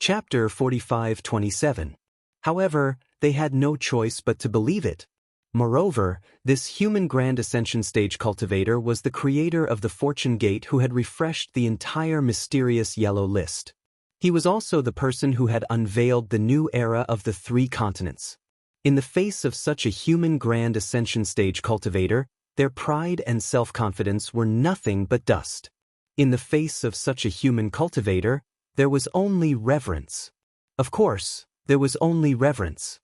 Chapter 45:27. However, they had no choice but to believe it. Moreover, this human Grand Ascension Stage cultivator was the creator of the Fortune Gate who had refreshed the entire mysterious yellow list. He was also the person who had unveiled the new era of the 3 continents. In the face of such a human Grand Ascension Stage cultivator, their pride and self-confidence were nothing but dust. In the face of such a human cultivator, there was only reverence. Of course, there was only reverence.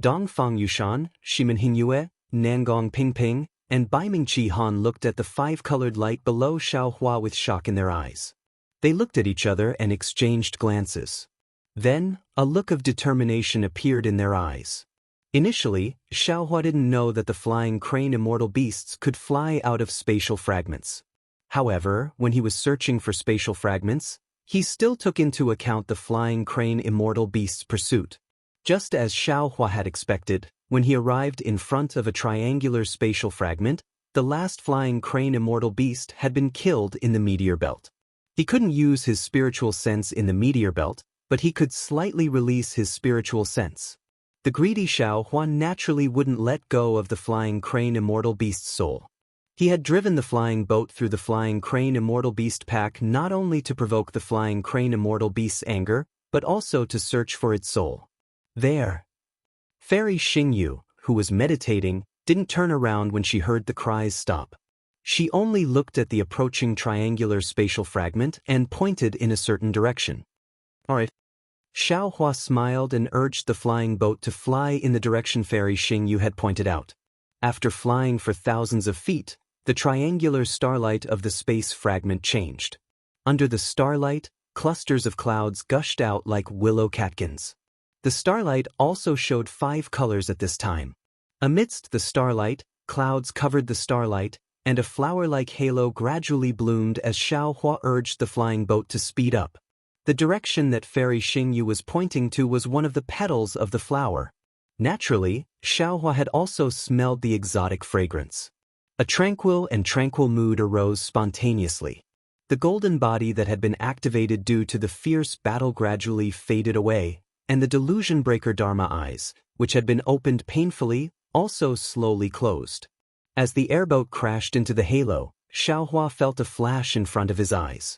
Dongfang Yushan, Shimen Hingyue, Nangong Pingping, and Baiming Qi Han looked at the 5-colored light below Xiaohua with shock in their eyes. They looked at each other and exchanged glances. Then, a look of determination appeared in their eyes. Initially, Xiaohua didn't know that the flying crane immortal beasts could fly out of spatial fragments. However, when he was searching for spatial fragments, he still took into account the flying crane immortal beast's pursuit. Just as Xiaohua had expected, when he arrived in front of a triangular spatial fragment, the last flying crane immortal beast had been killed in the meteor belt. He couldn't use his spiritual sense in the meteor belt, but he could slightly release his spiritual sense. The greedy Xiaohua naturally wouldn't let go of the flying crane immortal beast's soul. He had driven the flying boat through the flying crane immortal beast pack not only to provoke the flying crane immortal beast's anger, but also to search for its soul. There. Fairy Xingyu, who was meditating, didn't turn around when she heard the cries stop. She only looked at the approaching triangular spatial fragment and pointed in a certain direction. Alright. Xiaohua smiled and urged the flying boat to fly in the direction Fairy Xingyu had pointed out. After flying for thousands of feet, the triangular starlight of the space fragment changed. Under the starlight, clusters of clouds gushed out like willow catkins. The starlight also showed 5 colors at this time. Amidst the starlight, clouds covered the starlight, and a flower-like halo gradually bloomed as Xiaohua urged the flying boat to speed up. The direction that Fairy Xingyu was pointing to was one of the petals of the flower. Naturally, Xiaohua had also smelled the exotic fragrance. A tranquil mood arose spontaneously. The golden body that had been activated due to the fierce battle gradually faded away, and the delusion breaker Dharma eyes, which had been opened painfully, also slowly closed. As the airboat crashed into the halo, Xiaohua felt a flash in front of his eyes.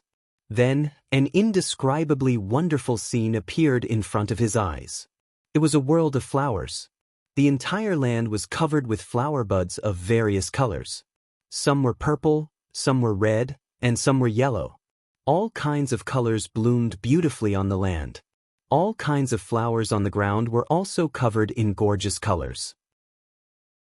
Then, an indescribably wonderful scene appeared in front of his eyes. It was a world of flowers. The entire land was covered with flower buds of various colors. Some were purple, some were red, and some were yellow. All kinds of colors bloomed beautifully on the land. All kinds of flowers on the ground were also covered in gorgeous colors.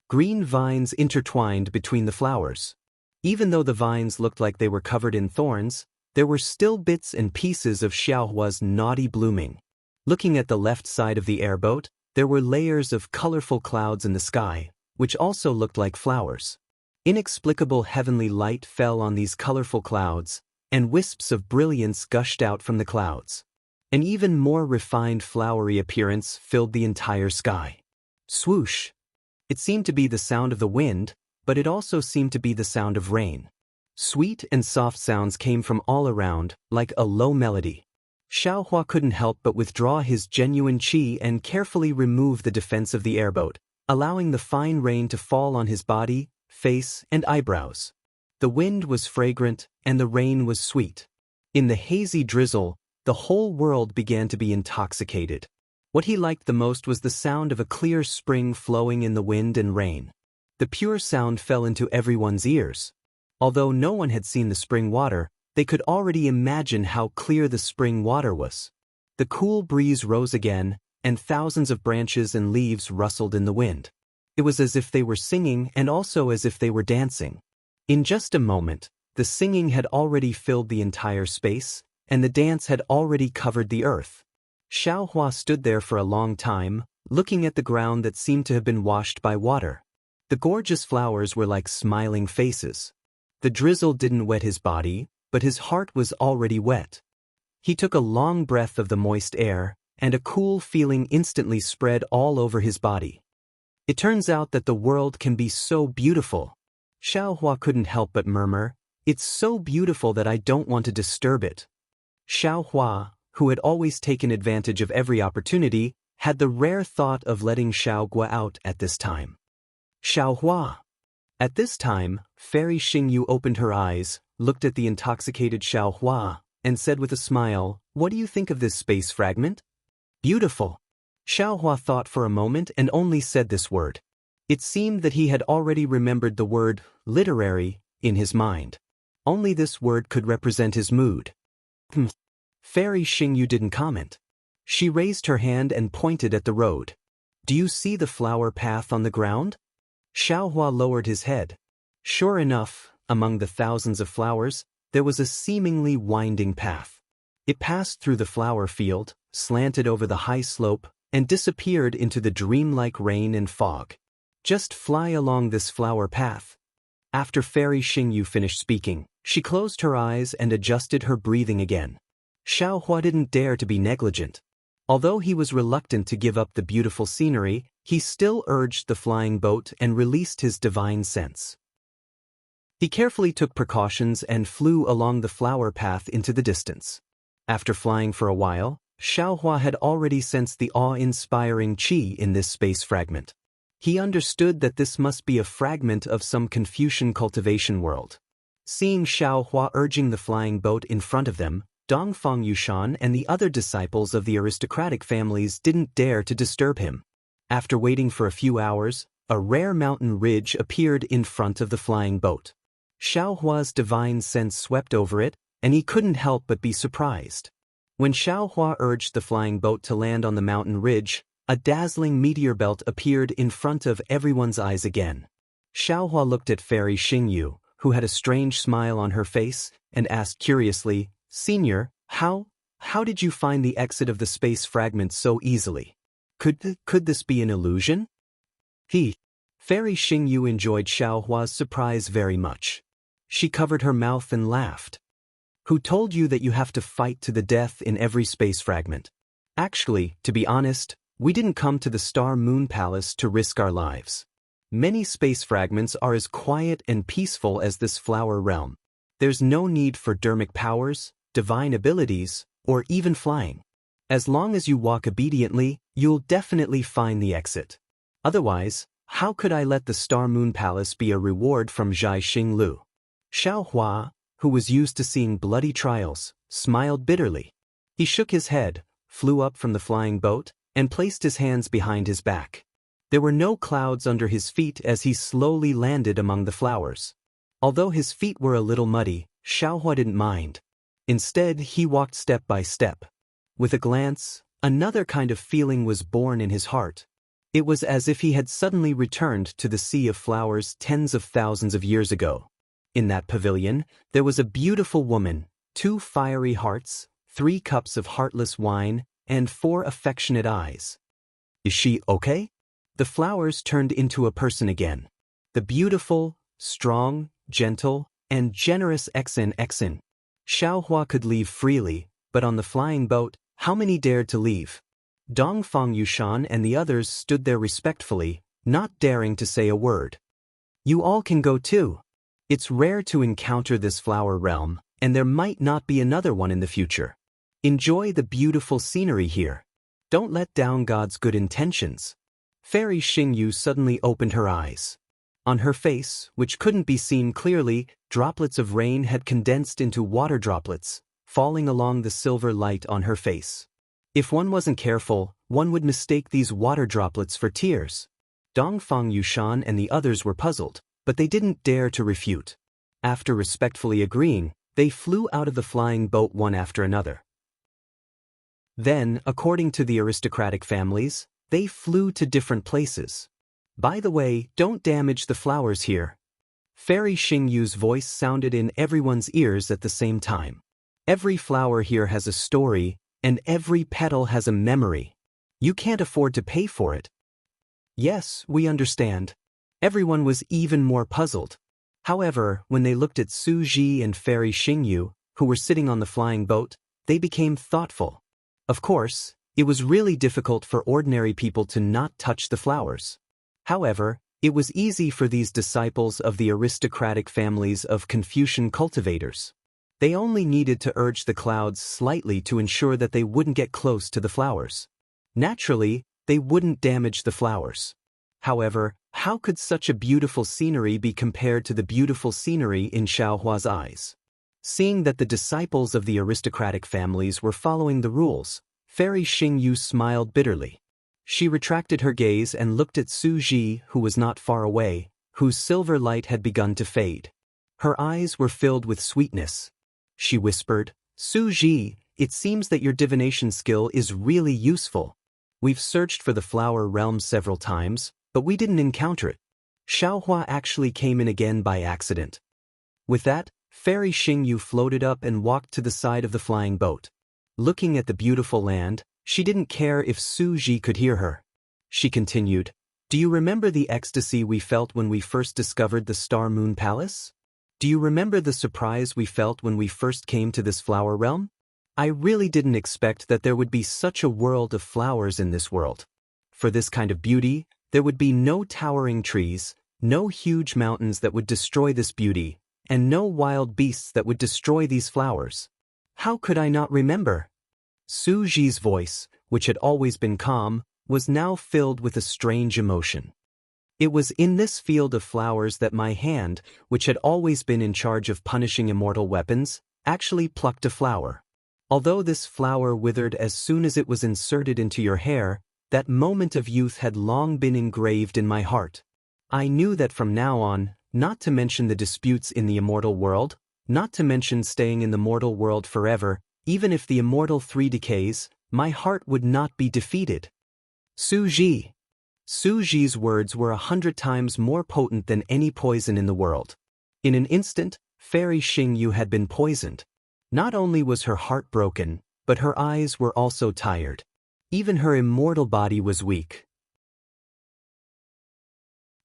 Green vines intertwined between the flowers. Even though the vines looked like they were covered in thorns, there were still bits and pieces of Xiaohua's naughty blooming. Looking at the left side of the airboat, there were layers of colorful clouds in the sky, which also looked like flowers. Inexplicable heavenly light fell on these colorful clouds, and wisps of brilliance gushed out from the clouds. An even more refined flowery appearance filled the entire sky. Swoosh! It seemed to be the sound of the wind, but it also seemed to be the sound of rain. Sweet and soft sounds came from all around, like a low melody. Xiaohua couldn't help but withdraw his genuine qi and carefully remove the defense of the airboat, allowing the fine rain to fall on his body, face, and eyebrows. The wind was fragrant, and the rain was sweet. In the hazy drizzle, the whole world began to be intoxicated. What he liked the most was the sound of a clear spring flowing in the wind and rain. The pure sound fell into everyone's ears. Although no one had seen the spring water, they could already imagine how clear the spring water was. The cool breeze rose again, and thousands of branches and leaves rustled in the wind. It was as if they were singing and also as if they were dancing. In just a moment, the singing had already filled the entire space, and the dance had already covered the earth. Xiaohua stood there for a long time, looking at the ground that seemed to have been washed by water. The gorgeous flowers were like smiling faces. The drizzle didn't wet his body, but his heart was already wet. He took a long breath of the moist air, and a cool feeling instantly spread all over his body. It turns out that the world can be so beautiful. Xiaohua couldn't help but murmur, "It's so beautiful that I don't want to disturb it." Xiaohua, who had always taken advantage of every opportunity, had the rare thought of letting Xiaohua out at this time. Xiaohua. At this time, Fairy Xingyu opened her eyes, looked at the intoxicated Xiaohua, and said with a smile, "What do you think of this space fragment?" "Beautiful." Xiaohua thought for a moment and only said this word. It seemed that he had already remembered the word, literary, in his mind. Only this word could represent his mood. Fairy Xingyu didn't comment. She raised her hand and pointed at the road. "Do you see the flower path on the ground?" Xiaohua lowered his head. Sure enough, among the thousands of flowers, there was a seemingly winding path. It passed through the flower field, slanted over the high slope, and disappeared into the dreamlike rain and fog. "Just fly along this flower path." After Fairy Xingyu finished speaking, she closed her eyes and adjusted her breathing again. Xiaohua didn't dare to be negligent. Although he was reluctant to give up the beautiful scenery, he still urged the flying boat and released his divine sense. He carefully took precautions and flew along the flower path into the distance. After flying for a while, Xiaohua had already sensed the awe-inspiring qi in this space fragment. He understood that this must be a fragment of some Confucian cultivation world. Seeing Xiaohua urging the flying boat in front of them, Dongfang Yushan and the other disciples of the aristocratic families didn't dare to disturb him. After waiting for a few hours, a rare mountain ridge appeared in front of the flying boat. Xiaohua's divine sense swept over it, and he couldn't help but be surprised. When Xiaohua urged the flying boat to land on the mountain ridge, a dazzling meteor belt appeared in front of everyone's eyes again. Xiaohua looked at Fairy Xingyu, who had a strange smile on her face, and asked curiously, "Senior, how did you find the exit of the space fragment so easily? Could this be an illusion?" Fairy Xingyu enjoyed Xiaohua's surprise very much. She covered her mouth and laughed. "Who told you that you have to fight to the death in every space fragment? Actually, to be honest, we didn't come to the Star Moon Palace to risk our lives. Many space fragments are as quiet and peaceful as this flower realm. There's no need for dermic powers, divine abilities, or even flying. As long as you walk obediently, you'll definitely find the exit. Otherwise, how could I let the Star Moon Palace be a reward from Zhai Xinglu?" Xiaohua, who was used to seeing bloody trials, smiled bitterly. He shook his head, flew up from the flying boat, and placed his hands behind his back. There were no clouds under his feet as he slowly landed among the flowers. Although his feet were a little muddy, Xiaohua didn't mind. Instead, he walked step by step. With a glance, another kind of feeling was born in his heart. It was as if he had suddenly returned to the sea of flowers tens of thousands of years ago. In that pavilion, there was a beautiful woman, 2 fiery hearts, 3 cups of heartless wine, and 4 affectionate eyes. "Is she okay?" The flowers turned into a person again. The beautiful, strong, gentle, and generous Xen. Xiaohua could leave freely, but on the flying boat, how many dared to leave? Dongfang Yushan and the others stood there respectfully, not daring to say a word. "You all can go too. It's rare to encounter this flower realm, and there might not be another one in the future. Enjoy the beautiful scenery here. Don't let down God's good intentions." Fairy Xingyu suddenly opened her eyes. On her face, which couldn't be seen clearly, droplets of rain had condensed into water droplets, falling along the silver light on her face. If one wasn't careful, one would mistake these water droplets for tears. Dongfang Yushan and the others were puzzled, but they didn't dare to refute. After respectfully agreeing, they flew out of the flying boat one after another. Then, according to the aristocratic families, they flew to different places. "By the way, don't damage the flowers here." Fairy Xingyu's voice sounded in everyone's ears at the same time. "Every flower here has a story, and every petal has a memory. You can't afford to pay for it." "Yes, we understand." Everyone was even more puzzled. However, when they looked at Su Ji and Fairy Xingyu, who were sitting on the flying boat, they became thoughtful. Of course, it was really difficult for ordinary people to not touch the flowers. However, it was easy for these disciples of the aristocratic families of Confucian cultivators. They only needed to urge the clouds slightly to ensure that they wouldn't get close to the flowers. Naturally, they wouldn't damage the flowers. However, how could such a beautiful scenery be compared to the beautiful scenery in Xiaohua's eyes? Seeing that the disciples of the aristocratic families were following the rules, Fairy Xingyu smiled bitterly. She retracted her gaze and looked at Su Ji, who was not far away, whose silver light had begun to fade. Her eyes were filled with sweetness. She whispered, "Su Ji, it seems that your divination skill is really useful. We've searched for the flower realm several times, but we didn't encounter it. Xiaohua actually came in again by accident." With that, Fairy Xingyu floated up and walked to the side of the flying boat. Looking at the beautiful land, she didn't care if Su Ji could hear her. She continued, "Do you remember the ecstasy we felt when we first discovered the Star Moon Palace? Do you remember the surprise we felt when we first came to this flower realm? I really didn't expect that there would be such a world of flowers in this world. For this kind of beauty, there would be no towering trees, no huge mountains that would destroy this beauty, and no wild beasts that would destroy these flowers. How could I not remember?" Su Ji's voice, which had always been calm, was now filled with a strange emotion. It was in this field of flowers that my hand, which had always been in charge of punishing immortal weapons, actually plucked a flower. Although this flower withered as soon as it was inserted into your hair, that moment of youth had long been engraved in my heart. I knew that from now on, not to mention the disputes in the immortal world, not to mention staying in the mortal world forever, even if the immortal 3 decays, my heart would not be defeated. Su Ji. Su Ji's words were 100 times more potent than any poison in the world. In an instant, Fairy Xingyu had been poisoned. Not only was her heart broken, but her eyes were also tired. Even her immortal body was weak.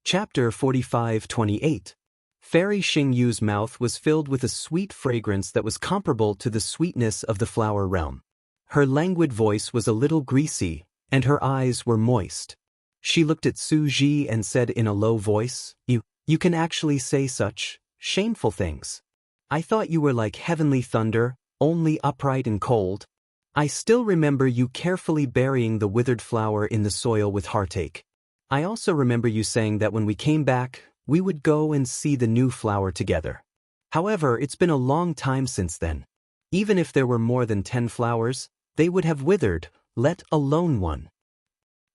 Chapter 45-28. Fairy Xingyu's mouth was filled with a sweet fragrance that was comparable to the sweetness of the flower realm. Her languid voice was a little greasy, and her eyes were moist. She looked at Su Ji and said in a low voice, You can actually say such shameful things. I thought you were like heavenly thunder, only upright and cold. I still remember you carefully burying the withered flower in the soil with heartache. I also remember you saying that when we came back, we would go and see the new flower together. However, it's been a long time since then. Even if there were more than 10 flowers, they would have withered, let alone one.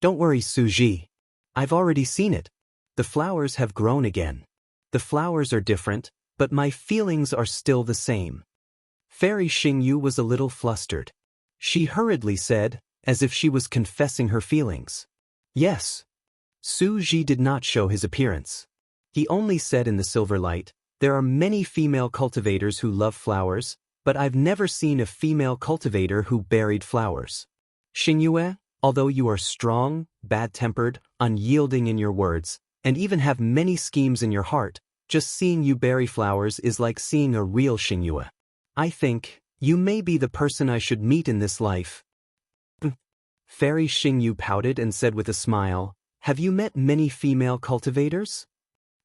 Don't worry, Su Ji. I've already seen it. The flowers have grown again. The flowers are different, but my feelings are still the same. Fairy Xingyu was a little flustered. She hurriedly said, as if she was confessing her feelings. Yes. Su Ji did not show his appearance. He only said in the silver light, there are many female cultivators who love flowers, but I've never seen a female cultivator who buried flowers. Xingyue, although you are strong, bad-tempered, unyielding in your words, and even have many schemes in your heart, just seeing you bury flowers is like seeing a real Xingyue. I think, you may be the person I should meet in this life. Fairy Xingyu pouted and said with a smile, have you met many female cultivators?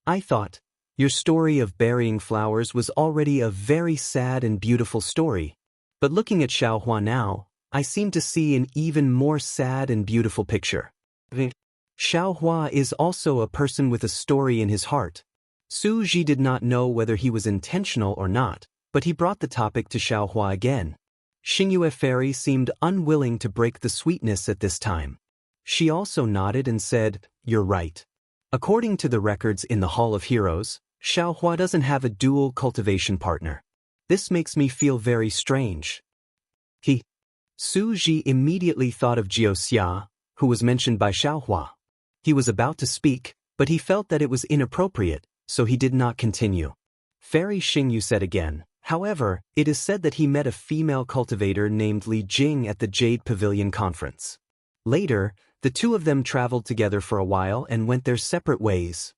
I thought, your story of burying flowers was already a very sad and beautiful story. But looking at Xiaohua now, I seem to see an even more sad and beautiful picture. Xiaohua is also a person with a story in his heart. Su Ji did not know whether he was intentional or not, but he brought the topic to Xiaohua again. Xingyue Fairy seemed unwilling to break the sweetness at this time. She also nodded and said, you're right. According to the records in the Hall of Heroes, Xiaohua doesn't have a dual cultivation partner. This makes me feel very strange. Su Ji immediately thought of Jiuxia, who was mentioned by Xiaohua. He was about to speak, but he felt that it was inappropriate, so he did not continue. Fairy Xingyu said again, however, it is said that he met a female cultivator named Li Jing at the Jade Pavilion conference. Later, the two of them traveled together for a while and went their separate ways.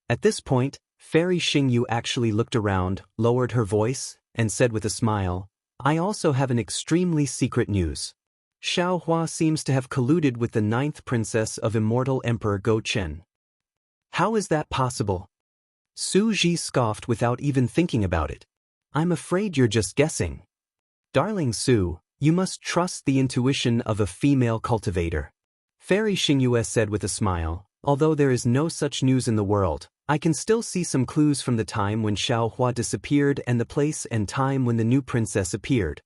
At this point, Fairy Xingyu actually looked around, lowered her voice, and said with a smile, I also have an extremely secret news. Xiaohua seems to have colluded with the 9th princess of Immortal Emperor Go Chen. How is that possible? Su Ji scoffed without even thinking about it. I'm afraid you're just guessing. Darling Su, you must trust the intuition of a female cultivator. Fairy Xingyue said with a smile, although there is no such news in the world, I can still see some clues from the time when Xiao Hua disappeared and the place and time when the new princess appeared.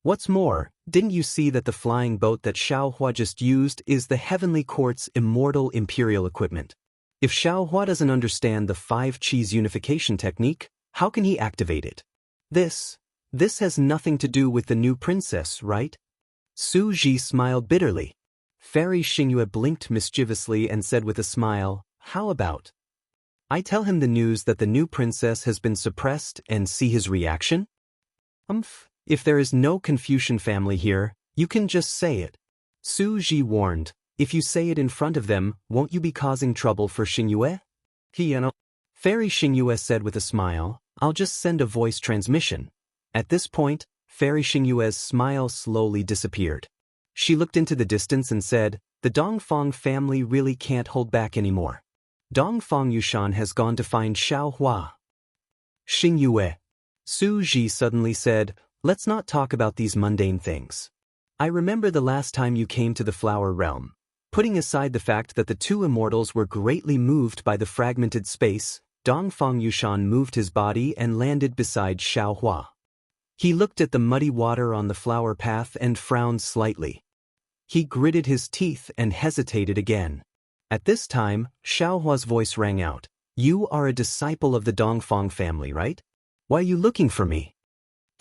What's more, didn't you see that the flying boat that Xiao Hua just used is the Heavenly Court's Immortal Imperial equipment? If Xiao Hua doesn't understand the 5 Qis unification technique, how can he activate it? This has nothing to do with the new princess, right? Su Ji smiled bitterly. Fairy Xingyue blinked mischievously and said with a smile, how about I tell him the news that the new princess has been suppressed and see his reaction? If there is no Confucian family here, you can just say it. Su Ji warned, if you say it in front of them, won't you be causing trouble for Xingyue? Fairy Xingyue said with a smile, I'll just send a voice transmission. At this point, Fairy Xingyue's smile slowly disappeared. She looked into the distance and said, the Dongfang family really can't hold back anymore. Dongfang Yushan has gone to find Xiao Hua. Xingyue. Su Ji suddenly said, let's not talk about these mundane things. I remember the last time you came to the Flower Realm. Putting aside the fact that the 2 immortals were greatly moved by the fragmented space, Dongfang Yushan moved his body and landed beside Xiao Hua. He looked at the muddy water on the flower path and frowned slightly. He gritted his teeth and hesitated again. At this time, Xiao Hua's voice rang out. You are a disciple of the Dongfang family, right? Why are you looking for me?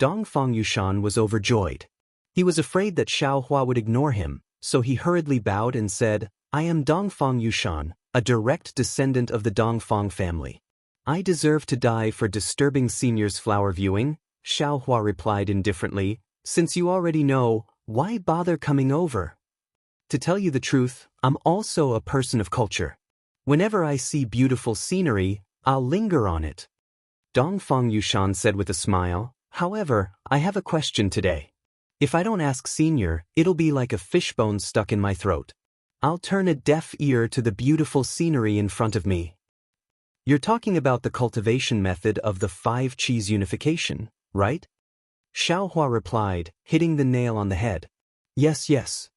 Dongfang Yushan was overjoyed. He was afraid that Xiao Hua would ignore him, so he hurriedly bowed and said, I am Dongfang Yushan, a direct descendant of the Dongfang family. I deserve to die for disturbing seniors' flower viewing, Xiao Hua replied indifferently. Since you already know, why bother coming over? To tell you the truth, I'm also a person of culture. Whenever I see beautiful scenery, I'll linger on it. Dongfang Yushan said with a smile, however, I have a question today. If I don't ask senior, it'll be like a fishbone stuck in my throat. I'll turn a deaf ear to the beautiful scenery in front of me. You're talking about the cultivation method of the 5 Qis unification, right? Xiao Hua replied, hitting the nail on the head. Yes, yes.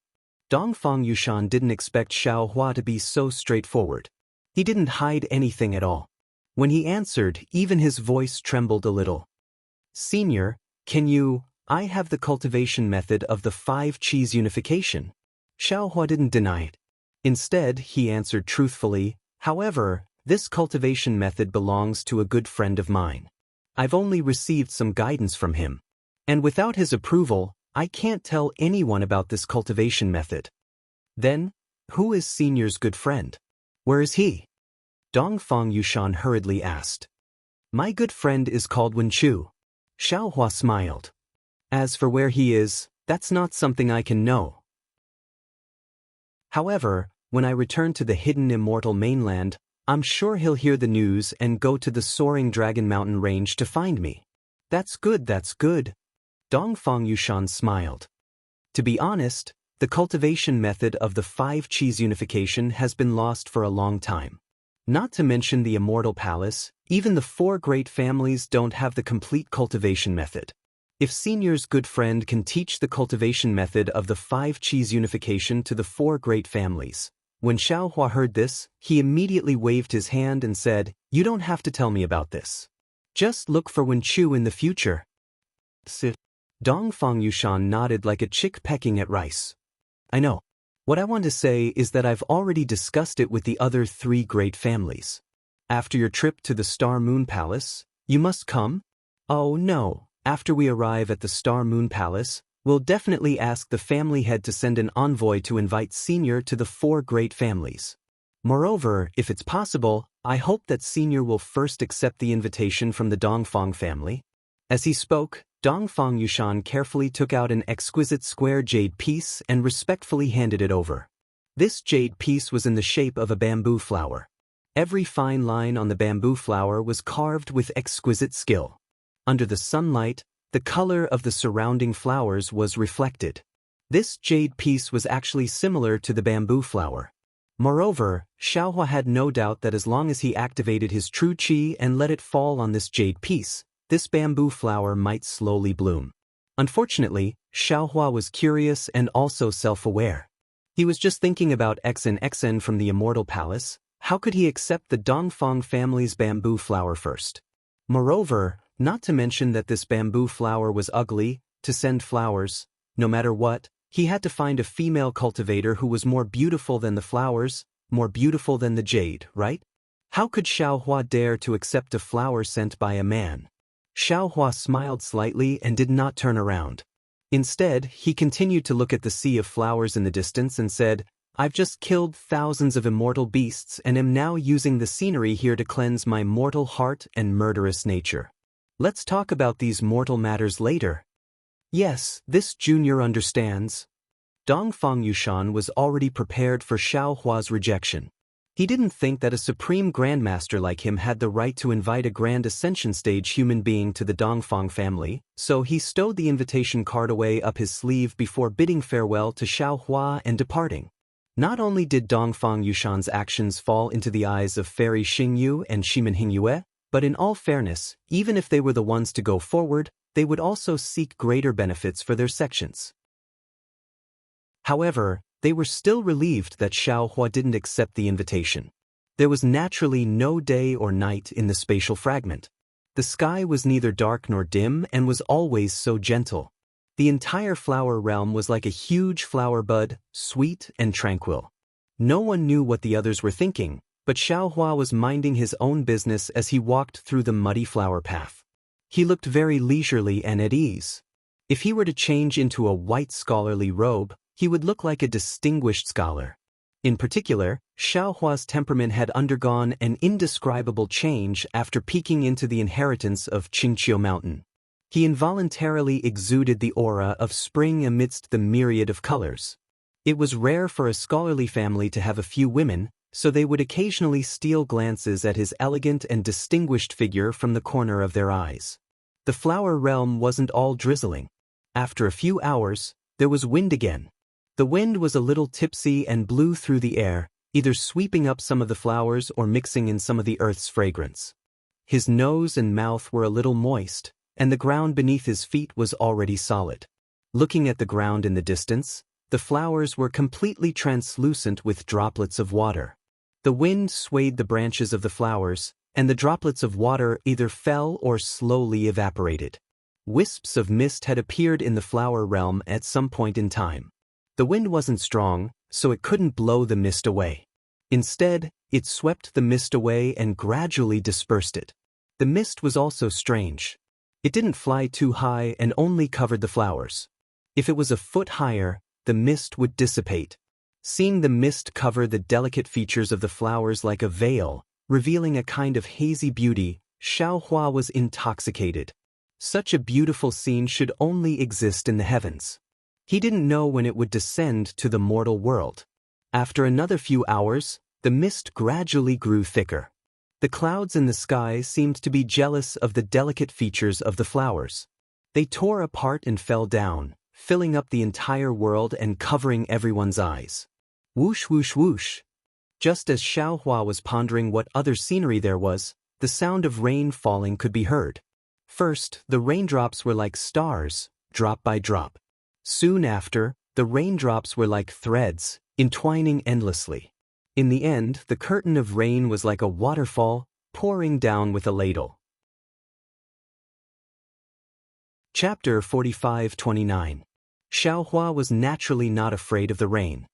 Dongfang Yushan didn't expect Xiao Hua to be so straightforward. He didn't hide anything at all. When he answered, even his voice trembled a little. Senior, I have the cultivation method of the 5 Qis unification. Xiao Hua didn't deny it. Instead, he answered truthfully, however, this cultivation method belongs to a good friend of mine. I've only received some guidance from him. And without his approval, I can't tell anyone about this cultivation method. Then, who is Senior's good friend? Where is he? Dongfang Yushan hurriedly asked. My good friend is called Wen Chu. Xiao Hua smiled. As for where he is, that's not something I can know. However, when I return to the hidden Immortal mainland, I'm sure he'll hear the news and go to the soaring Dragon Mountain range to find me. That's good, that's good. Dongfang Yushan smiled. To be honest, the cultivation method of the 5 Qis unification has been lost for a long time. Not to mention the Immortal Palace, even the 4 great families don't have the complete cultivation method. If Senior's good friend can teach the cultivation method of the 5 Qis unification to the 4 great families. When Xiao Hua heard this, he immediately waved his hand and said, you don't have to tell me about this. Just look for Wen Chu in the future. Dongfang Yushan nodded like a chick pecking at rice. I know. What I want to say is that I've already discussed it with the other 3 great families. After your trip to the Star Moon Palace, you must come? Oh no. After we arrive at the Star Moon Palace, we'll definitely ask the family head to send an envoy to invite Senior to the 4 great families. Moreover, if it's possible, I hope that Senior will first accept the invitation from the Dongfang family. As he spoke, Dongfang Yushan carefully took out an exquisite square jade piece and respectfully handed it over. This jade piece was in the shape of a bamboo flower. Every fine line on the bamboo flower was carved with exquisite skill. Under the sunlight, the color of the surrounding flowers was reflected. This jade piece was actually similar to the bamboo flower. Moreover, Xiaohua had no doubt that as long as he activated his true qi and let it fall on this jade piece, this bamboo flower might slowly bloom. Unfortunately, Xiaohua was curious and also self-aware. He was just thinking about Xen from the Immortal Palace. How could he accept the Dongfang family's bamboo flower first? Moreover, not to mention that this bamboo flower was ugly, to send flowers, no matter what, he had to find a female cultivator who was more beautiful than the flowers, more beautiful than the jade, right? How could Xiaohua dare to accept a flower sent by a man? Xiaohua smiled slightly and did not turn around. Instead, he continued to look at the sea of flowers in the distance and said, "I've just killed thousands of immortal beasts and am now using the scenery here to cleanse my mortal heart and murderous nature. Let's talk about these mortal matters later." Yes, this junior understands. Dongfang Yushan was already prepared for Xiaohua's rejection. He didn't think that a supreme grandmaster like him had the right to invite a grand ascension stage human being to the Dongfang family, so he stowed the invitation card away up his sleeve before bidding farewell to Xiaohua and departing. Not only did Dongfang Yushan's actions fall into the eyes of Fairy Xingyu and Shimen Hingyue, but in all fairness, even if they were the ones to go forward, they would also seek greater benefits for their sections. However, they were still relieved that Xiaohua didn't accept the invitation. There was naturally no day or night in the spatial fragment. The sky was neither dark nor dim and was always so gentle. The entire flower realm was like a huge flower bud, sweet and tranquil. No one knew what the others were thinking, but Xiaohua was minding his own business as he walked through the muddy flower path. He looked very leisurely and at ease. If he were to change into a white scholarly robe, he would look like a distinguished scholar. In particular, Xiaohua's temperament had undergone an indescribable change after peeking into the inheritance of Qingqiu Mountain. He involuntarily exuded the aura of spring amidst the myriad of colors. It was rare for a scholarly family to have a few women, so they would occasionally steal glances at his elegant and distinguished figure from the corner of their eyes. The flower realm wasn't all drizzling. After a few hours, there was wind again. The wind was a little tipsy and blew through the air, either sweeping up some of the flowers or mixing in some of the earth's fragrance. His nose and mouth were a little moist, and the ground beneath his feet was already solid. Looking at the ground in the distance, the flowers were completely translucent with droplets of water. The wind swayed the branches of the flowers, and the droplets of water either fell or slowly evaporated. Wisps of mist had appeared in the flower realm at some point in time. The wind wasn't strong, so it couldn't blow the mist away. Instead, it swept the mist away and gradually dispersed it. The mist was also strange. It didn't fly too high and only covered the flowers. If it was a foot higher, the mist would dissipate. Seeing the mist cover the delicate features of the flowers like a veil, revealing a kind of hazy beauty, Xiaohua was intoxicated. Such a beautiful scene should only exist in the heavens. He didn't know when it would descend to the mortal world. After another few hours, the mist gradually grew thicker. The clouds in the sky seemed to be jealous of the delicate features of the flowers. They tore apart and fell down, filling up the entire world and covering everyone's eyes. Whoosh whoosh whoosh. Just as Xiaohua was pondering what other scenery there was, the sound of rain falling could be heard. First, the raindrops were like stars, drop by drop. Soon after, the raindrops were like threads, entwining endlessly. In the end, the curtain of rain was like a waterfall, pouring down with a ladle. Chapter 45-29. Xiaohua was naturally not afraid of the rain.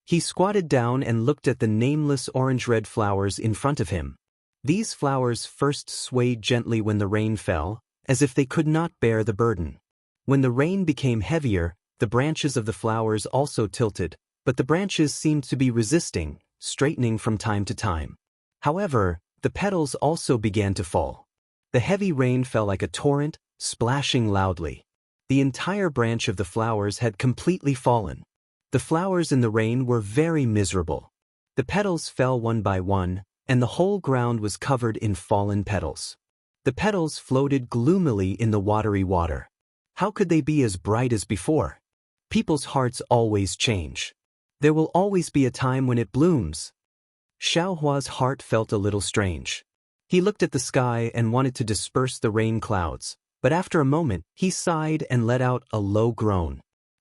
He squatted down and looked at the nameless orange-red flowers in front of him. These flowers first swayed gently when the rain fell, as if they could not bear the burden. When the rain became heavier, the branches of the flowers also tilted, but the branches seemed to be resisting, straightening from time to time. However, the petals also began to fall. The heavy rain fell like a torrent, splashing loudly. The entire branch of the flowers had completely fallen. The flowers in the rain were very miserable. The petals fell one by one, and the whole ground was covered in fallen petals. The petals floated gloomily in the watery water. How could they be as bright as before? People's hearts always change. There will always be a time when it blooms. Xiaohua's heart felt a little strange. He looked at the sky and wanted to disperse the rain clouds, but after a moment, he sighed and let out a low groan.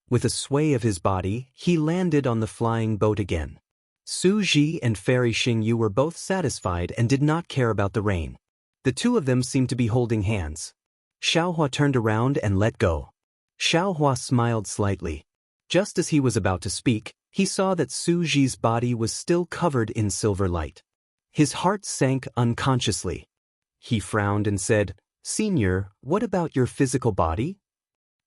With a sway of his body, he landed on the flying boat again. Su Ji and Fairy Xingyu were both satisfied and did not care about the rain. The two of them seemed to be holding hands. Xiaohua turned around and let go. Xiaohua smiled slightly. Just as he was about to speak, he saw that Su Ji's body was still covered in silver light. His heart sank unconsciously. He frowned and said, "Senior, what about your physical body?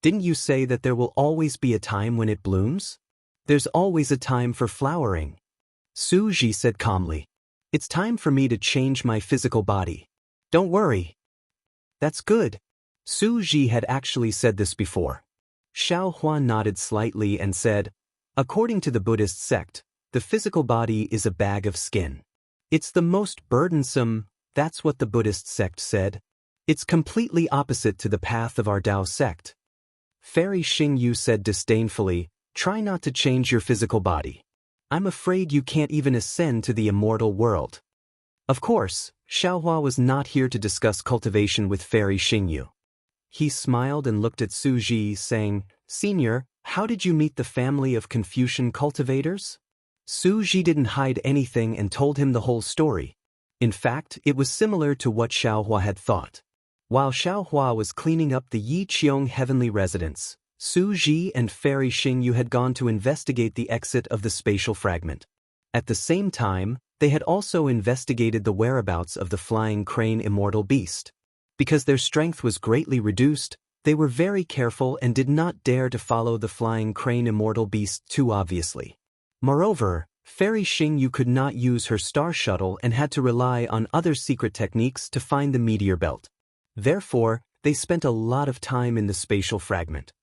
Didn't you say that there will always be a time when it blooms? There's always a time for flowering." Su Ji said calmly, "It's time for me to change my physical body. Don't worry." "That's good." Su Ji had actually said this before. Xiaohua nodded slightly and said, "According to the Buddhist sect, the physical body is a bag of skin. It's the most burdensome, that's what the Buddhist sect said. It's completely opposite to the path of our Dao sect." Fairy Xingyu said disdainfully, "Try not to change your physical body. I'm afraid you can't even ascend to the immortal world." Of course, Xiaohua was not here to discuss cultivation with Fairy Xingyu. He smiled and looked at Su Ji, saying, "Senior, how did you meet the family of Confucian cultivators?" Su Ji didn't hide anything and told him the whole story. In fact, it was similar to what Xiaohua had thought. While Xiaohua was cleaning up the Yiqiong heavenly residence, Su Ji and Fairy Xingyu had gone to investigate the exit of the spatial fragment. At the same time, they had also investigated the whereabouts of the flying crane immortal beast. Because their strength was greatly reduced, they were very careful and did not dare to follow the flying crane immortal beast too obviously. Moreover, Fairy Xingyu could not use her star shuttle and had to rely on other secret techniques to find the meteor belt. Therefore, they spent a lot of time in the spatial fragment.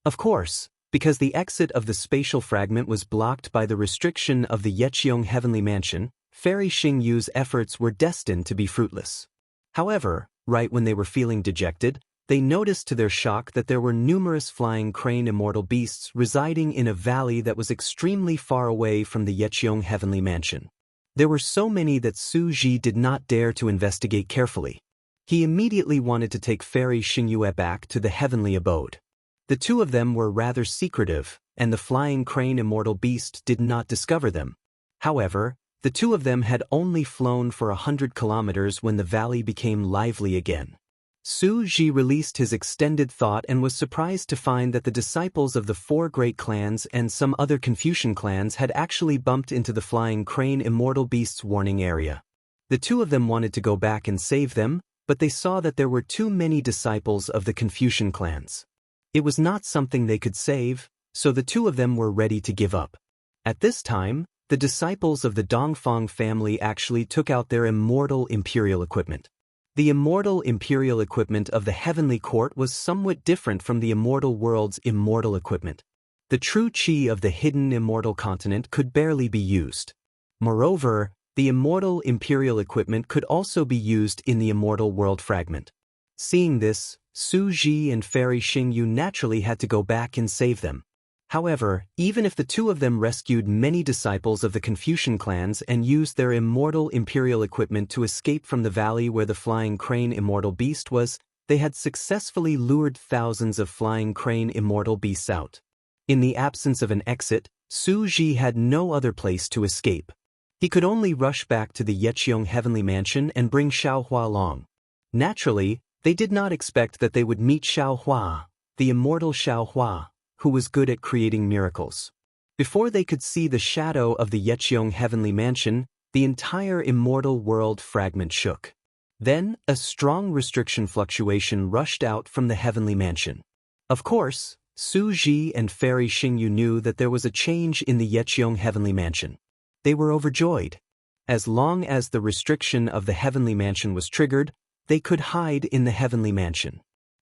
Of course, because the exit of the spatial fragment was blocked by the restriction of the Yiqiong heavenly mansion, Fairy Xingyu's efforts were destined to be fruitless. However, right when they were feeling dejected, they noticed to their shock that there were numerous flying crane immortal beasts residing in a valley that was extremely far away from the Yiqiong heavenly mansion. There were so many that Su Ji did not dare to investigate carefully. He immediately wanted to take Fairy Xingyu back to the heavenly abode. The two of them were rather secretive, and the flying crane immortal beast did not discover them. However, the two of them had only flown for 100 kilometers when the valley became lively again. Su Ji released his extended thought and was surprised to find that the disciples of the four great clans and some other Confucian clans had actually bumped into the flying crane immortal beast's warning area. The two of them wanted to go back and save them, but they saw that there were too many disciples of the Confucian clans. It was not something they could save, so the two of them were ready to give up. At this time, the disciples of the Dongfang family actually took out their immortal imperial equipment. The immortal imperial equipment of the heavenly court was somewhat different from the immortal world's immortal equipment. The true qi of the hidden immortal continent could barely be used. Moreover, the immortal imperial equipment could also be used in the immortal world fragment. Seeing this, Su Ji and Fairy Xingyu naturally had to go back and save them. However, even if the two of them rescued many disciples of the Confucian clans and used their immortal imperial equipment to escape from the valley where the flying crane immortal beast was, they had successfully lured thousands of flying crane immortal beasts out. In the absence of an exit, Su Ji had no other place to escape. He could only rush back to the Yiqiong heavenly mansion and bring Xiaohua along. Naturally, they did not expect that they would meet Xiaohua, the immortal Xiaohua, who was good at creating miracles. Before they could see the shadow of the Yiqiong heavenly mansion, the entire immortal world fragment shook. Then, a strong restriction fluctuation rushed out from the heavenly mansion. Of course, Su Ji and Fairy Xingyu knew that there was a change in the Yiqiong heavenly mansion. They were overjoyed. As long as the restriction of the heavenly mansion was triggered, they could hide in the heavenly mansion.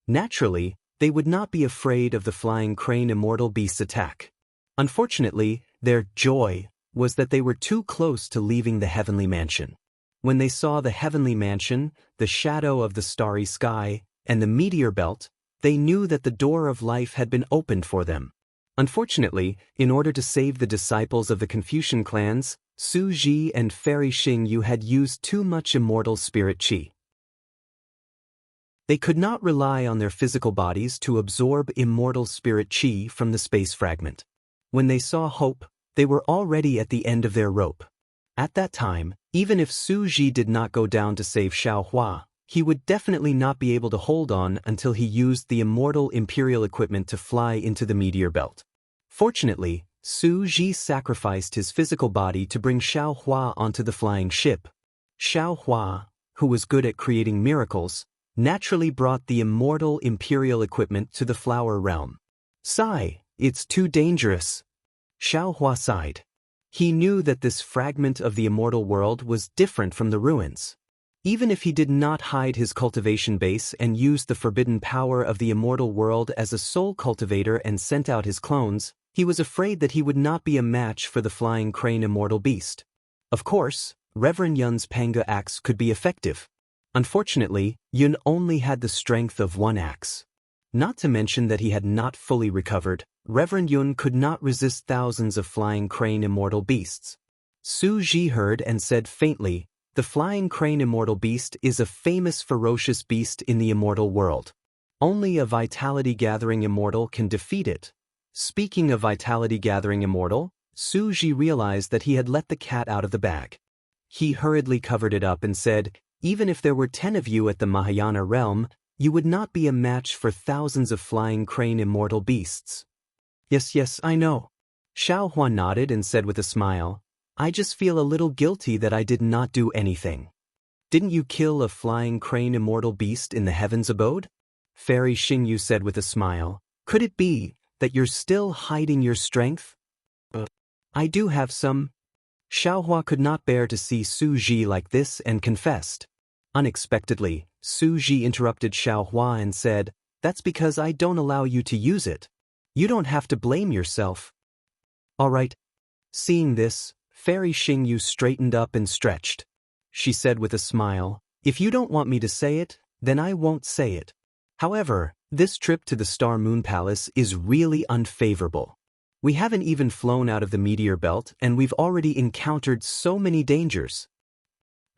Naturally, they would not be afraid of the flying crane immortal beast's attack. Unfortunately, their joy was that they were too close to leaving the heavenly mansion. When they saw the heavenly mansion, the shadow of the starry sky, and the meteor belt, they knew that the door of life had been opened for them. Unfortunately, in order to save the disciples of the Confucian clans, Su Ji and Fairy Xingyu had used too much immortal spirit qi. They could not rely on their physical bodies to absorb immortal spirit qi from the space fragment. When they saw hope, they were already at the end of their rope. At that time, even if Su Ji did not go down to save Xiaohua, he would definitely not be able to hold on until he used the immortal imperial equipment to fly into the meteor belt. Fortunately, Su Ji sacrificed his physical body to bring Xiaohua onto the flying ship. Xiaohua, who was good at creating miracles, naturally brought the immortal imperial equipment to the flower realm. Sigh, it's too dangerous. Xiaohua sighed. He knew that this fragment of the immortal world was different from the ruins. Even if he did not hide his cultivation base and used the forbidden power of the immortal world as a soul cultivator and sent out his clones, he was afraid that he would not be a match for the flying crane immortal beast. Of course, Reverend Yun's Panga axe could be effective. Unfortunately, Yun only had the strength of one axe. Not to mention that he had not fully recovered, Reverend Yun could not resist thousands of flying crane immortal beasts. Su Ji heard and said faintly, "The flying crane immortal beast is a famous ferocious beast in the immortal world. Only a vitality-gathering immortal can defeat it." Speaking of vitality-gathering immortal, Su Ji realized that he had let the cat out of the bag. He hurriedly covered it up and said, "Even if there were 10 of you at the Mahayana realm, you would not be a match for thousands of flying crane immortal beasts." Yes, I know. Xiaohua nodded and said with a smile, "I just feel a little guilty that I did not do anything." "Didn't you kill a flying crane immortal beast in the heavens abode?" Fairy Xingyu said with a smile, "Could it be that you're still hiding your strength?" "I do have some." Xiaohua could not bear to see Su Ji like this and confessed. Unexpectedly, Su Ji interrupted Xiaohua and said, "That's because I don't allow you to use it. You don't have to blame yourself." "All right." Seeing this, Fairy Xingyu straightened up and stretched. She said with a smile, "If you don't want me to say it, then I won't say it. However, this trip to the Star Moon Palace is really unfavorable. We haven't even flown out of the meteor belt and we've already encountered so many dangers."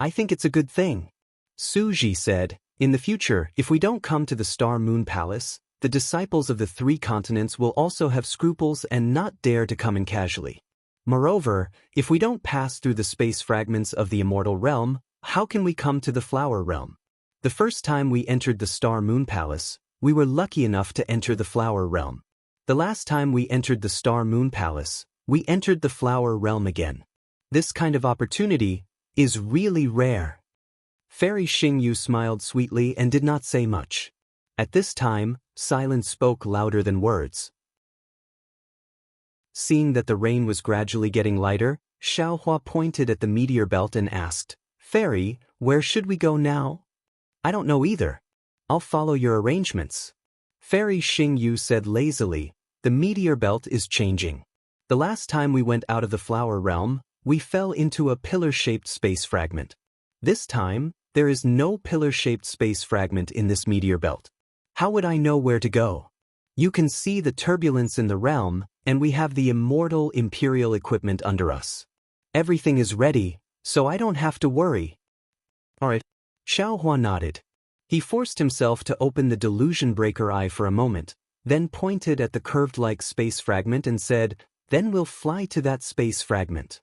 "I think it's a good thing." Su Ji said, "In the future, if we don't come to the Star Moon Palace, the disciples of the 3 continents will also have scruples and not dare to come in casually. Moreover, if we don't pass through the space fragments of the immortal realm, how can we come to the flower realm? The first time we entered the Star Moon Palace, we were lucky enough to enter the flower realm. The last time we entered the Star Moon Palace, we entered the flower realm again. This kind of opportunity is really rare." Fairy Xingyu smiled sweetly and did not say much. At this time, silence spoke louder than words. Seeing that the rain was gradually getting lighter, Xiaohua pointed at the meteor belt and asked, "Fairy, where should we go now?" "I don't know either. I'll follow your arrangements." Fairy Xingyu said lazily, "The meteor belt is changing. The last time we went out of the flower realm, we fell into a pillar-shaped space fragment. This time, there is no pillar-shaped space fragment in this meteor belt. How would I know where to go? You can see the turbulence in the realm, and we have the immortal imperial equipment under us. Everything is ready, so I don't have to worry." "All right." Xiaohua nodded. He forced himself to open the delusion breaker eye for a moment, then pointed at the curved-like space fragment and said, "Then we'll fly to that space fragment."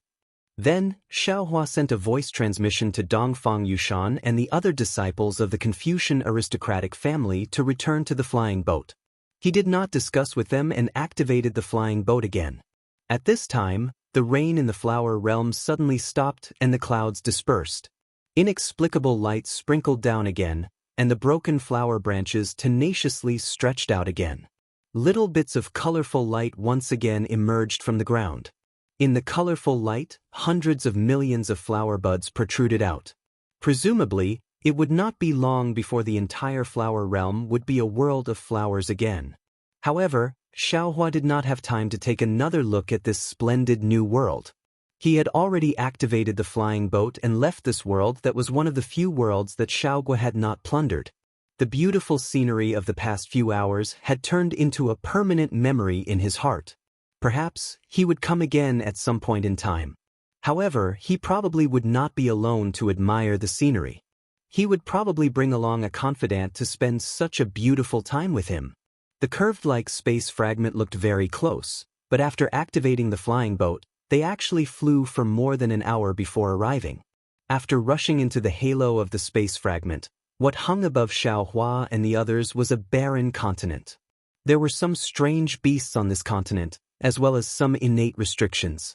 Then, Xiaohua sent a voice transmission to Dongfang Yushan and the other disciples of the Confucian aristocratic family to return to the flying boat. He did not discuss with them and activated the flying boat again. At this time, the rain in the flower realm suddenly stopped and the clouds dispersed. Inexplicable light sprinkled down again, and the broken flower branches tenaciously stretched out again. Little bits of colorful light once again emerged from the ground. In the colorful light, hundreds of millions of flower buds protruded out. Presumably, it would not be long before the entire flower realm would be a world of flowers again. However, Xiaohua did not have time to take another look at this splendid new world. He had already activated the flying boat and left this world that was one of the few worlds that Xiaohua had not plundered. The beautiful scenery of the past few hours had turned into a permanent memory in his heart. Perhaps he would come again at some point in time. However, he probably would not be alone to admire the scenery. He would probably bring along a confidant to spend such a beautiful time with him. The curved-like space fragment looked very close, but after activating the flying boat, they actually flew for more than an hour before arriving. After rushing into the halo of the space fragment, what hung above Xiaohua and the others was a barren continent. There were some strange beasts on this continent, as well as some innate restrictions.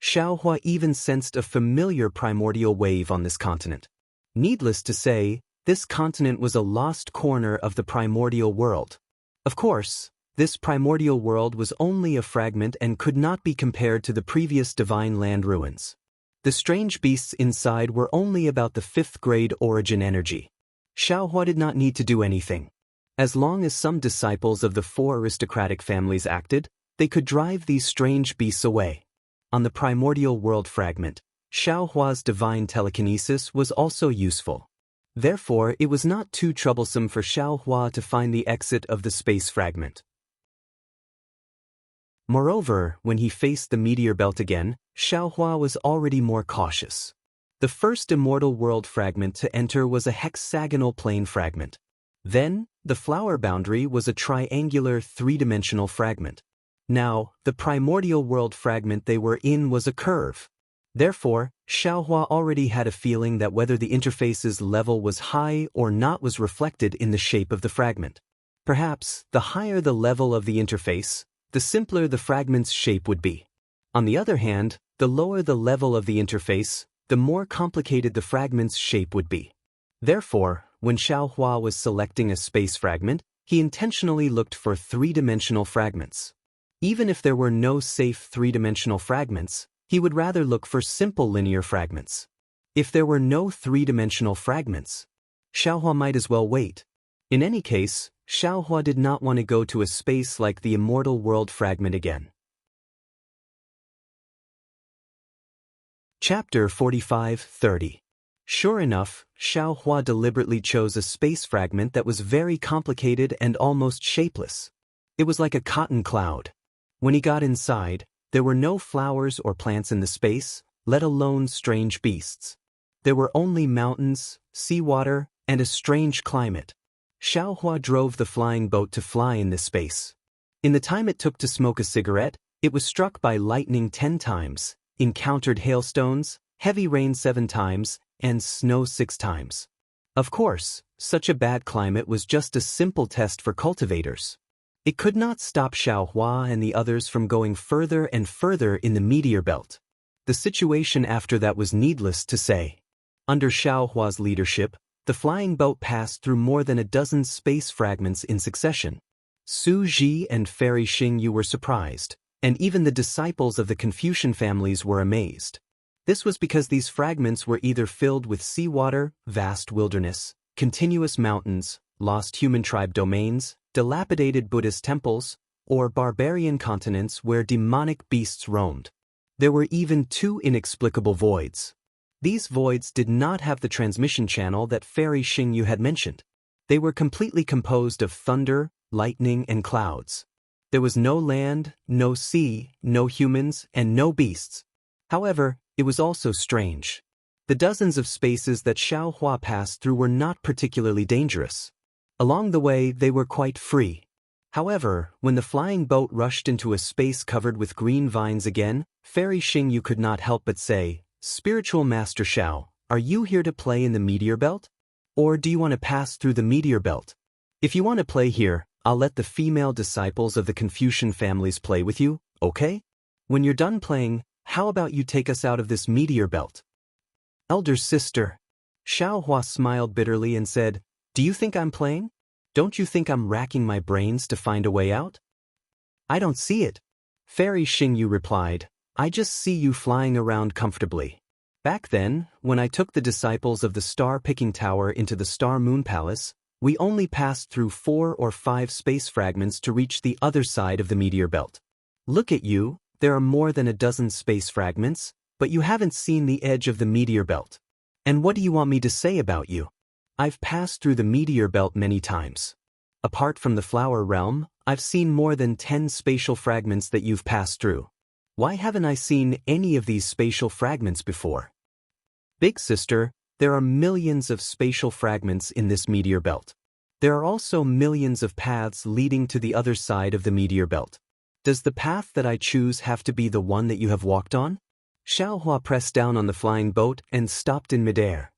Xiaohua even sensed a familiar primordial wave on this continent. Needless to say, this continent was a lost corner of the primordial world. Of course, this primordial world was only a fragment and could not be compared to the previous divine land ruins. The strange beasts inside were only about the 5th grade origin energy. Xiaohua did not need to do anything. As long as some disciples of the 4 aristocratic families acted, they could drive these strange beasts away. On the primordial world fragment, Xiaohua's divine telekinesis was also useful. Therefore, it was not too troublesome for Xiaohua to find the exit of the space fragment. Moreover, when he faced the meteor belt again, Xiaohua was already more cautious. The first immortal world fragment to enter was a hexagonal plane fragment. Then, the flower boundary was a triangular 3-dimensional fragment. Now, the primordial world fragment they were in was a curve. Therefore, Xiaohua already had a feeling that whether the interface's level was high or not was reflected in the shape of the fragment. Perhaps, the higher the level of the interface, the simpler the fragment's shape would be. On the other hand, the lower the level of the interface, the more complicated the fragment's shape would be. Therefore, when Xiaohua was selecting a space fragment, he intentionally looked for 3-dimensional fragments. Even if there were no safe 3-dimensional fragments, he would rather look for simple linear fragments. If there were no 3-dimensional fragments, Xiaohua might as well wait. In any case, Xiaohua did not want to go to a space like the immortal world fragment again. Chapter 45-30. Sure enough, Xiaohua deliberately chose a space fragment that was very complicated and almost shapeless. It was like a cotton cloud. When he got inside, there were no flowers or plants in the space, let alone strange beasts. There were only mountains, seawater, and a strange climate. Xiaohua drove the flying boat to fly in this space. In the time it took to smoke a cigarette, it was struck by lightning 10 times, encountered hailstones, heavy rain 7 times, and snow 6 times. Of course, such a bad climate was just a simple test for cultivators. It could not stop Xiaohua and the others from going further and further in the meteor belt. The situation after that was needless to say. Under Xiaohua's leadership, the flying boat passed through more than a dozen space fragments in succession. Su Ji and Fairy Xingyu were surprised, and even the disciples of the Confucian families were amazed. This was because these fragments were either filled with seawater, vast wilderness, continuous mountains, lost human tribe domains, dilapidated Buddhist temples, or barbarian continents where demonic beasts roamed. There were even 2 inexplicable voids. These voids did not have the transmission channel that Fairy Xingyu had mentioned. They were completely composed of thunder, lightning, and clouds. There was no land, no sea, no humans, and no beasts. However, it was also strange. The dozens of spaces that Xiaohua passed through were not particularly dangerous. Along the way, they were quite free. However, when the flying boat rushed into a space covered with green vines again, Fairy Xingyu could not help but say, "Spiritual Master Xiao, are you here to play in the meteor belt? Or do you want to pass through the meteor belt? If you want to play here, I'll let the female disciples of the Confucian families play with you, okay? When you're done playing, how about you take us out of this meteor belt?" "Elder sister." Xiaohua smiled bitterly and said, "Do you think I'm playing? Don't you think I'm racking my brains to find a way out?" "I don't see it." Fairy Xingyu replied, "I just see you flying around comfortably. Back then, when I took the disciples of the Star-Picking Tower into the Star Moon Palace, we only passed through 4 or 5 space fragments to reach the other side of the meteor belt. Look at you, there are more than a dozen space fragments, but you haven't seen the edge of the meteor belt. And what do you want me to say about you? I've passed through the meteor belt many times. Apart from the flower realm, I've seen more than 10 spatial fragments that you've passed through. Why haven't I seen any of these spatial fragments before? Big sister, there are millions of spatial fragments in this meteor belt. There are also millions of paths leading to the other side of the meteor belt. Does the path that I choose have to be the one that you have walked on? Xiaohua pressed down on the flying boat and stopped in midair.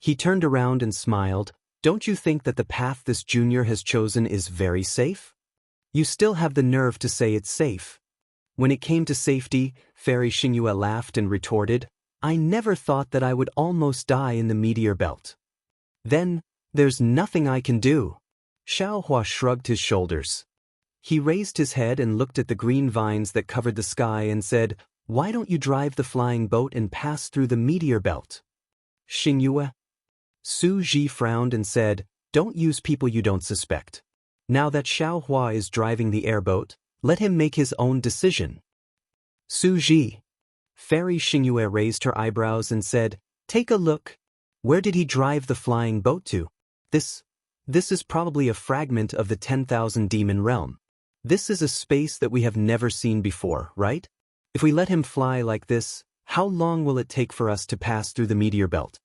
He turned around and smiled. Don't you think that the path this junior has chosen is very safe? You still have the nerve to say it's safe. When it came to safety, Fairy Xingyue laughed and retorted, I never thought that I would almost die in the meteor belt. Then, there's nothing I can do. Xiaohua shrugged his shoulders. He raised his head and looked at the green vines that covered the sky and said, why don't you drive the flying boat and pass through the meteor belt? Xingyue? Su Ji frowned and said, don't use people you don't suspect. Now that Xiaohua is driving the airboat, let him make his own decision. Su Ji. Fairy Xingyue raised her eyebrows and said, take a look. Where did he drive the flying boat to? This is probably a fragment of the 10,000 demon realm. This is a space that we have never seen before, right? If we let him fly like this, how long will it take for us to pass through the meteor belt?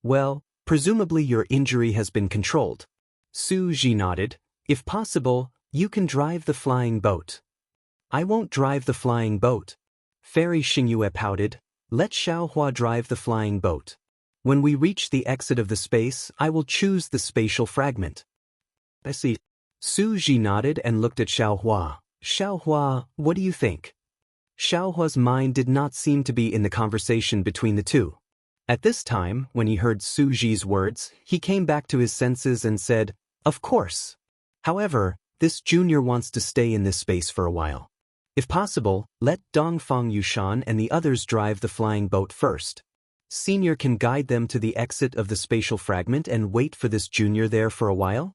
Well, presumably your injury has been controlled. Su Ji nodded. If possible, you can drive the flying boat. I won't drive the flying boat. Fairy Xingyue pouted. Let Xiaohua drive the flying boat. When we reach the exit of the space, I will choose the spatial fragment. I see. Su Ji nodded and looked at Xiaohua. Xiaohua, what do you think? Xiaohua's mind did not seem to be in the conversation between the two. At this time, when he heard Su Ji's words, he came back to his senses and said, of course. However, this junior wants to stay in this space for a while. If possible, let Dongfang Yushan and the others drive the flying boat first. Senior can guide them to the exit of the spatial fragment and wait for this junior there for a while?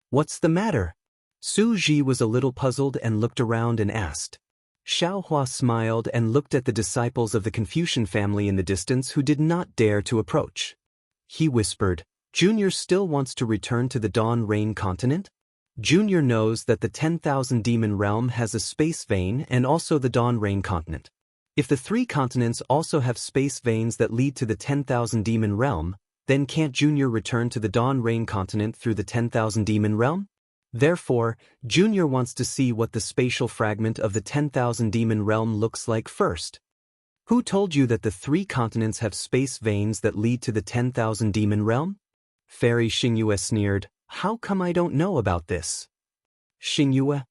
What's the matter? Su Ji was a little puzzled and looked around and asked. Xiaohua smiled and looked at the disciples of the Confucian family in the distance who did not dare to approach. He whispered, Junior still wants to return to the Dawn Rain continent? Junior knows that the 10,000 demon realm has a space vein and also the Dawn Rain continent. If the 3 continents also have space veins that lead to the 10,000 demon realm, then can't Junior return to the Dawn Rain continent through the 10,000 demon realm? Therefore, Junior wants to see what the spatial fragment of the 10,000 demon realm looks like first. Who told you that the 3 continents have space veins that lead to the 10,000 demon realm? Fairy Xingyue sneered, how come I don't know about this? Xingyue?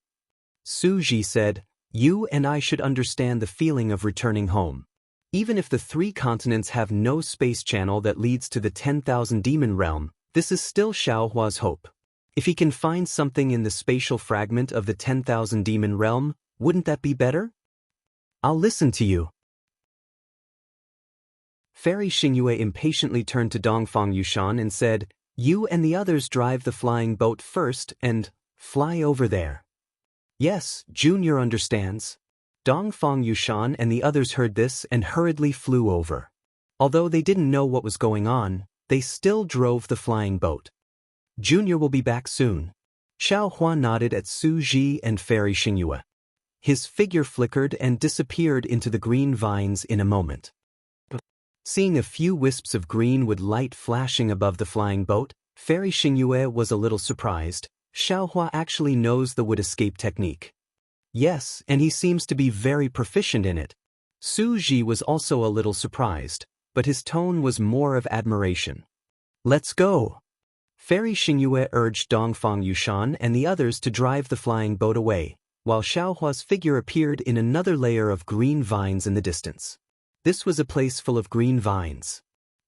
Su Ji said, you and I should understand the feeling of returning home. Even if the 3 continents have no space channel that leads to the 10,000 demon realm, this is still Xiaohua's hope. If he can find something in the spatial fragment of the 10,000 demon realm, wouldn't that be better? I'll listen to you. Fairy Xingyue impatiently turned to Dongfang Yushan and said, you and the others drive the flying boat first and fly over there. Yes, Junior understands. Dongfang Yushan and the others heard this and hurriedly flew over. Although they didn't know what was going on, they still drove the flying boat. Junior will be back soon. Xiaohua nodded at Su Ji and Fairy Xingyue. His figure flickered and disappeared into the green vines in a moment. Seeing a few wisps of green with light flashing above the flying boat, Fairy Xingyue was a little surprised. Xiaohua actually knows the wood escape technique. Yes, and he seems to be very proficient in it. Su Ji was also a little surprised, but his tone was more of admiration. Let's go. Fairy Xingyue urged Dongfang Yushan and the others to drive the flying boat away, while Xiaohua's figure appeared in another layer of green vines in the distance. This was a place full of green vines.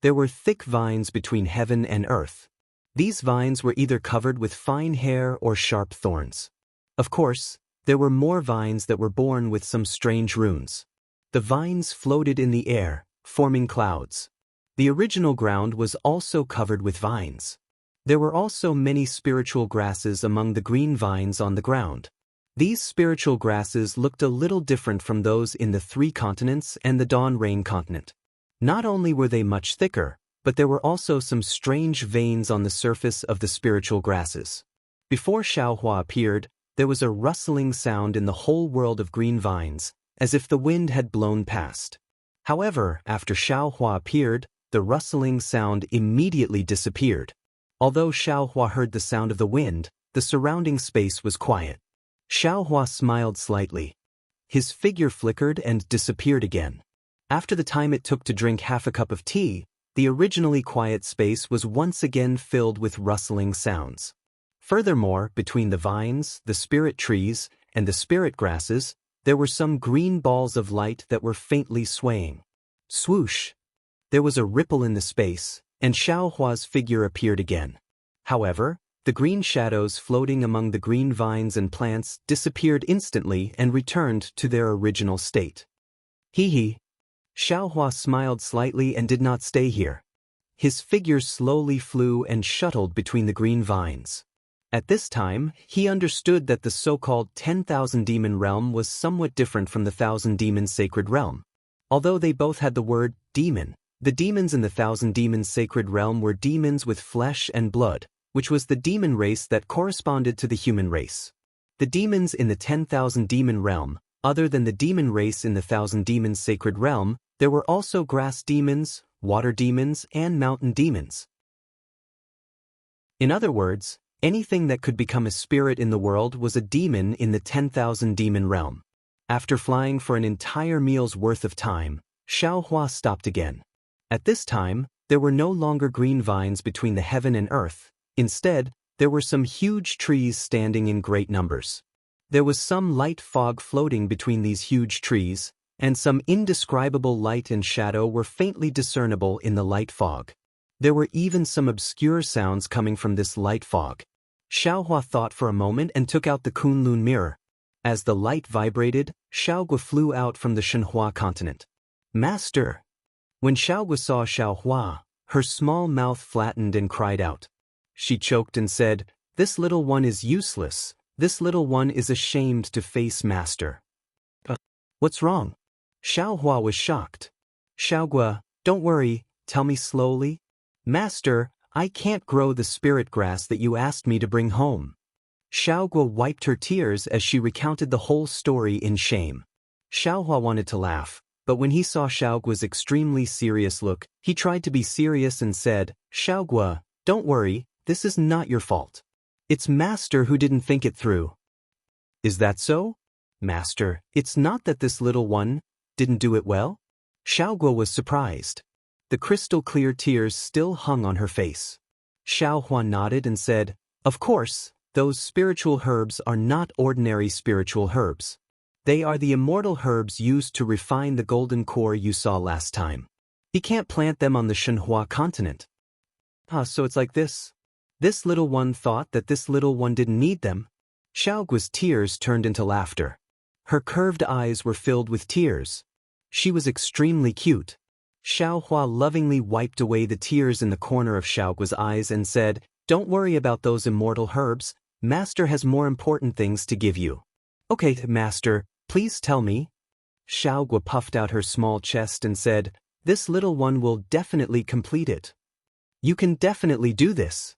There were thick vines between heaven and earth. These vines were either covered with fine hair or sharp thorns. Of course, there were more vines that were born with some strange runes. The vines floated in the air, forming clouds. The original ground was also covered with vines. There were also many spiritual grasses among the green vines on the ground. These spiritual grasses looked a little different from those in the 3 continents and the Dawn Rain continent. Not only were they much thicker, but there were also some strange veins on the surface of the spiritual grasses. Before Xiaohua appeared, there was a rustling sound in the whole world of green vines, as if the wind had blown past. However, after Xiaohua appeared, the rustling sound immediately disappeared. Although Xiaohua heard the sound of the wind, the surrounding space was quiet. Xiaohua smiled slightly. His figure flickered and disappeared again. After the time it took to drink half a cup of tea, the originally quiet space was once again filled with rustling sounds. Furthermore, between the vines, the spirit trees, and the spirit grasses, there were some green balls of light that were faintly swaying. Swoosh! There was a ripple in the space, and Xiaohua's figure appeared again. However, the green shadows floating among the green vines and plants disappeared instantly and returned to their original state. Hee. Xiaohua smiled slightly and did not stay here. His figure slowly flew and shuttled between the green vines. At this time, he understood that the so-called 10,000 demon realm was somewhat different from the 1,000 demon sacred realm. Although they both had the word demon, the demons in the 1,000 demon sacred realm were demons with flesh and blood, which was the demon race that corresponded to the human race. The demons in the 10,000 demon realm, other than the demon race in the 1,000 demon sacred realm, there were also grass demons, water demons, and mountain demons. In other words, anything that could become a spirit in the world was a demon in the 10,000 demon realm. After flying for an entire meal's worth of time, Xiaohua stopped again. At this time, there were no longer green vines between the heaven and earth. Instead, there were some huge trees standing in great numbers. There was some light fog floating between these huge trees, and some indescribable light and shadow were faintly discernible in the light fog. There were even some obscure sounds coming from this light fog. Xiaohua thought for a moment and took out the Kunlun mirror. As the light vibrated, Xiaogua flew out from the Shenhua continent. Master! When Xiaogua saw Xiaohua, her small mouth flattened and cried out. She choked and said, "This little one is useless. This little one is ashamed to face Master." What's wrong? Xiaohua was shocked. Xiaogua, don't worry, tell me slowly. Master, I can't grow the spirit grass that you asked me to bring home. Xiaogua wiped her tears as she recounted the whole story in shame. Xiaohua wanted to laugh, but when he saw Xiaogua's extremely serious look, he tried to be serious and said, Xiaogua, don't worry, this is not your fault. It's Master who didn't think it through. Is that so? Master, it's not that this little one didn't do it well? Xiaogua was surprised. The crystal-clear tears still hung on her face. Xiaohua nodded and said, Of course, those spiritual herbs are not ordinary spiritual herbs. They are the immortal herbs used to refine the golden core you saw last time. He can't plant them on the Shenhua continent. So it's like this? This little one thought that this little one didn't need them? Xiaogua's tears turned into laughter. Her curved eyes were filled with tears. She was extremely cute. Xiaohua lovingly wiped away the tears in the corner of Xiaogua's eyes and said, Don't worry about those immortal herbs. Master has more important things to give you. Okay, Master, please tell me. Xiaogua puffed out her small chest and said, This little one will definitely complete it. You can definitely do this.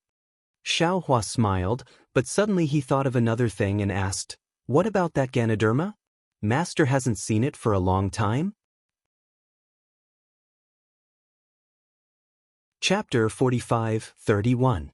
Xiaohua smiled, but suddenly he thought of another thing and asked, What about that Ganoderma? Master hasn't seen it for a long time? Chapter 45-31.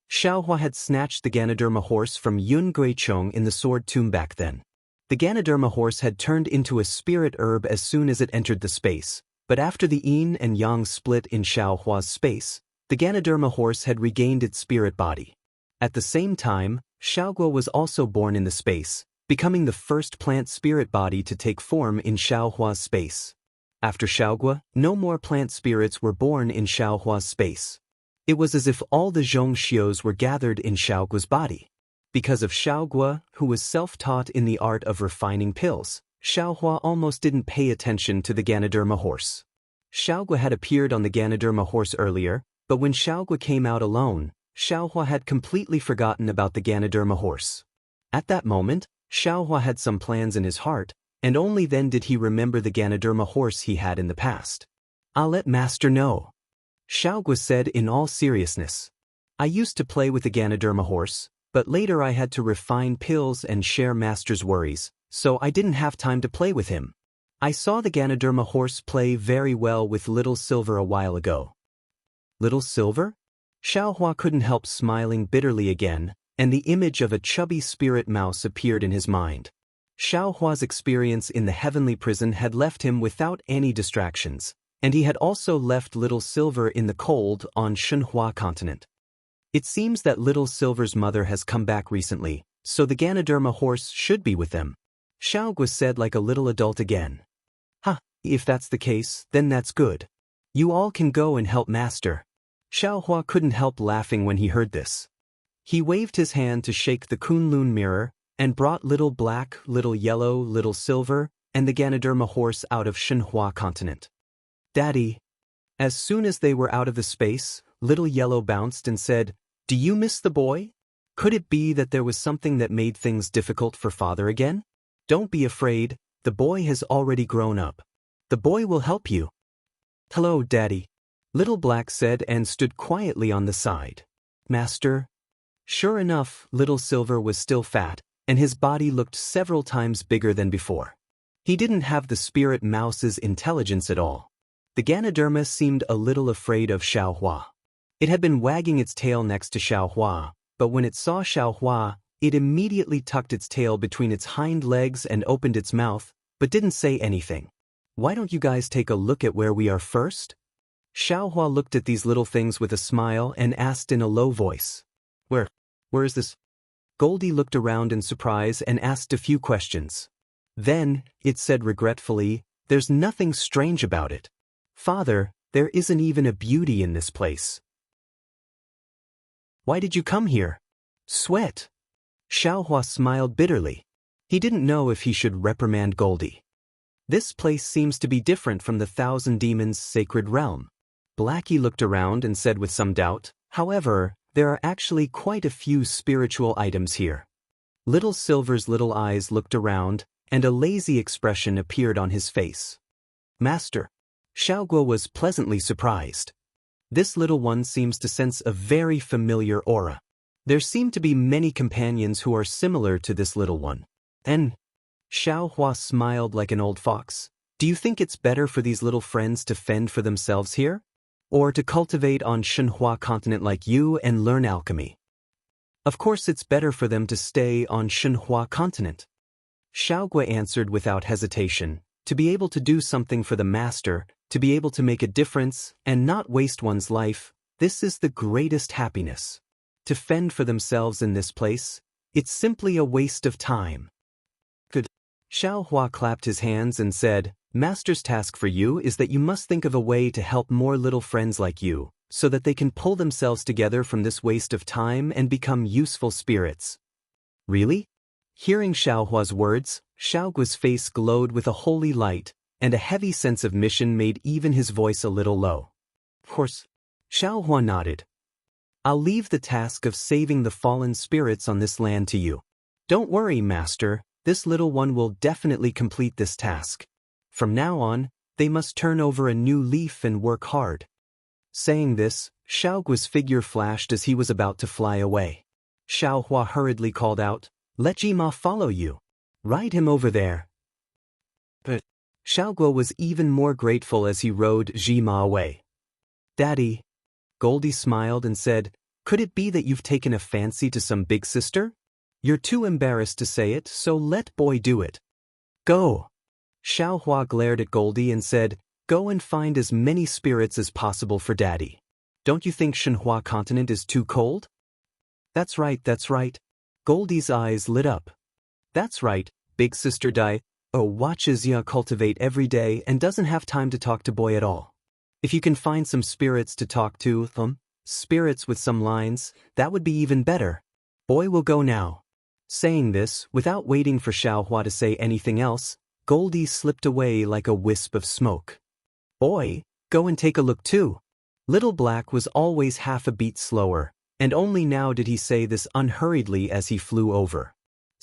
Xiaohua had snatched the Ganoderma horse from Yun Guichong in the sword tomb back then. The Ganoderma horse had turned into a spirit herb as soon as it entered the space, but after the yin and yang split in Xiaohua's space, the Ganoderma horse had regained its spirit body. At the same time, Xiaogua was also born in the space, becoming the first plant spirit body to take form in Xiaohua's space. After Xiaogua, no more plant spirits were born in Xiaohua's space. It was as if all the Zhongxios were gathered in Xiaogua's body. Because of Xiaogua, who was self-taught in the art of refining pills, Xiaohua almost didn't pay attention to the Ganoderma horse. Xiaogua had appeared on the Ganoderma horse earlier, but when Xiaogua came out alone, Xiaohua had completely forgotten about the Ganoderma horse. At that moment, Xiaohua had some plans in his heart, and only then did he remember the Ganoderma horse he had in the past. I'll let Master know. Xiaogua said in all seriousness. I used to play with the Ganoderma horse, but later I had to refine pills and share master's worries, so I didn't have time to play with him. I saw the Ganoderma horse play very well with Little Silver a while ago. Little Silver? Xiaohua couldn't help smiling bitterly again, and the image of a chubby spirit mouse appeared in his mind. Xiaohua's experience in the heavenly prison had left him without any distractions, and he had also left Little Silver in the cold on Shenhua continent. It seems that Little Silver's mother has come back recently, so the Ganoderma horse should be with them. Xiaogua said like a little adult again. If that's the case, then that's good. You all can go and help master. Xiaohua couldn't help laughing when he heard this. He waved his hand to shake the Kunlun mirror, and brought Little Black, Little Yellow, Little Silver, and the Ganoderma horse out of Shenhua continent. Daddy. As soon as they were out of the space, Little Yellow bounced and said, Do you miss the boy? Could it be that there was something that made things difficult for father again? Don't be afraid, the boy has already grown up. The boy will help you. Hello, Daddy. Little Black said and stood quietly on the side. Master? Sure enough, Little Silver was still fat, and his body looked several times bigger than before. He didn't have the spirit mouse's intelligence at all. The Ganoderma seemed a little afraid of Xiaohua. It had been wagging its tail next to Xiaohua, but when it saw Xiaohua, it immediately tucked its tail between its hind legs and opened its mouth, but didn't say anything. Why don't you guys take a look at where we are first? Xiaohua looked at these little things with a smile and asked in a low voice. Where is this? Goldie looked around in surprise and asked a few questions. Then, it said regretfully, There's nothing strange about it. Father, there isn't even a beauty in this place. Why did you come here? Sweat. Xiaohua smiled bitterly. He didn't know if he should reprimand Goldie. This place seems to be different from the Thousand Demons' sacred realm. Blackie looked around and said with some doubt, However, there are actually quite a few spiritual items here. Little Silver's little eyes looked around, and a lazy expression appeared on his face. Master. Xiaogua was pleasantly surprised. This little one seems to sense a very familiar aura. There seem to be many companions who are similar to this little one. And Xiaohua smiled like an old fox. Do you think it's better for these little friends to fend for themselves here? Or to cultivate on Shenhua continent like you and learn alchemy? Of course it's better for them to stay on Shenhua continent. Xiaogua answered without hesitation, to be able to do something for the master, to be able to make a difference, and not waste one's life, this is the greatest happiness. To fend for themselves in this place, it's simply a waste of time. Good. Xiaohua clapped his hands and said, Master's task for you is that you must think of a way to help more little friends like you, so that they can pull themselves together from this waste of time and become useful spirits. Really? Hearing Xiaohua's words, Xiaogua's face glowed with a holy light, and a heavy sense of mission made even his voice a little low. Of course. Xiaohua nodded. I'll leave the task of saving the fallen spirits on this land to you. Don't worry, Master, this little one will definitely complete this task. From now on, they must turn over a new leaf and work hard. Saying this, Xiaogua's figure flashed as he was about to fly away. Xiaohua hurriedly called out, Let Jima follow you. Ride him over there. But Xiaogua was even more grateful as he rode Jima away. Daddy. Goldie smiled and said, Could it be that you've taken a fancy to some big sister? You're too embarrassed to say it, so let boy do it. Go. Xiaohua glared at Goldie and said, Go and find as many spirits as possible for Daddy. Don't you think Shenhua continent is too cold? That's right. Goldie's eyes lit up. That's right, big sister Dai. Watches ya cultivate every day and doesn't have time to talk to boy at all. If you can find some spirits to talk to, spirits with some lines, that would be even better. Boy will go now. Saying this, without waiting for Xiaohua to say anything else, Goldie slipped away like a wisp of smoke. Boy, go and take a look too. Little Black was always half a beat slower, and only now did he say this unhurriedly as he flew over.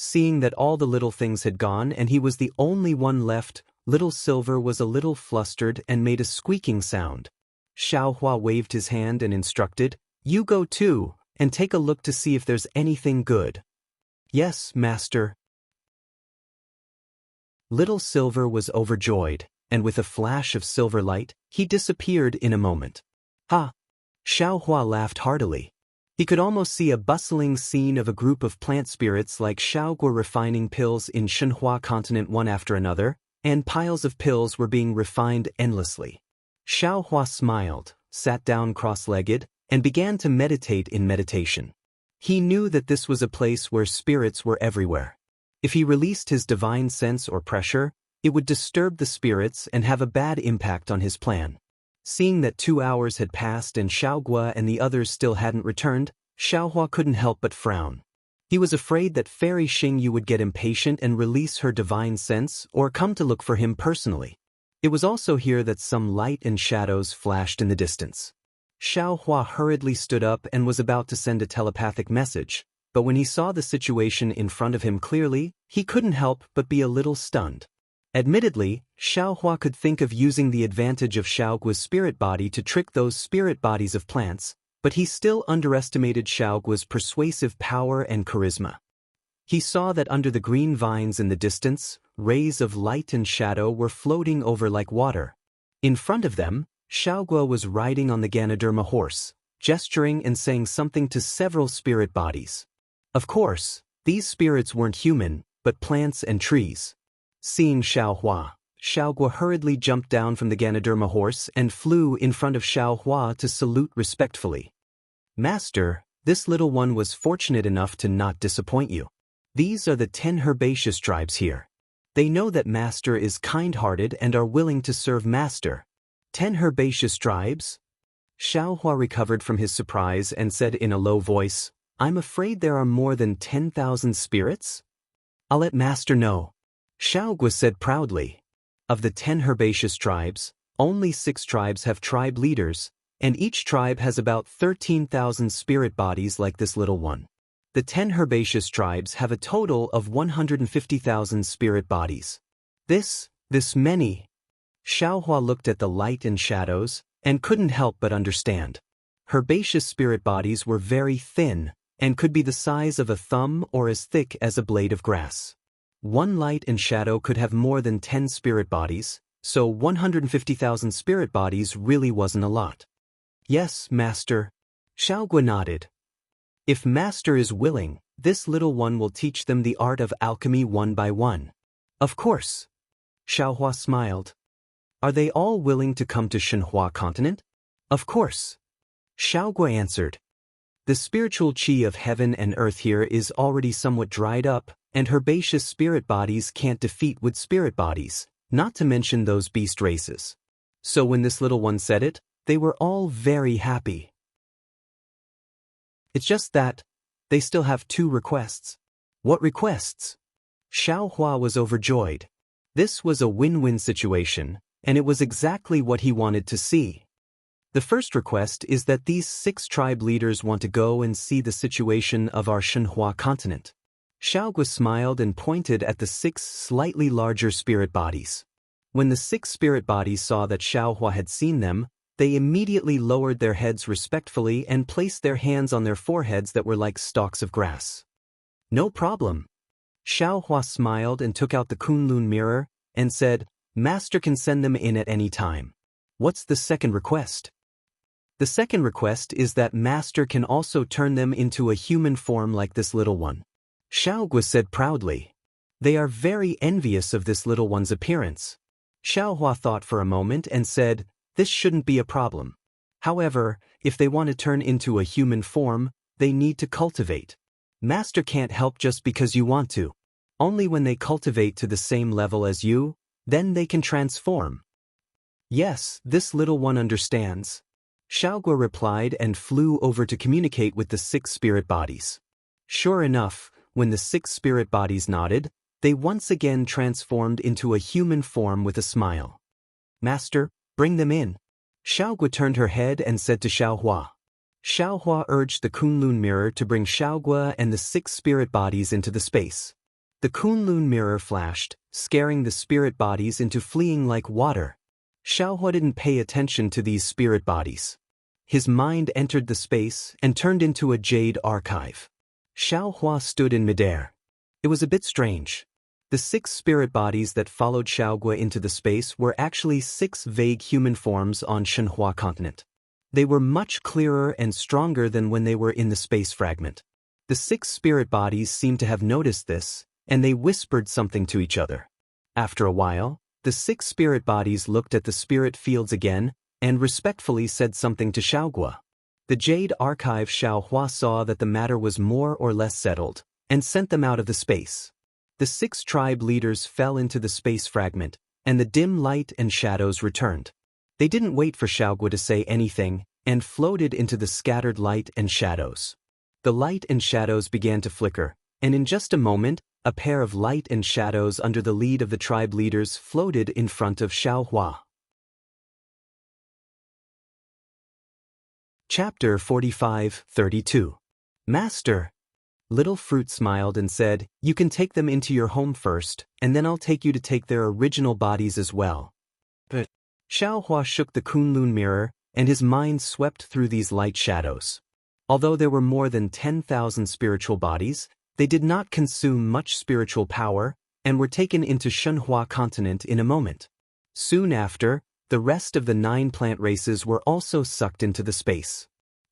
Seeing that all the little things had gone and he was the only one left, Little Silver was a little flustered and made a squeaking sound. Xiaohua waved his hand and instructed, "You go too, and take a look to see if there's anything good." "Yes, master." Little Silver was overjoyed, and with a flash of silver light, he disappeared in a moment. "Ha!" Xiaohua laughed heartily. He could almost see a bustling scene of a group of plant spirits like Xiaogua refining pills in Shenhua continent one after another, and piles of pills were being refined endlessly. Xiaohua smiled, sat down cross-legged, and began to meditate in meditation. He knew that this was a place where spirits were everywhere. If he released his divine sense or pressure, it would disturb the spirits and have a bad impact on his plan. Seeing that 2 hours had passed and Xiaogua and the others still hadn't returned, Xiaohua couldn't help but frown. He was afraid that Fairy Xingyu would get impatient and release her divine sense or come to look for him personally. It was also here that some light and shadows flashed in the distance. Xiaohua hurriedly stood up and was about to send a telepathic message, but when he saw the situation in front of him clearly, he couldn't help but be a little stunned. Admittedly, Xiaohua could think of using the advantage of Xiaogua's spirit body to trick those spirit bodies of plants, but he still underestimated Xiaogua's persuasive power and charisma. He saw that under the green vines in the distance, rays of light and shadow were floating over like water. In front of them, Xiaogua was riding on the Ganoderma horse, gesturing and saying something to several spirit bodies. Of course, these spirits weren't human, but plants and trees. Seeing Xiaohua, Xiaogua hurriedly jumped down from the Ganoderma horse and flew in front of Xiaohua to salute respectfully. "Master, this little one was fortunate enough to not disappoint you. These are the 10 herbaceous tribes here. They know that Master is kind-hearted and are willing to serve Master." 10 herbaceous tribes? Xiaohua recovered from his surprise and said in a low voice, "I'm afraid there are more than 10,000 spirits?" "I'll let Master know," Xiaogua said proudly. Of the 10 herbaceous tribes, only 6 tribes have tribe leaders, and each tribe has about 13,000 spirit bodies like this little one. The 10 herbaceous tribes have a total of 150,000 spirit bodies. This many? Xiaohua looked at the light and shadows, and couldn't help but understand. Herbaceous spirit bodies were very thin, and could be the size of a thumb or as thick as a blade of grass. One light and shadow could have more than 10 spirit bodies, so 150,000 spirit bodies really wasn't a lot. "Yes, Master." Xiaogua nodded. "If Master is willing, this little one will teach them the art of alchemy one by one." "Of course." Xiaohua smiled. "Are they all willing to come to Shenhua continent?" "Of course." Xiaogua answered. "The spiritual qi of heaven and earth here is already somewhat dried up, and herbaceous spirit bodies can't defeat wood spirit bodies, not to mention those beast races." So when this little one said it, they were all very happy. It's just that they still have 2 requests. "What requests?" Xiaohua was overjoyed. This was a win-win situation, and it was exactly what he wanted to see. The first request is that these 6 tribe leaders want to go and see the situation of our Shenhua continent. Xiaogua smiled and pointed at the 6 slightly larger spirit bodies. When the 6 spirit bodies saw that Xiaohua had seen them, they immediately lowered their heads respectfully and placed their hands on their foreheads that were like stalks of grass. "No problem." Xiaohua smiled and took out the Kunlun mirror and said, "Master can send them in at any time." "What's the second request?" "The second request is that Master can also turn them into a human form like this little one." Xiaogua said proudly. "They are very envious of this little one's appearance." Xiaohua thought for a moment and said, "This shouldn't be a problem. However, if they want to turn into a human form, they need to cultivate. Master can't help just because you want to. Only when they cultivate to the same level as you, then they can transform." "Yes, this little one understands." Xiaogua replied and flew over to communicate with the 6 spirit bodies. Sure enough, when the 6 spirit bodies nodded, they once again transformed into a human form with a smile. "Master, bring them in." Xiaogua turned her head and said to Xiaohua. Xiaohua urged the Kunlun mirror to bring Xiaogua and the 6 spirit bodies into the space. The Kunlun mirror flashed, scaring the spirit bodies into fleeing like water. Xiaohua didn't pay attention to these spirit bodies. His mind entered the space and turned into a jade archive. Xiaohua stood in midair. It was a bit strange. The 6 spirit bodies that followed Xiaohua into the space were actually 6 vague human forms on Shenhua continent. They were much clearer and stronger than when they were in the space fragment. The 6 spirit bodies seemed to have noticed this, and they whispered something to each other. After a while, the 6 spirit bodies looked at the spirit fields again and respectfully said something to Xiaohua. The Jade Archive Xiaohua saw that the matter was more or less settled, and sent them out of the space. The 6 tribe leaders fell into the space fragment, and the dim light and shadows returned. They didn't wait for Xiaohua to say anything, and floated into the scattered light and shadows. The light and shadows began to flicker, and in just a moment, a pair of light and shadows under the lead of the tribe leaders floated in front of Xiaohua. Chapter 45-32. Master. Little Fruit smiled and said, "You can take them into your home first, and then I'll take you to take their original bodies as well." But Xiaohua shook the Kunlun mirror, and his mind swept through these light shadows. Although there were more than 10,000 spiritual bodies, they did not consume much spiritual power, and were taken into Shenhua continent in a moment. Soon after, the rest of the 9 plant races were also sucked into the space.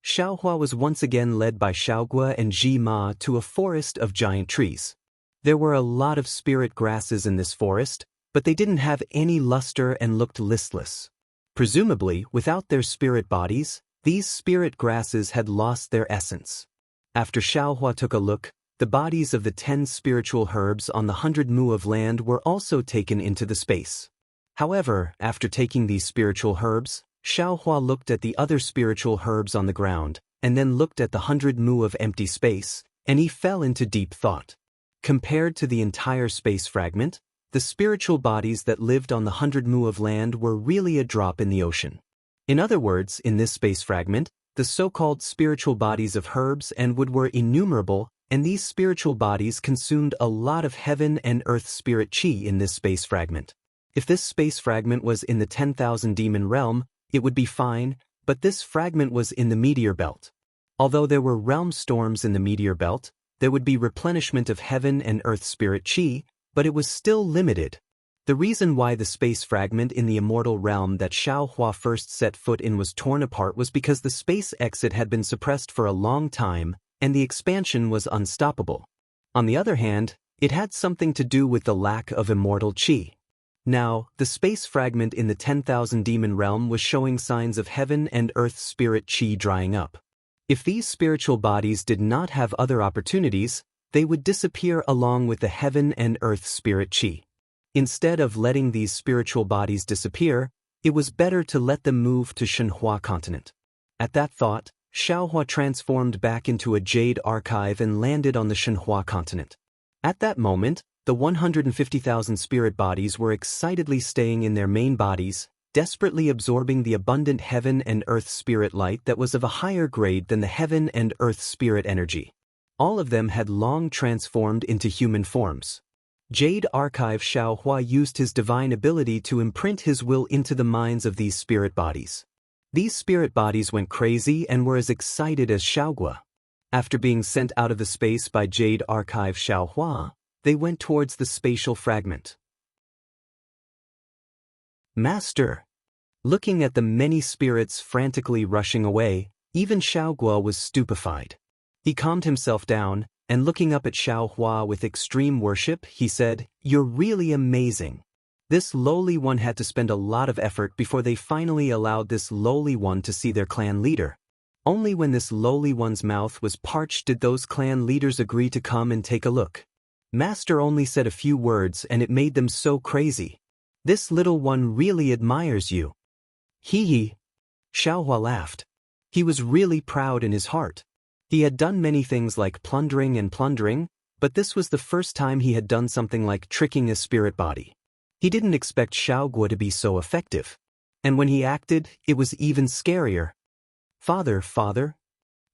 Xiaohua was once again led by Xiaohua and Ji Ma to a forest of giant trees. There were a lot of spirit grasses in this forest, but they didn't have any luster and looked listless. Presumably, without their spirit bodies, these spirit grasses had lost their essence. After Xiaohua took a look, the bodies of the 10 spiritual herbs on the 100 mu of land were also taken into the space. However, after taking these spiritual herbs, Xiaohua looked at the other spiritual herbs on the ground, and then looked at the 100 mu of empty space, and he fell into deep thought. Compared to the entire space fragment, the spiritual bodies that lived on the 100 mu of land were really a drop in the ocean. In other words, in this space fragment, the so-called spiritual bodies of herbs and wood were innumerable, and these spiritual bodies consumed a lot of heaven and earth spirit chi in this space fragment. If this space fragment was in the 10,000 demon realm, it would be fine, but this fragment was in the meteor belt. Although there were realm storms in the meteor belt, there would be replenishment of heaven and earth spirit chi, but it was still limited. The reason why the space fragment in the immortal realm that Xiaohua first set foot in was torn apart was because the space exit had been suppressed for a long time, and the expansion was unstoppable. On the other hand, it had something to do with the lack of immortal chi. Now, the space fragment in the 10,000 demon realm was showing signs of heaven and earth spirit chi drying up. If these spiritual bodies did not have other opportunities, they would disappear along with the heaven and earth spirit chi. Instead of letting these spiritual bodies disappear, it was better to let them move to Shenhua continent. At that thought, Xiaohua transformed back into a jade archive and landed on the Shenhua continent. At that moment, the 150,000 spirit bodies were excitedly staying in their main bodies, desperately absorbing the abundant heaven and earth spirit light that was of a higher grade than the heaven and earth spirit energy. All of them had long transformed into human forms. Jade Archive Xiaohua used his divine ability to imprint his will into the minds of these spirit bodies. These spirit bodies went crazy and were as excited as Xiaohua. After being sent out of the space by Jade Archive Xiaohua, they went towards the spatial fragment. Master. Looking at the many spirits frantically rushing away, even Xiaohua was stupefied. He calmed himself down, and looking up at Xiaohua with extreme worship, he said, "You're really amazing." This lowly one had to spend a lot of effort before they finally allowed this lowly one to see their clan leader. Only when this lowly one's mouth was parched did those clan leaders agree to come and take a look. Master only said a few words and it made them so crazy. "This little one really admires you." Hee hee. Xiaohua laughed. He was really proud in his heart. He had done many things like plundering, but this was the first time he had done something like tricking a spirit body. He didn't expect Xiaohua to be so effective. And when he acted, it was even scarier. Father.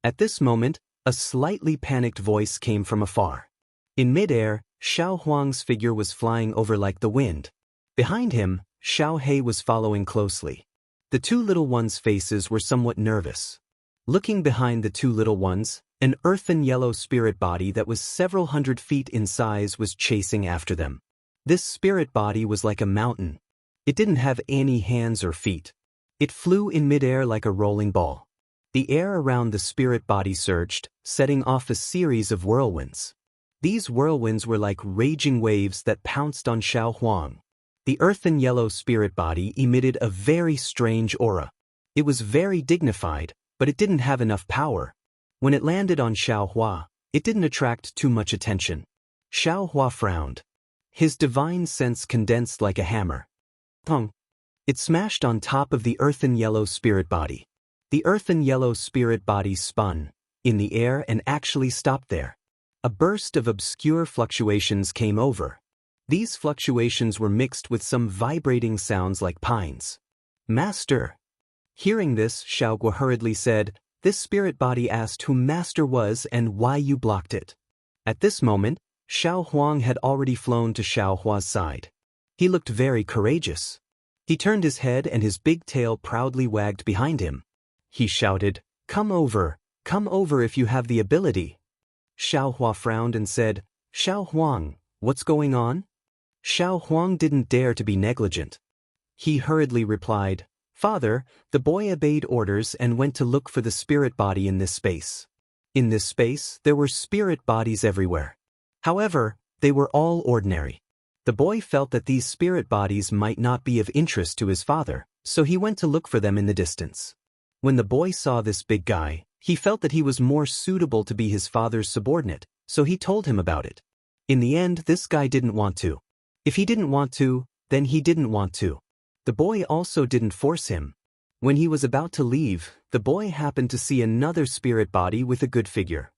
At this moment, a slightly panicked voice came from afar. In midair, Xiao Huang's figure was flying over like the wind. Behind him, Xiaohei was following closely. The two little ones' faces were somewhat nervous. Looking behind the two little ones, an earthen yellow spirit body that was several hundred feet in size was chasing after them. This spirit body was like a mountain. It didn't have any hands or feet. It flew in midair like a rolling ball. The air around the spirit body surged, setting off a series of whirlwinds. These whirlwinds were like raging waves that pounced on Xiao Huang. The earthen yellow spirit body emitted a very strange aura. It was very dignified, but it didn't have enough power. When it landed on Xiao Hua, it didn't attract too much attention. Xiao Hua frowned. His divine sense condensed like a hammer. Pong! It smashed on top of the earthen yellow spirit body. The earthen yellow spirit body spun in the air and actually stopped there. A burst of obscure fluctuations came over. These fluctuations were mixed with some vibrating sounds like pines. Master! Hearing this, Xiao Gua hurriedly said, "This spirit body asked who Master was and why you blocked it." At this moment, Xiao Huang had already flown to Xiao Hua's side. He looked very courageous. He turned his head and his big tail proudly wagged behind him. He shouted, come over if you have the ability." Xiao Hua frowned and said, "Xiao Huang, what's going on?" Xiao Huang didn't dare to be negligent. He hurriedly replied, "Father, the boy obeyed orders and went to look for the spirit body in this space." In this space, there were spirit bodies everywhere. However, they were all ordinary. The boy felt that these spirit bodies might not be of interest to his father, so he went to look for them in the distance. When the boy saw this big guy, he felt that he was more suitable to be his father's subordinate, so he told him about it. In the end, this guy didn't want to. If he didn't want to, then he didn't want to. The boy also didn't force him. When he was about to leave, the boy happened to see another spirit body with a good figure.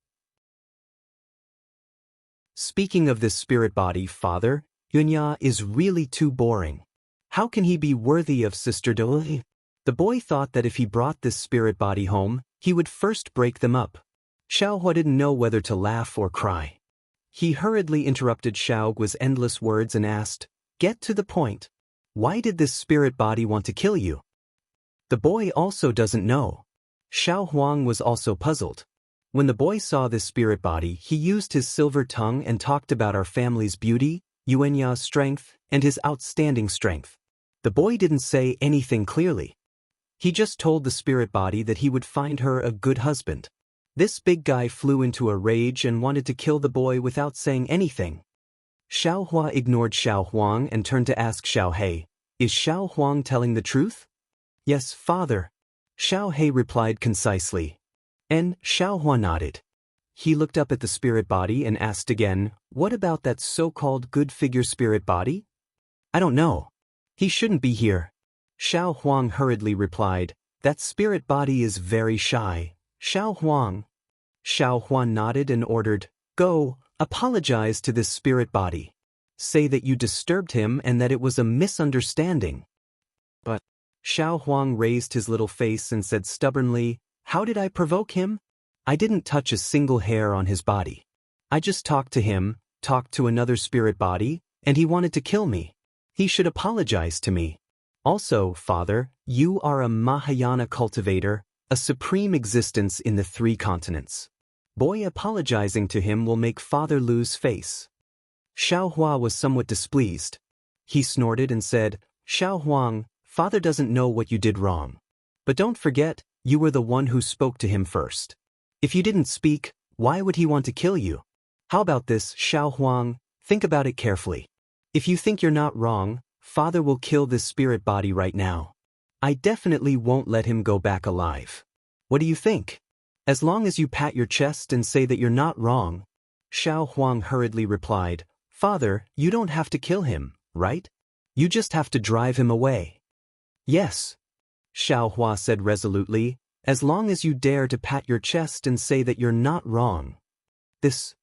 Speaking of this spirit body, Father, Yunya is really too boring. How can he be worthy of Sister Daoist? The boy thought that if he brought this spirit body home, he would first break them up. Xiao Hua didn't know whether to laugh or cry. He hurriedly interrupted Xiao Gua's endless words and asked, "Get to the point. Why did this spirit body want to kill you?" The boy also doesn't know. Xiao Huang was also puzzled. When the boy saw this spirit body, he used his silver tongue and talked about our family's beauty, Yuanya's strength, and his outstanding strength. The boy didn't say anything clearly. He just told the spirit body that he would find her a good husband. This big guy flew into a rage and wanted to kill the boy without saying anything. Xiao Hua ignored Xiao Huang and turned to ask Xiao Hei, "Is Xiao Huang telling the truth?" "Yes, father," Xiao Hei replied concisely. And Xiao Hua nodded. He looked up at the spirit body and asked again, "What about that so-called good figure spirit body?" "I don't know. He shouldn't be here." Xiao Huang hurriedly replied, "That spirit body is very shy. Xiao Huang." Xiao Huan nodded and ordered, "Go, apologize to this spirit body. Say that you disturbed him and that it was a misunderstanding." But Xiao Huang raised his little face and said stubbornly, "How did I provoke him? I didn't touch a single hair on his body. I just talked to him, talked to another spirit body, and he wanted to kill me. He should apologize to me. Also, Father, you are a Mahayana cultivator, a supreme existence in the 3 continents. Boy apologizing to him will make Father lose face." Xiao Hua was somewhat displeased. He snorted and said, "Xiao Huang, Father doesn't know what you did wrong. But don't forget, you were the one who spoke to him first. If you didn't speak, why would he want to kill you? How about this, Xiao Huang? Think about it carefully. If you think you're not wrong, Father will kill this spirit body right now. I definitely won't let him go back alive. What do you think? As long as you pat your chest and say that you're not wrong." Xiao Huang hurriedly replied, "Father, you don't have to kill him, right? You just have to drive him away." "Yes," Xiao Hua said resolutely, "as long as you dare to pat your chest and say that you're not wrong." This.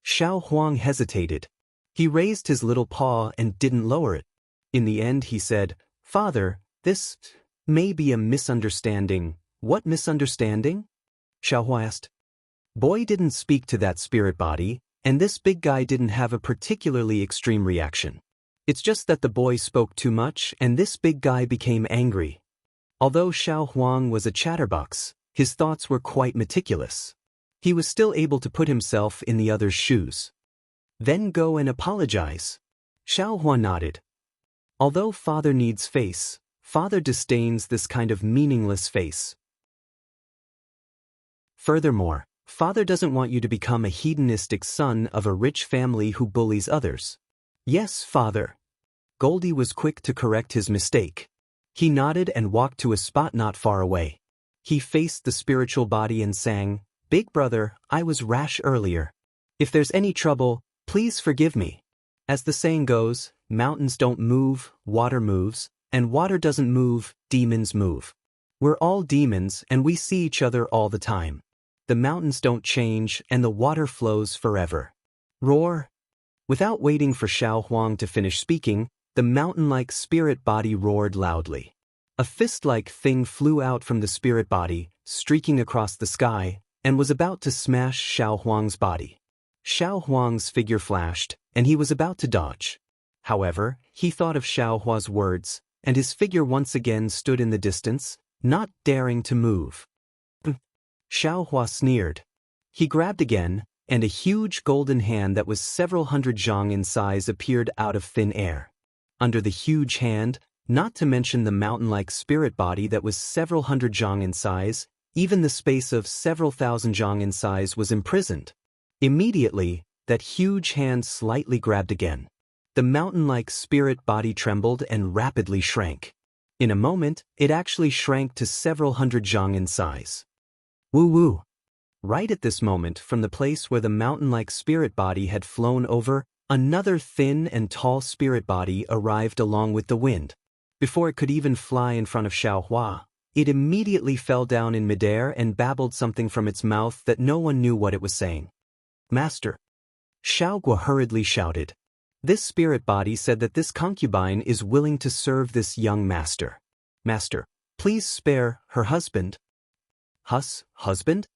Xiao Huang hesitated. He raised his little paw and didn't lower it. In the end he said, "Father, this may be a misunderstanding." "What misunderstanding?" Xiao Hua asked. Boy didn't speak to that spirit body, and this big guy didn't have a particularly extreme reaction. It's just that the boy spoke too much and this big guy became angry. Although Xiao Huang was a chatterbox, his thoughts were quite meticulous. He was still able to put himself in the other's shoes. Then go and apologize. Xiao Huang nodded. Although father needs face, father disdains this kind of meaningless face. Furthermore, father doesn't want you to become a hedonistic son of a rich family who bullies others. Yes, father. Goldie was quick to correct his mistake. He nodded and walked to a spot not far away. He faced the spiritual body and sang, "Big brother, I was rash earlier. If there's any trouble, please forgive me. As the saying goes, mountains don't move, water moves, and water doesn't move, demons move. We're all demons and we see each other all the time. The mountains don't change and the water flows forever. Roar." Without waiting for Xiao Huang to finish speaking, the mountain-like spirit body roared loudly. A fist-like thing flew out from the spirit body, streaking across the sky, and was about to smash Xiao Huang's body. Xiao Huang's figure flashed, and he was about to dodge. However, he thought of Xiao Hua's words, and his figure once again stood in the distance, not daring to move. Xiao Hua sneered. He grabbed again, and a huge golden hand that was several hundred zhang in size appeared out of thin air. Under the huge hand, not to mention the mountain-like spirit body that was several hundred zhang in size, even the space of several thousand zhang in size was imprisoned. Immediately, that huge hand slightly grabbed again. The mountain-like spirit body trembled and rapidly shrank. In a moment, it actually shrank to several hundred zhang in size. Woo-woo! Right at this moment, from the place where the mountain-like spirit body had flown over, another thin and tall spirit body arrived along with the wind. Before it could even fly in front of Xiao Hua, it immediately fell down in midair and babbled something from its mouth that no one knew what it was saying. "Master!" Xiao Hua hurriedly shouted. This spirit body said that this concubine is willing to serve this young master. "Master, please spare her husband." Husband?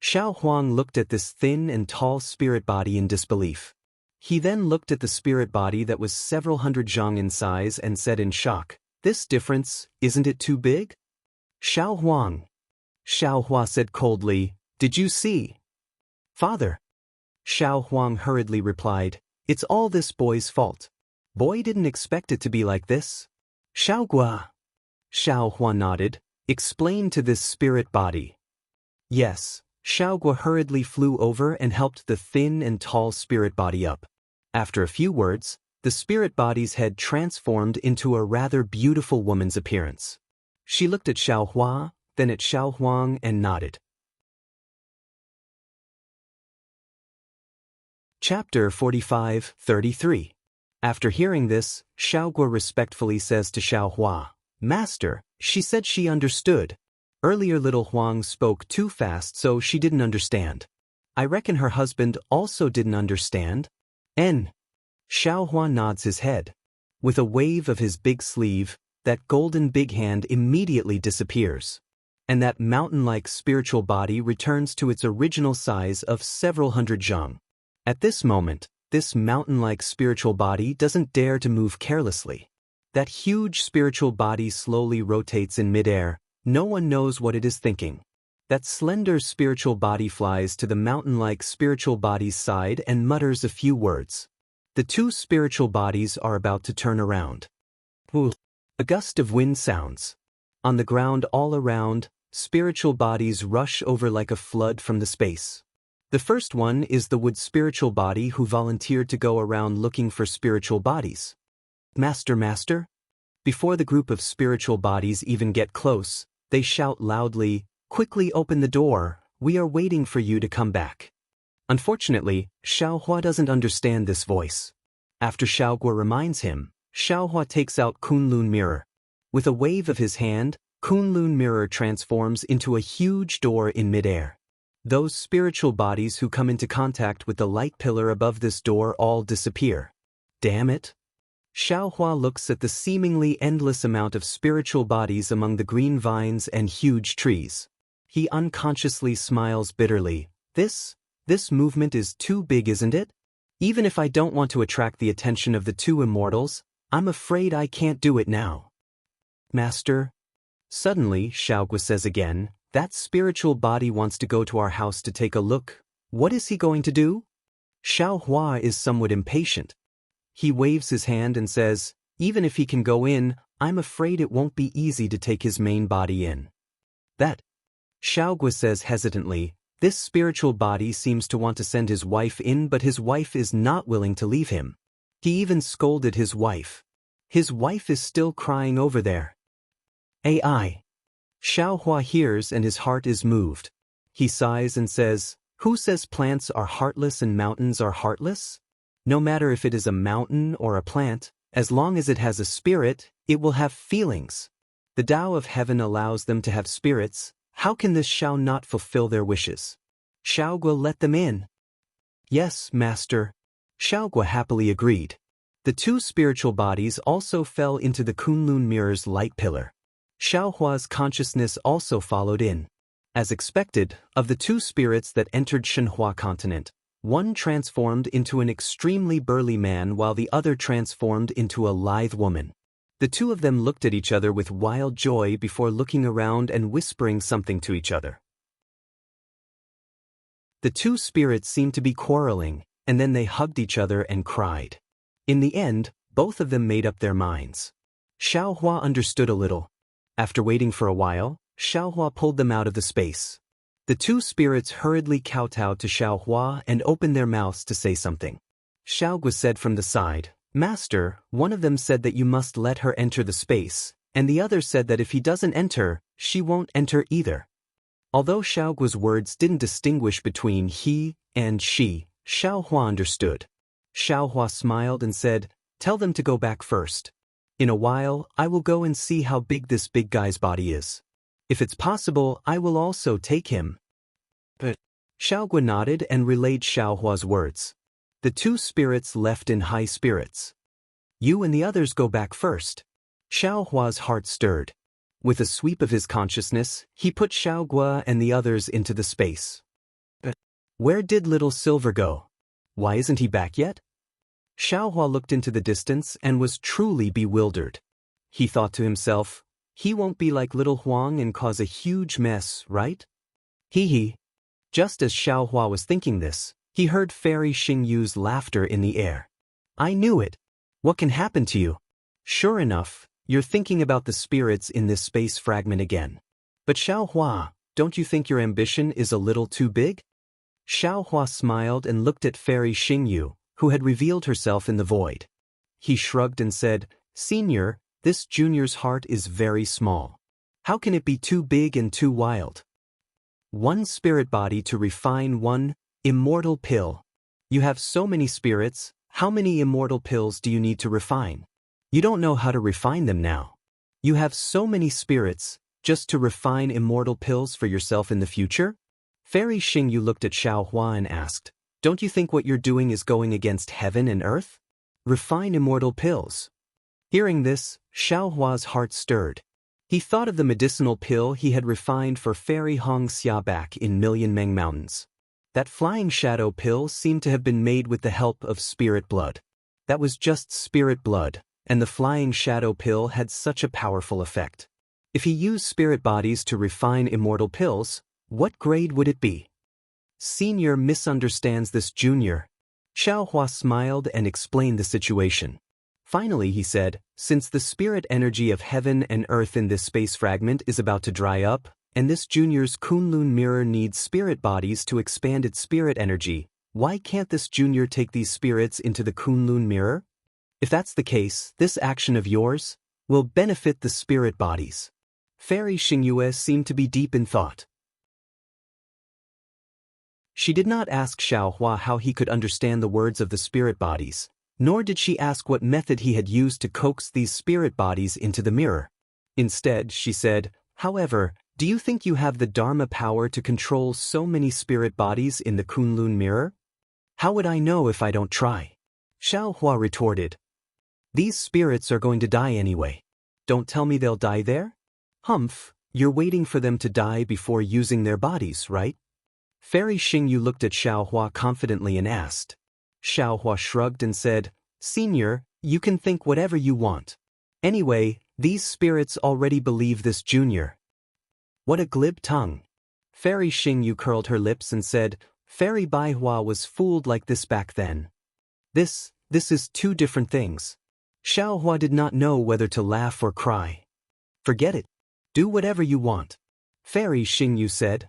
Xiao Huang looked at this thin and tall spirit body in disbelief. He then looked at the spirit body that was several hundred zhang in size and said in shock, "This difference, isn't it too big?" "Xiao Huang." Xiao Hua said coldly, "Did you see?" "Father." Xiao Huang hurriedly replied, "It's all this boy's fault. Boy didn't expect it to be like this." "Xiao Hua." Xiao Hua nodded, "Explain to this spirit body." Yes. Xiao Hua hurriedly flew over and helped the thin and tall spirit body up. After a few words, the spirit body's head transformed into a rather beautiful woman's appearance. She looked at Xiao Hua, then at Xiao Huang and nodded. Chapter 45-33. After hearing this, Xiao Hua respectfully says to Xiao Hua, "Master, she said she understood. Earlier little Huang spoke too fast so she didn't understand. I reckon her husband also didn't understand." Xiao Hua nods his head. With a wave of his big sleeve, that golden big hand immediately disappears. And that mountain-like spiritual body returns to its original size of several hundred zhang. At this moment, this mountain-like spiritual body doesn't dare to move carelessly. That huge spiritual body slowly rotates in midair. No one knows what it is thinking. That slender spiritual body flies to the mountain-like spiritual body's side and mutters a few words. The two spiritual bodies are about to turn around. A gust of wind sounds. On the ground all around, spiritual bodies rush over like a flood from the space. The first one is the wood spiritual body who volunteered to go around looking for spiritual bodies. Master. Before the group of spiritual bodies even get close, they shout loudly, "Quickly open the door, we are waiting for you to come back." Unfortunately, Xiao Hua doesn't understand this voice. After Xiao Hua reminds him, Xiao Hua takes out Kunlun mirror. With a wave of his hand, Kunlun mirror transforms into a huge door in midair. Those spiritual bodies who come into contact with the light pillar above this door all disappear. Damn it! Xiao Hua looks at the seemingly endless amount of spiritual bodies among the green vines and huge trees. He unconsciously smiles bitterly. This movement is too big, isn't it? Even if I don't want to attract the attention of the two immortals, I'm afraid I can't do it now. Master? Suddenly, Xiaogui says again, that spiritual body wants to go to our house to take a look. What is he going to do? Xiaohua is somewhat impatient. He waves his hand and says, even if he can go in, I'm afraid it won't be easy to take his main body in. That, Xiaogui says hesitantly, this spiritual body seems to want to send his wife in, but his wife is not willing to leave him. He even scolded his wife. His wife is still crying over there. AI. Xiaohua hears and his heart is moved. He sighs and says, who says plants are heartless and mountains are heartless? No matter if it is a mountain or a plant, as long as it has a spirit, it will have feelings. The Tao of heaven allows them to have spirits. How can this Xiao not fulfill their wishes? Xiaogui let them in. Yes, master. Xiaogui happily agreed. The two spiritual bodies also fell into the Kunlun mirror's light pillar. Xiaohua's consciousness also followed in. As expected, of the two spirits that entered Shenhua continent, one transformed into an extremely burly man while the other transformed into a lithe woman. The two of them looked at each other with wild joy before looking around and whispering something to each other. The two spirits seemed to be quarreling, and then they hugged each other and cried. In the end, both of them made up their minds. Xiaohua understood a little. After waiting for a while, Xiaohua pulled them out of the space. The two spirits hurriedly kowtowed to Xiaohua and opened their mouths to say something. Xiaogui said from the side, Master, one of them said that you must let her enter the space, and the other said that if he doesn't enter, she won't enter either. Although Xiaogui's words didn't distinguish between he and she, Xiaohua understood. Xiaohua smiled and said, tell them to go back first. In a while, I will go and see how big this big guy's body is. If it's possible, I will also take him. But Xiaogui nodded and relayed Xiaohua's words. The two spirits left in high spirits. You and the others go back first. Xiaohua's heart stirred. With a sweep of his consciousness, he put Xiaogui and the others into the space. But where did little Silver go? Why isn't he back yet? Xiaohua looked into the distance and was truly bewildered. He thought to himself, he won't be like little Huang and cause a huge mess, right? Hee. Just as Xiaohua was thinking this, he heard Fairy Xingyu's laughter in the air. I knew it. What can happen to you? Sure enough, you're thinking about the spirits in this space fragment again. But Xiaohua, don't you think your ambition is a little too big? Xiaohua smiled and looked at Fairy Xingyu, who had revealed herself in the void. He shrugged and said, Senior, this junior's heart is very small. How can it be too big and too wild? One spirit body to refine one immortal pill. You have so many spirits, how many immortal pills do you need to refine? You don't know how to refine them now. You have so many spirits, just to refine immortal pills for yourself in the future? Fairy Xingyu looked at Xiaohua and asked, don't you think what you're doing is going against heaven and earth? Refine immortal pills. Hearing this, Xiaohua's heart stirred. He thought of the medicinal pill he had refined for Fairy Hongxia back in Million Meng Mountains. That flying shadow pill seemed to have been made with the help of spirit blood. That was just spirit blood, and the flying shadow pill had such a powerful effect. If he used spirit bodies to refine immortal pills, what grade would it be? Senior misunderstands this junior. Xiaohua smiled and explained the situation. Finally, he said, since the spirit energy of heaven and earth in this space fragment is about to dry up, and this junior's Kunlun mirror needs spirit bodies to expand its spirit energy, why can't this junior take these spirits into the Kunlun mirror? If that's the case, this action of yours will benefit the spirit bodies. Fairy Xingyue seemed to be deep in thought. She did not ask Xiaohua how he could understand the words of the spirit bodies, nor did she ask what method he had used to coax these spirit bodies into the mirror. Instead, she said, however, do you think you have the Dharma power to control so many spirit bodies in the Kunlun mirror? How would I know if I don't try? Xiaohua retorted. These spirits are going to die anyway. Don't tell me they'll die there? Humph, you're waiting for them to die before using their bodies, right? Fairy Xingyu looked at Xiaohua confidently and asked. Xiaohua shrugged and said, "Senior, you can think whatever you want. Anyway, these spirits already believe this junior." What a glib tongue. Fairy Xingyu curled her lips and said, "Fairy Baihua was fooled like this back then. This is two different things." Xiaohua did not know whether to laugh or cry. "Forget it. Do whatever you want," Fairy Xingyu said.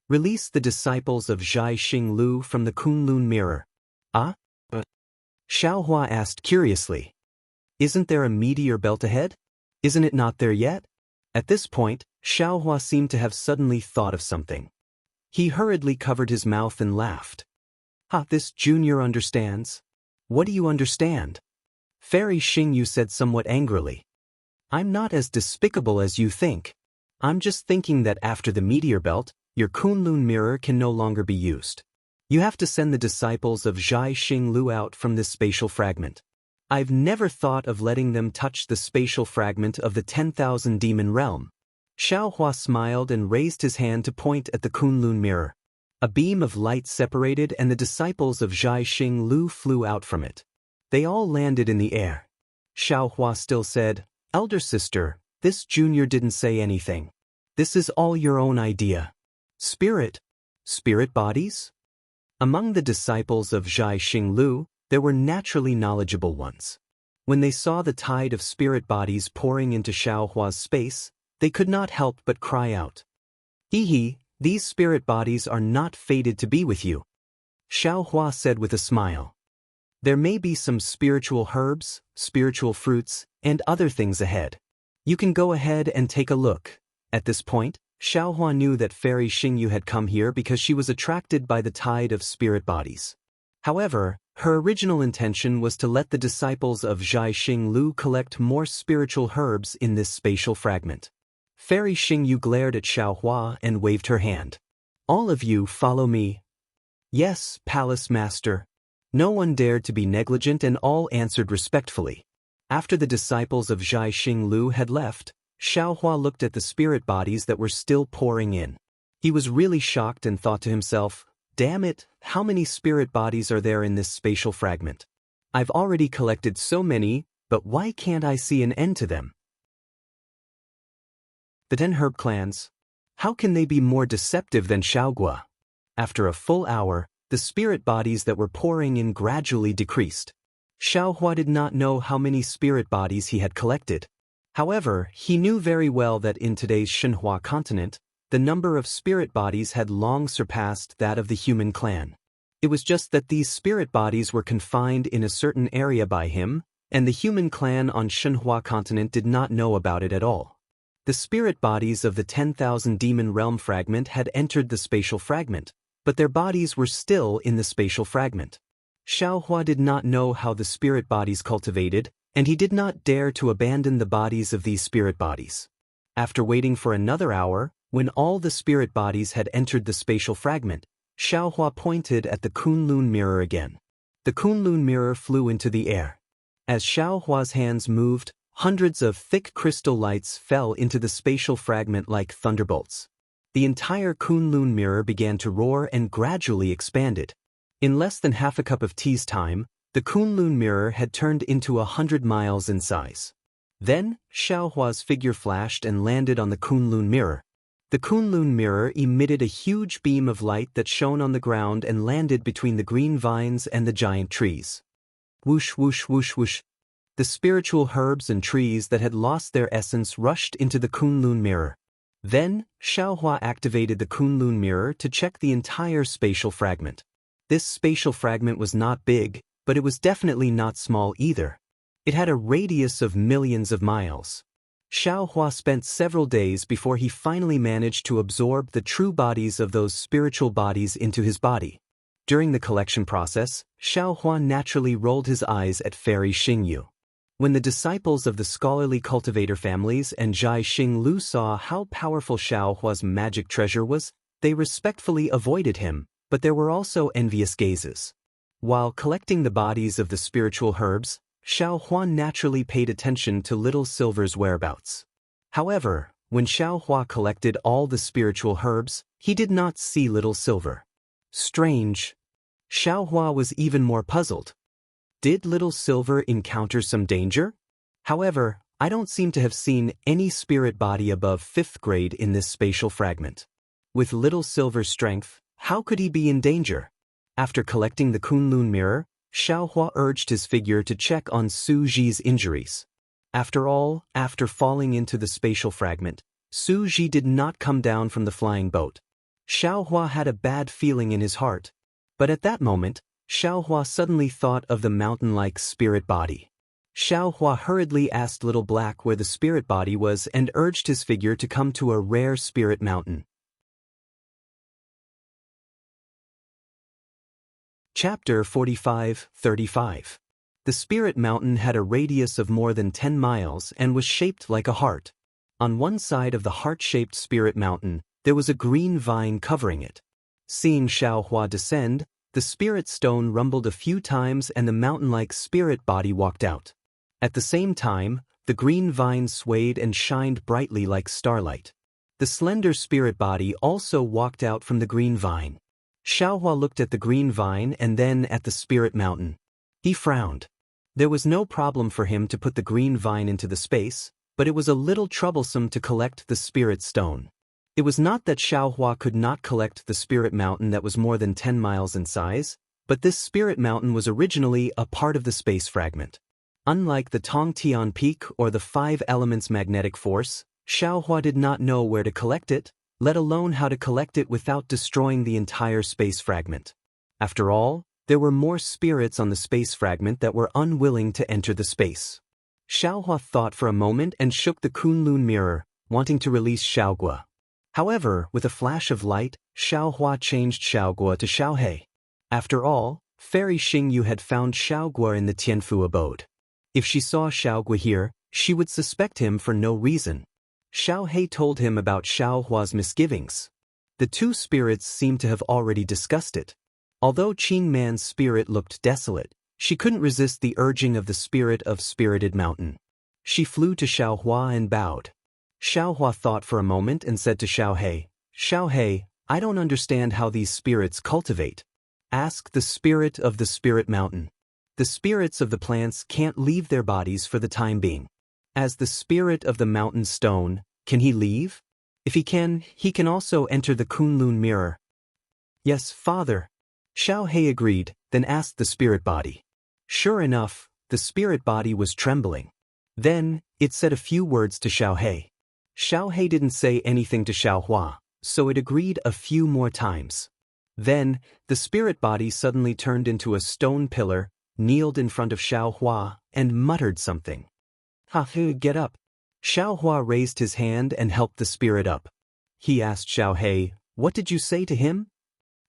"Release the disciples of Zhai Xinglu from the Kunlun mirror." "Ah? But?" Xiaohua asked curiously. "Isn't there a meteor belt ahead? Isn't it not there yet?" At this point, Xiaohua seemed to have suddenly thought of something. He hurriedly covered his mouth and laughed. "Ha, this junior understands. What do you understand?" Fairy Xingyu said somewhat angrily. "I'm not as despicable as you think. I'm just thinking that after the meteor belt, your Kunlun mirror can no longer be used. You have to send the disciples of Zhai Xinglu out from this spatial fragment. I've never thought of letting them touch the spatial fragment of the 10,000 demon realm." Xiaohua smiled and raised his hand to point at the Kunlun mirror. A beam of light separated and the disciples of Zhai Xinglu flew out from it. They all landed in the air. Xiaohua still said, "Elder sister, this junior didn't say anything. This is all your own idea. Spirit bodies?" Among the disciples of Zhai Xinglu, there were naturally knowledgeable ones. When they saw the tide of spirit bodies pouring into Xiaohua's space, they could not help but cry out. "Hee, these spirit bodies are not fated to be with you," Xiaohua said with a smile. "There may be some spiritual herbs, spiritual fruits, and other things ahead. You can go ahead and take a look." At this point, Xiaohua knew that Fairy Xingyu had come here because she was attracted by the tide of spirit bodies. However, her original intention was to let the disciples of Zhai Xinglu collect more spiritual herbs in this spatial fragment. Fairy Xingyu glared at Xiaohua and waved her hand. "All of you follow me." "Yes, Palace Master." No one dared to be negligent and all answered respectfully. After the disciples of Zhai Xinglu had left, Xiaohua looked at the spirit bodies that were still pouring in. He was really shocked and thought to himself, "Damn it, how many spirit bodies are there in this spatial fragment? I've already collected so many, but why can't I see an end to them?" The 10 herb clans. How can they be more deceptive than Xiaogua? After a full hour, the spirit bodies that were pouring in gradually decreased. Xiaohua did not know how many spirit bodies he had collected. However, he knew very well that in today's Shenhua continent, the number of spirit bodies had long surpassed that of the human clan. It was just that these spirit bodies were confined in a certain area by him, and the human clan on Shenhua continent did not know about it at all. The spirit bodies of the 10,000 demon realm fragment had entered the spatial fragment, but their bodies were still in the spatial fragment. Xiaohua did not know how the spirit bodies cultivated, and he did not dare to abandon the bodies of these spirit bodies. After waiting for another hour, when all the spirit bodies had entered the spatial fragment, Xiaohua pointed at the Kunlun mirror again. The Kunlun mirror flew into the air. As Xiaohua's hands moved, hundreds of thick crystal lights fell into the spatial fragment like thunderbolts. The entire Kunlun mirror began to roar and gradually expanded. In less than half a cup of tea's time, the Kunlun mirror had turned into 100 miles in size. Then, Xiaohua's figure flashed and landed on the Kunlun mirror. The Kunlun mirror emitted a huge beam of light that shone on the ground and landed between the green vines and the giant trees. Whoosh, whoosh, whoosh, whoosh. The spiritual herbs and trees that had lost their essence rushed into the Kunlun mirror. Then, Xiaohua activated the Kunlun mirror to check the entire spatial fragment. This spatial fragment was not big, but it was definitely not small either. It had a radius of millions of miles. Xiaohua spent several days before he finally managed to absorb the true bodies of those spiritual bodies into his body. During the collection process, Xiaohua naturally rolled his eyes at Fairy Xingyu. When the disciples of the scholarly cultivator families and Zhai Xinglu saw how powerful Xiaohua's magic treasure was, they respectfully avoided him, but there were also envious gazes. While collecting the bodies of the spiritual herbs, Xiaohua naturally paid attention to Little Silver's whereabouts. However, when Xiaohua collected all the spiritual herbs, he did not see Little Silver. Strange. Xiaohua was even more puzzled. Did Little Silver encounter some danger? However, I don't seem to have seen any spirit body above 5th grade in this spatial fragment. With Little Silver's strength, how could he be in danger? After collecting the Kunlun mirror, Xiaohua urged his figure to check on Su Ji's injuries. After all, after falling into the spatial fragment, Su Ji did not come down from the flying boat. Xiaohua had a bad feeling in his heart. But at that moment, Xiaohua suddenly thought of the mountain-like spirit body. Xiaohua hurriedly asked Little Black where the spirit body was and urged his figure to come to a rare spirit mountain. Chapter 45-35. The spirit mountain had a radius of more than 10 miles and was shaped like a heart. On one side of the heart-shaped spirit mountain, there was a green vine covering it. Seeing Xiaohua descend, the spirit stone rumbled a few times and the mountain-like spirit body walked out. At the same time, the green vine swayed and shined brightly like starlight. The slender spirit body also walked out from the green vine. Xiaohua looked at the green vine and then at the spirit mountain. He frowned. There was no problem for him to put the green vine into the space, but it was a little troublesome to collect the spirit stone. It was not that Xiaohua could not collect the spirit mountain that was more than 10 miles in size, but this spirit mountain was originally a part of the space fragment. Unlike the Tongtian Peak or the 5 elements magnetic force, Xiaohua did not know where to collect it, let alone how to collect it without destroying the entire space fragment. After all, there were more spirits on the space fragment that were unwilling to enter the space. Xiaohua thought for a moment and shook the Kunlun mirror, wanting to release Xiaogua. However, with a flash of light, Xiaohua changed Xiaogua to Xiaohei. After all, Fairy Xingyu had found Xiaogua in the Tianfu abode. If she saw Xiaogua here, she would suspect him for no reason. Xiaohei told him about Xiaohua's misgivings. The two spirits seemed to have already discussed it. Although Qin Man's spirit looked desolate, she couldn't resist the urging of the spirit of Spirited Mountain. She flew to Xiaohua and bowed. Xiaohua thought for a moment and said to Xiaohei, "Xiaohei, I don't understand how these spirits cultivate. Ask the spirit of the spirit mountain. The spirits of the plants can't leave their bodies for the time being. As the spirit of the mountain stone, can he leave? If he can also enter the Kunlun mirror." "Yes, father." Xiaohei agreed, then asked the spirit body. Sure enough, the spirit body was trembling. Then, it said a few words to Xiaohei. Xiaohei didn't say anything to Xiaohua, so it agreed a few more times. Then, the spirit body suddenly turned into a stone pillar, kneeled in front of Xiaohua, and muttered something. Get up." Xiaohua raised his hand and helped the spirit up. He asked Xiaohei, "What did you say to him?"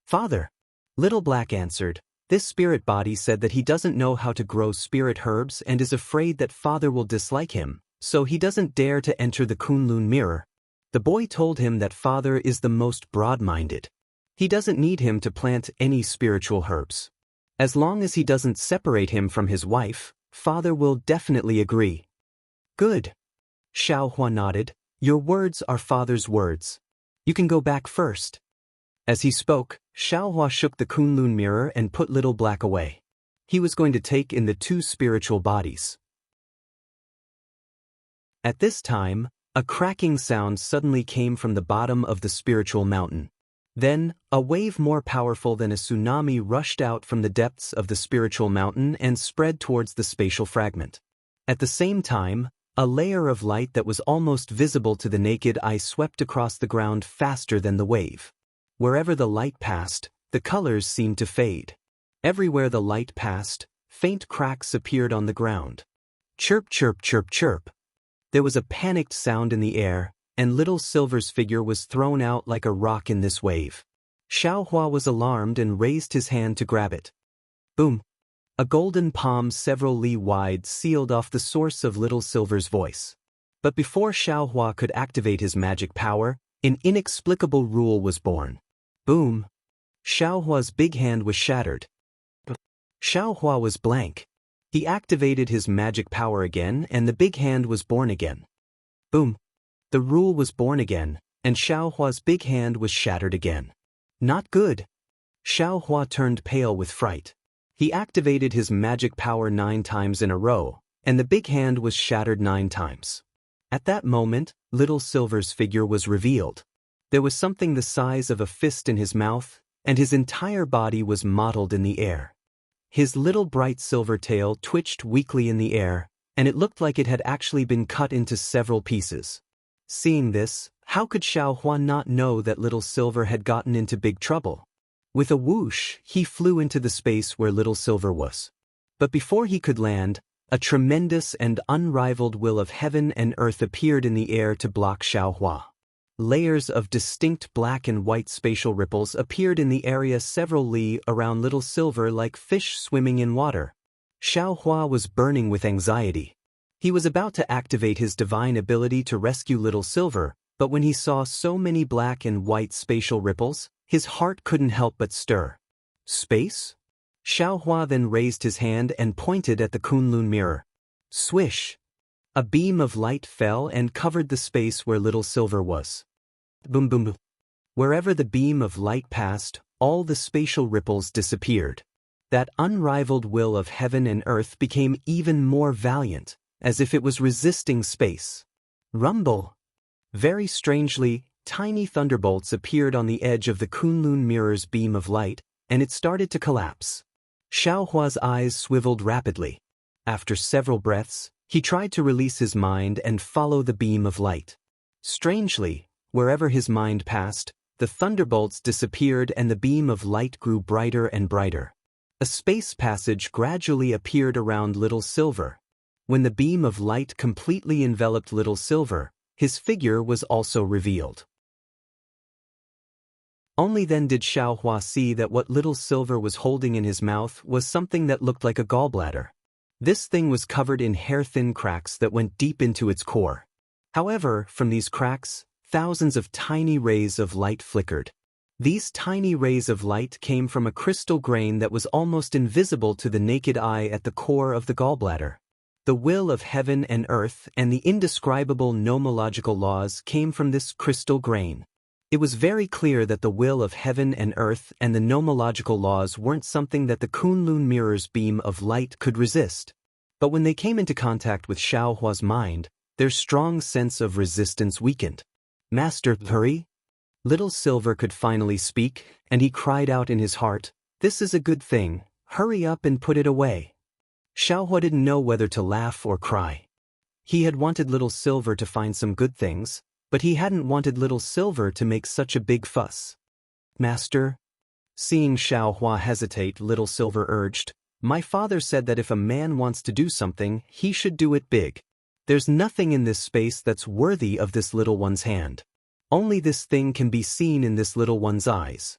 "Father." Little Black answered, "This spirit body said that he doesn't know how to grow spirit herbs and is afraid that father will dislike him, so he doesn't dare to enter the Kunlun mirror. The boy told him that father is the most broad-minded. He doesn't need him to plant any spiritual herbs. As long as he doesn't separate him from his wife, father will definitely agree." "Good." Xiaohua nodded. "Your words are father's words. You can go back first." As he spoke, Xiaohua shook the Kunlun mirror and put Little Black away. He was going to take in the two spiritual bodies. At this time, a cracking sound suddenly came from the bottom of the spiritual mountain. Then, a wave more powerful than a tsunami rushed out from the depths of the spiritual mountain and spread towards the spatial fragment. At the same time, a layer of light that was almost visible to the naked eye swept across the ground faster than the wave. Wherever the light passed, the colors seemed to fade. Everywhere the light passed, faint cracks appeared on the ground. Chirp, chirp, chirp, chirp. There was a panicked sound in the air, and Little Silver's figure was thrown out like a rock in this wave. Xiaohua was alarmed and raised his hand to grab it. Boom! A golden palm several li wide sealed off the source of Little Silver's voice. But before Xiaohua could activate his magic power, an inexplicable rule was born. Boom! Xiaohua's big hand was shattered. Xiaohua was blank. He activated his magic power again and the big hand was born again. Boom! The rule was born again, and Xiaohua's big hand was shattered again. Not good. Xiao Hua turned pale with fright. He activated his magic power 9 times in a row, and the big hand was shattered 9 times. At that moment, Little Silver's figure was revealed. There was something the size of a fist in his mouth, and his entire body was mottled in the air. His little bright silver tail twitched weakly in the air, and it looked like it had actually been cut into several pieces. Seeing this, how could Xiao Hua not know that Little Silver had gotten into big trouble? With a whoosh, he flew into the space where Little Silver was. But before he could land, a tremendous and unrivaled will of heaven and earth appeared in the air to block Xiao Hua. Layers of distinct black and white spatial ripples appeared in the area several li around Little Silver like fish swimming in water. Xiao Hua was burning with anxiety. He was about to activate his divine ability to rescue Little Silver, but when he saw so many black and white spatial ripples, his heart couldn't help but stir. Space? Xiao Hua then raised his hand and pointed at the Kunlun mirror. Swish! A beam of light fell and covered the space where Little Silver was. Boom boom boom. Wherever the beam of light passed, all the spatial ripples disappeared. That unrivaled will of heaven and earth became even more valiant, as if it was resisting space. Rumble! Very strangely, tiny thunderbolts appeared on the edge of the Kunlun mirror's beam of light, and it started to collapse. Xiao Hua's eyes swiveled rapidly. After several breaths, he tried to release his mind and follow the beam of light. Strangely, wherever his mind passed, the thunderbolts disappeared and the beam of light grew brighter and brighter. A space passage gradually appeared around Little Silver. When the beam of light completely enveloped Little Silver, his figure was also revealed. Only then did Xiao Hua see that what Little Silver was holding in his mouth was something that looked like a gallbladder. This thing was covered in hair-thin cracks that went deep into its core. However, from these cracks, thousands of tiny rays of light flickered. These tiny rays of light came from a crystal grain that was almost invisible to the naked eye at the core of the gallbladder. The will of heaven and earth and the indescribable nomological laws came from this crystal grain. It was very clear that the will of heaven and earth and the nomological laws weren't something that the Kunlun mirror's beam of light could resist. But when they came into contact with Xiao Hua's mind, their strong sense of resistance weakened. Master, hurry! Little Silver could finally speak, and he cried out in his heart, "This is a good thing, hurry up and put it away." Xiao Hua didn't know whether to laugh or cry. He had wanted Little Silver to find some good things, but he hadn't wanted Little Silver to make such a big fuss. Master? Seeing Xiao Hua hesitate, Little Silver urged, "My father said that if a man wants to do something, he should do it big. There's nothing in this space that's worthy of this little one's hand. Only this thing can be seen in this little one's eyes."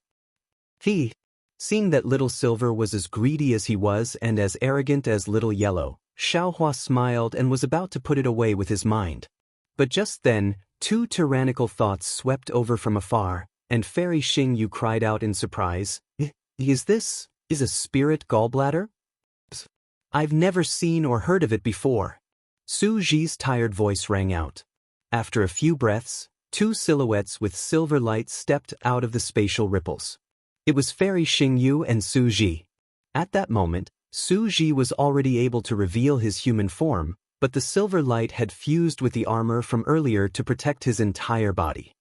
Seeing that Little Silver was as greedy as he was and as arrogant as Little Yellow, Xiao Hua smiled and was about to put it away with his mind. But just then, 2 tyrannical thoughts swept over from afar, and Fairy Xingyu cried out in surprise, Is a spirit gallbladder? I've never seen or heard of it before." Su Ji's tired voice rang out. After a few breaths, 2 silhouettes with silver light stepped out of the spatial ripples. It was Fairy Xingyu and Su Ji. At that moment, Su Ji was already able to reveal his human form, but the silver light had fused with the armor from earlier to protect his entire body.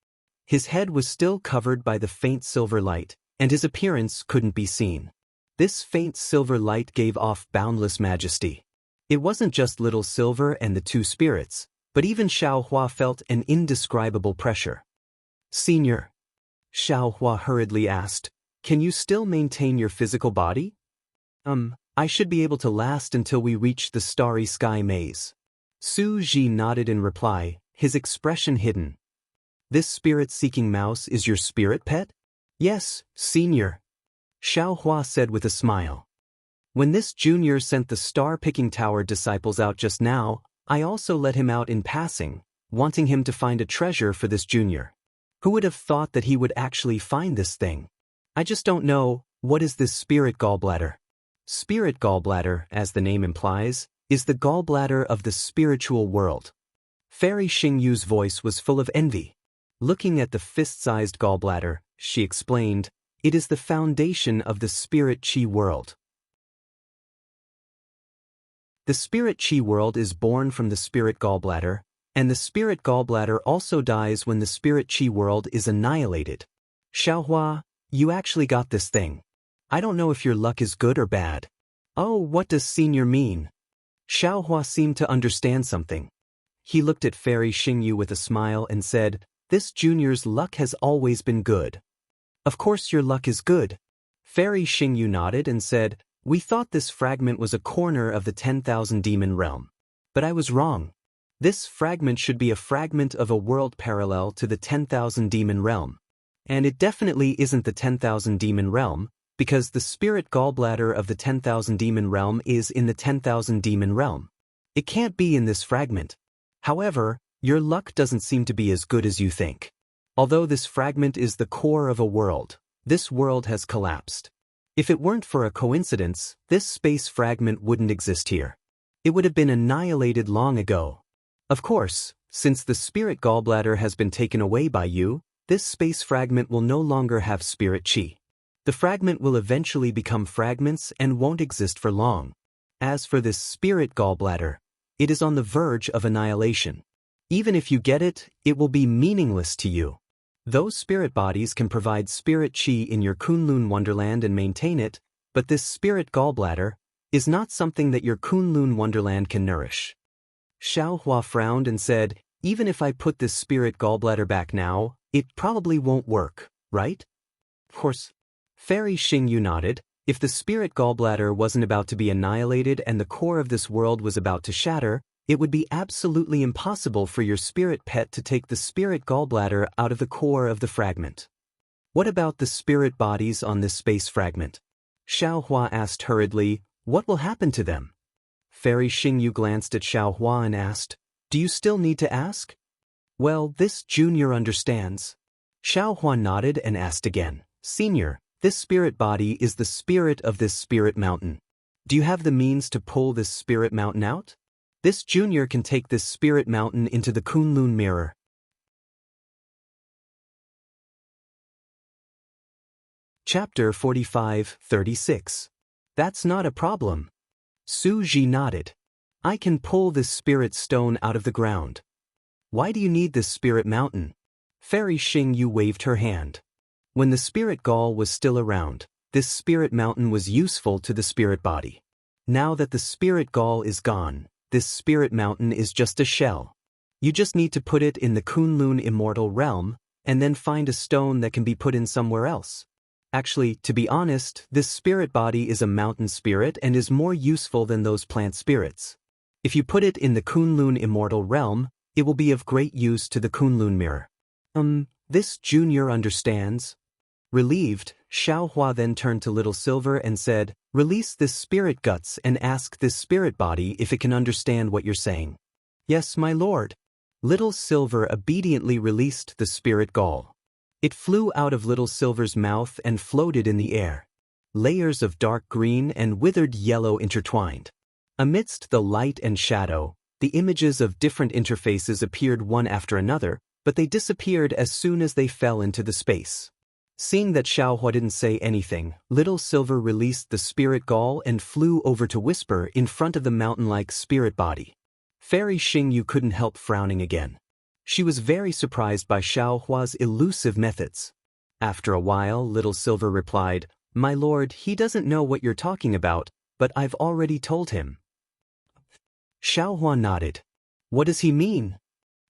His head was still covered by the faint silver light, and his appearance couldn't be seen. This faint silver light gave off boundless majesty. It wasn't just Little Silver and the 2 spirits, but even Xiao Hua felt an indescribable pressure. "Senior," Xiao Hua hurriedly asked, "can you still maintain your physical body?" I should be able to last until we reach the starry sky maze." Su Ji nodded in reply, his expression hidden. "This spirit-seeking mouse is your spirit pet?" "Yes, senior," Xiao Hua said with a smile. "When this junior sent the star-picking tower disciples out just now, I also let him out in passing, wanting him to find a treasure for this junior. Who would have thought that he would actually find this thing? I just don't know, what is this spirit gallbladder?" Spirit gallbladder, as the name implies, is the gallbladder of the spiritual world. Fairy Xingyu's voice was full of envy. Looking at the fist-sized gallbladder, she explained, It is the foundation of the spirit chi world. The spirit chi world is born from the spirit gallbladder, and the spirit gallbladder also dies when the spirit chi world is annihilated. Xiaohua, you actually got this thing. I don't know if your luck is good or bad. Oh, what does senior mean? Xiaohua seemed to understand something. He looked at Fairy Xingyu with a smile and said, "This junior's luck has always been good." "Of course your luck is good." Fairy Xingyu nodded and said, "We thought this fragment was a corner of the 10,000 demon realm. But I was wrong. This fragment should be a fragment of a world parallel to the 10,000 demon realm. And it definitely isn't the 10,000 demon realm, because the spirit gallbladder of the 10,000 demon realm is in the 10,000 demon realm. It can't be in this fragment. However, your luck doesn't seem to be as good as you think. Although this fragment is the core of a world, this world has collapsed. If it weren't for a coincidence, this space fragment wouldn't exist here. It would have been annihilated long ago. Of course, since the spirit gallbladder has been taken away by you, this space fragment will no longer have spirit chi. The fragment will eventually become fragments and won't exist for long. As for this spirit gallbladder, it is on the verge of annihilation. Even if you get it, it will be meaningless to you. Those spirit bodies can provide spirit chi in your Kunlun Wonderland and maintain it, but this spirit gallbladder is not something that your Kunlun Wonderland can nourish." Xiaohua frowned and said, "Even if I put this spirit gallbladder back now, it probably won't work, right?" "Of course." Fairy Xingyu nodded. "If the spirit gallbladder wasn't about to be annihilated and the core of this world was about to shatter, it would be absolutely impossible for your spirit pet to take the spirit gallbladder out of the core of the fragment." "What about the spirit bodies on this space fragment?" Xiaohua asked hurriedly. "What will happen to them?" Fairy Xingyu glanced at Xiaohua and asked, "Do you still need to ask?" "Well, this junior understands." Xiaohua nodded and asked again, "Senior, this spirit body is the spirit of this spirit mountain. Do you have the means to pull this spirit mountain out? This junior can take this spirit mountain into the Kunlun mirror." Chapter 45-36. That's not a problem. Su Ji nodded. "I can pull this spirit stone out of the ground." "Why do you need this spirit mountain?" Fairy Xingyu waved her hand. "When the spirit gall was still around, this spirit mountain was useful to the spirit body. Now that the spirit gall is gone, this spirit mountain is just a shell. You just need to put it in the Kunlun Immortal realm, and then find a stone that can be put in somewhere else. Actually, to be honest, this spirit body is a mountain spirit and is more useful than those plant spirits. If you put it in the Kunlun Immortal realm, it will be of great use to the Kunlun mirror." This junior understands." Relieved, Xiaohua then turned to Little Silver and said, "Release this spirit guts and ask this spirit body if it can understand what you're saying." "Yes, my lord." Little Silver obediently released the spirit gall. It flew out of Little Silver's mouth and floated in the air. Layers of dark green and withered yellow intertwined. Amidst the light and shadow, the images of different interfaces appeared one after another, but they disappeared as soon as they fell into the space. Seeing that Xiaohua didn't say anything, Little Silver released the spirit gall and flew over to whisper in front of the mountain-like spirit body. Fairy Xingyu couldn't help frowning again. She was very surprised by Xiaohua's elusive methods. After a while, Little Silver replied, "My lord, he doesn't know what you're talking about, but I've already told him." Xiaohua nodded. "What does he mean?"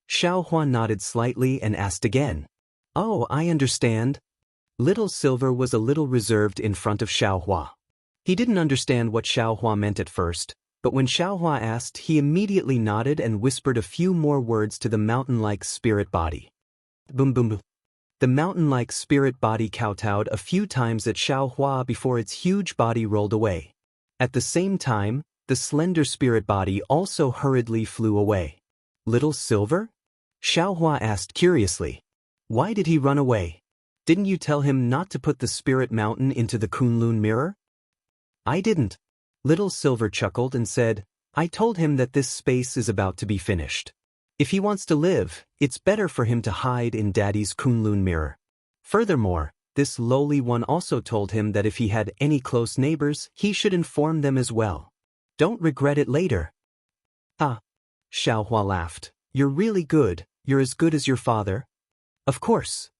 Xiaohua nodded slightly and asked again. "Oh, I understand." Little Silver was a little reserved in front of Xiaohua. He didn't understand what Xiaohua meant at first, but when Xiaohua asked, he immediately nodded and whispered a few more words to the mountain-like spirit body. Boom boom boom. The mountain-like spirit body kowtowed a few times at Xiaohua before its huge body rolled away. At the same time, the slender spirit body also hurriedly flew away. "Little Silver?" Xiaohua asked curiously. "Why did he run away? Didn't you tell him not to put the spirit mountain into the Kunlun mirror?" "I didn't." Little Silver chuckled and said, "I told him that this space is about to be finished. If he wants to live, it's better for him to hide in Daddy's Kunlun mirror. Furthermore, this lowly one also told him that if he had any close neighbors, he should inform them as well. Don't regret it later. Ah. Xiaohua laughed. You're really good, you're as good as your father. Of course.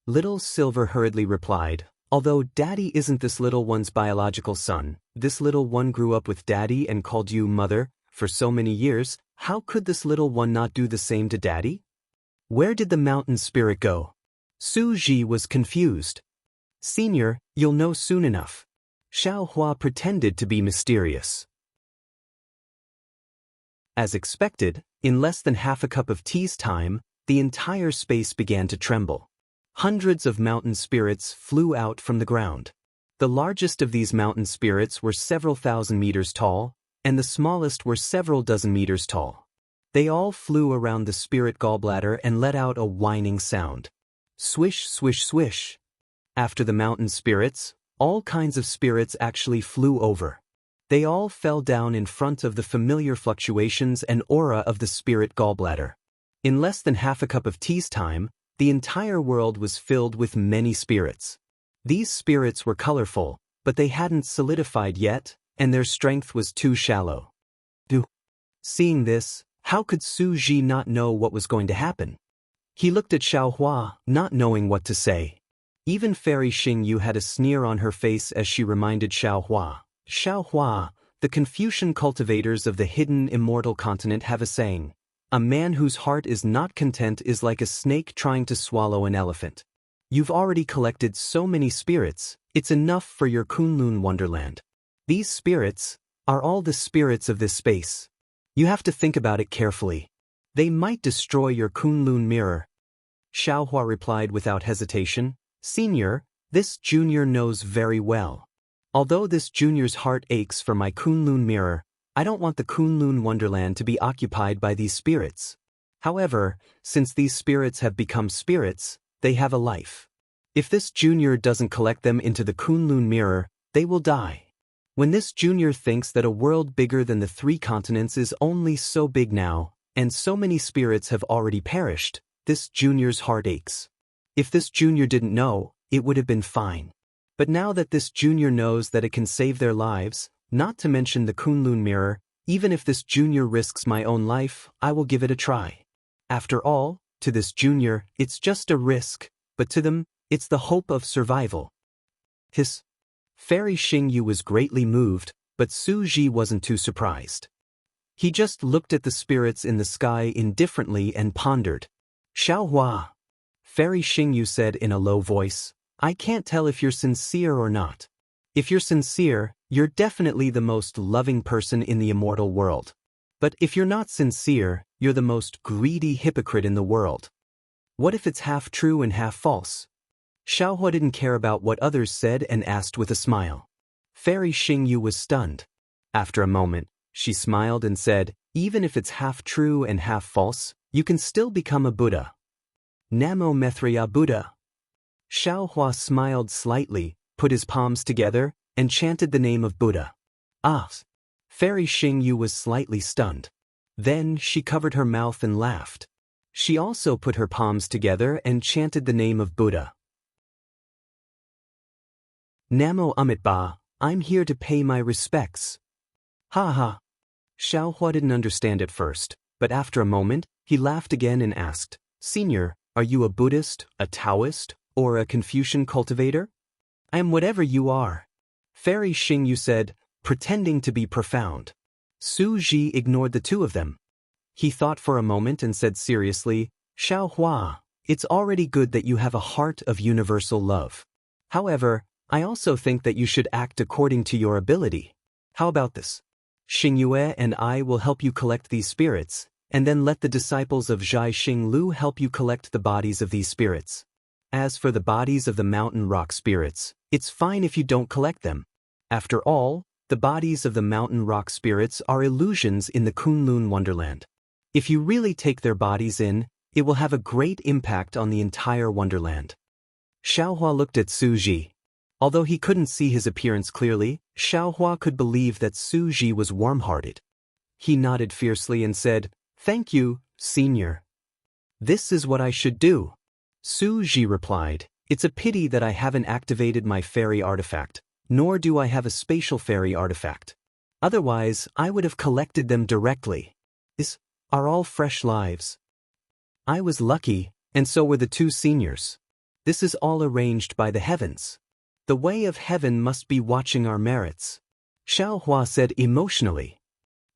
Little Silver hurriedly replied, although Daddy isn't this little one's biological son, this little one grew up with Daddy and called you Mother, for so many years, how could this little one not do the same to Daddy? Where did the mountain spirit go? Su Ji was confused. Senior, you'll know soon enough. Xiaohua pretended to be mysterious. As expected, in less than half a cup of tea's time, the entire space began to tremble. Hundreds of mountain spirits flew out from the ground. The largest of these mountain spirits were several thousand meters tall, and the smallest were several dozen meters tall. They all flew around the spirit gallbladder and let out a whining sound. Swish, swish, swish. After the mountain spirits, all kinds of spirits actually flew over. They all fell down in front of the familiar fluctuations and aura of the spirit gallbladder. In less than half a cup of tea's time, the entire world was filled with many spirits. These spirits were colorful, but they hadn't solidified yet, and their strength was too shallow. Seeing this, how could Su Ji not know what was going to happen? He looked at Xiaohua, not knowing what to say. Even Fairy Xingyu had a sneer on her face as she reminded Xiaohua. Xiaohua, the Confucian cultivators of the hidden immortal continent have a saying, a man whose heart is not content is like a snake trying to swallow an elephant. You've already collected so many spirits, it's enough for your Kunlun wonderland. These spirits are all the spirits of this space. You have to think about it carefully. They might destroy your Kunlun mirror. Xiaohua replied without hesitation, Senior, this junior knows very well. Although this junior's heart aches for my Kunlun mirror, I don't want the Kunlun wonderland to be occupied by these spirits. However, since these spirits have become spirits, they have a life. If this junior doesn't collect them into the Kunlun mirror, they will die. When this junior thinks that a world bigger than the 3 continents is only so big now, and so many spirits have already perished, this junior's heart aches. If this junior didn't know, it would have been fine. But now that this junior knows that it can save their lives, not to mention the Kunlun mirror, even if this junior risks my own life, I will give it a try. After all, to this junior, it's just a risk, but to them, it's the hope of survival. Fairy Xingyu was greatly moved, but Su Ji wasn't too surprised. He just looked at the spirits in the sky indifferently and pondered. Xiaohua. Fairy Xingyu said in a low voice, I can't tell if you're sincere or not. If you're sincere, you're definitely the most loving person in the immortal world. But if you're not sincere, you're the most greedy hypocrite in the world. What if it's half true and half false? Xiaohua didn't care about what others said and asked with a smile. Fairy Xingyu was stunned. After a moment, she smiled and said, even if it's half true and half false, you can still become a Buddha. Namo Mithriya Buddha. Xiaohua smiled slightly, put his palms together, and chanted the name of Buddha. Ah! Fairy Xingyu was slightly stunned. Then she covered her mouth and laughed. She also put her palms together and chanted the name of Buddha. Namo Amitabha, I'm here to pay my respects. Ha ha. Xiaohua didn't understand at first, but after a moment, he laughed again and asked, Senior, are you a Buddhist, a Taoist, or a Confucian cultivator? I am whatever you are. Fairy Xingyu said, pretending to be profound. Su Ji ignored the two of them. He thought for a moment and said seriously, Xiaohua, it's already good that you have a heart of universal love. However, I also think that you should act according to your ability. How about this? Xingyue and I will help you collect these spirits, and then let the disciples of Zhai Xinglu help you collect the bodies of these spirits. As for the bodies of the mountain rock spirits, it's fine if you don't collect them. After all, the bodies of the mountain rock spirits are illusions in the Kunlun wonderland. If you really take their bodies in, it will have a great impact on the entire wonderland. Xiaohua looked at Su Ji. Although he couldn't see his appearance clearly, Xiaohua could believe that Su Ji was warm-hearted. He nodded fiercely and said, Thank you, Senior. This is what I should do. Su Ji replied, It's a pity that I haven't activated my fairy artifact, nor do I have a spatial fairy artifact. Otherwise, I would have collected them directly. These are all fresh lives. I was lucky, and so were the two seniors. This is all arranged by the heavens. The way of heaven must be watching our merits. Xiaohua said emotionally.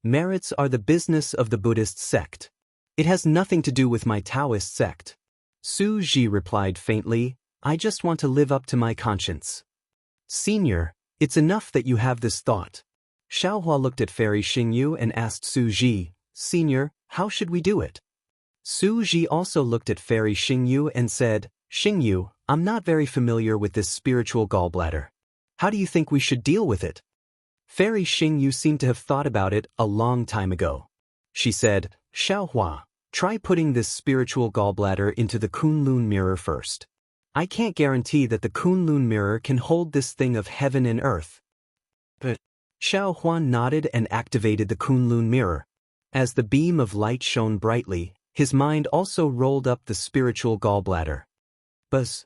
Merits are the business of the Buddhist sect. It has nothing to do with my Taoist sect. Su Ji replied faintly, I just want to live up to my conscience. Senior, it's enough that you have this thought. Xiaohua looked at Fairy Xingyu and asked Su Ji, Senior, how should we do it? Su Ji also looked at Fairy Xingyu and said, Xingyu, I'm not very familiar with this spiritual gallbladder. How do you think we should deal with it? Fairy Xingyu seemed to have thought about it a long time ago. She said, Xiaohua, try putting this spiritual gallbladder into the Kunlun mirror first. I can't guarantee that the Kunlun mirror can hold this thing of heaven and earth. But Xiaohua nodded and activated the Kunlun mirror. As the beam of light shone brightly, his mind also rolled up the spiritual gallbladder. Buzz.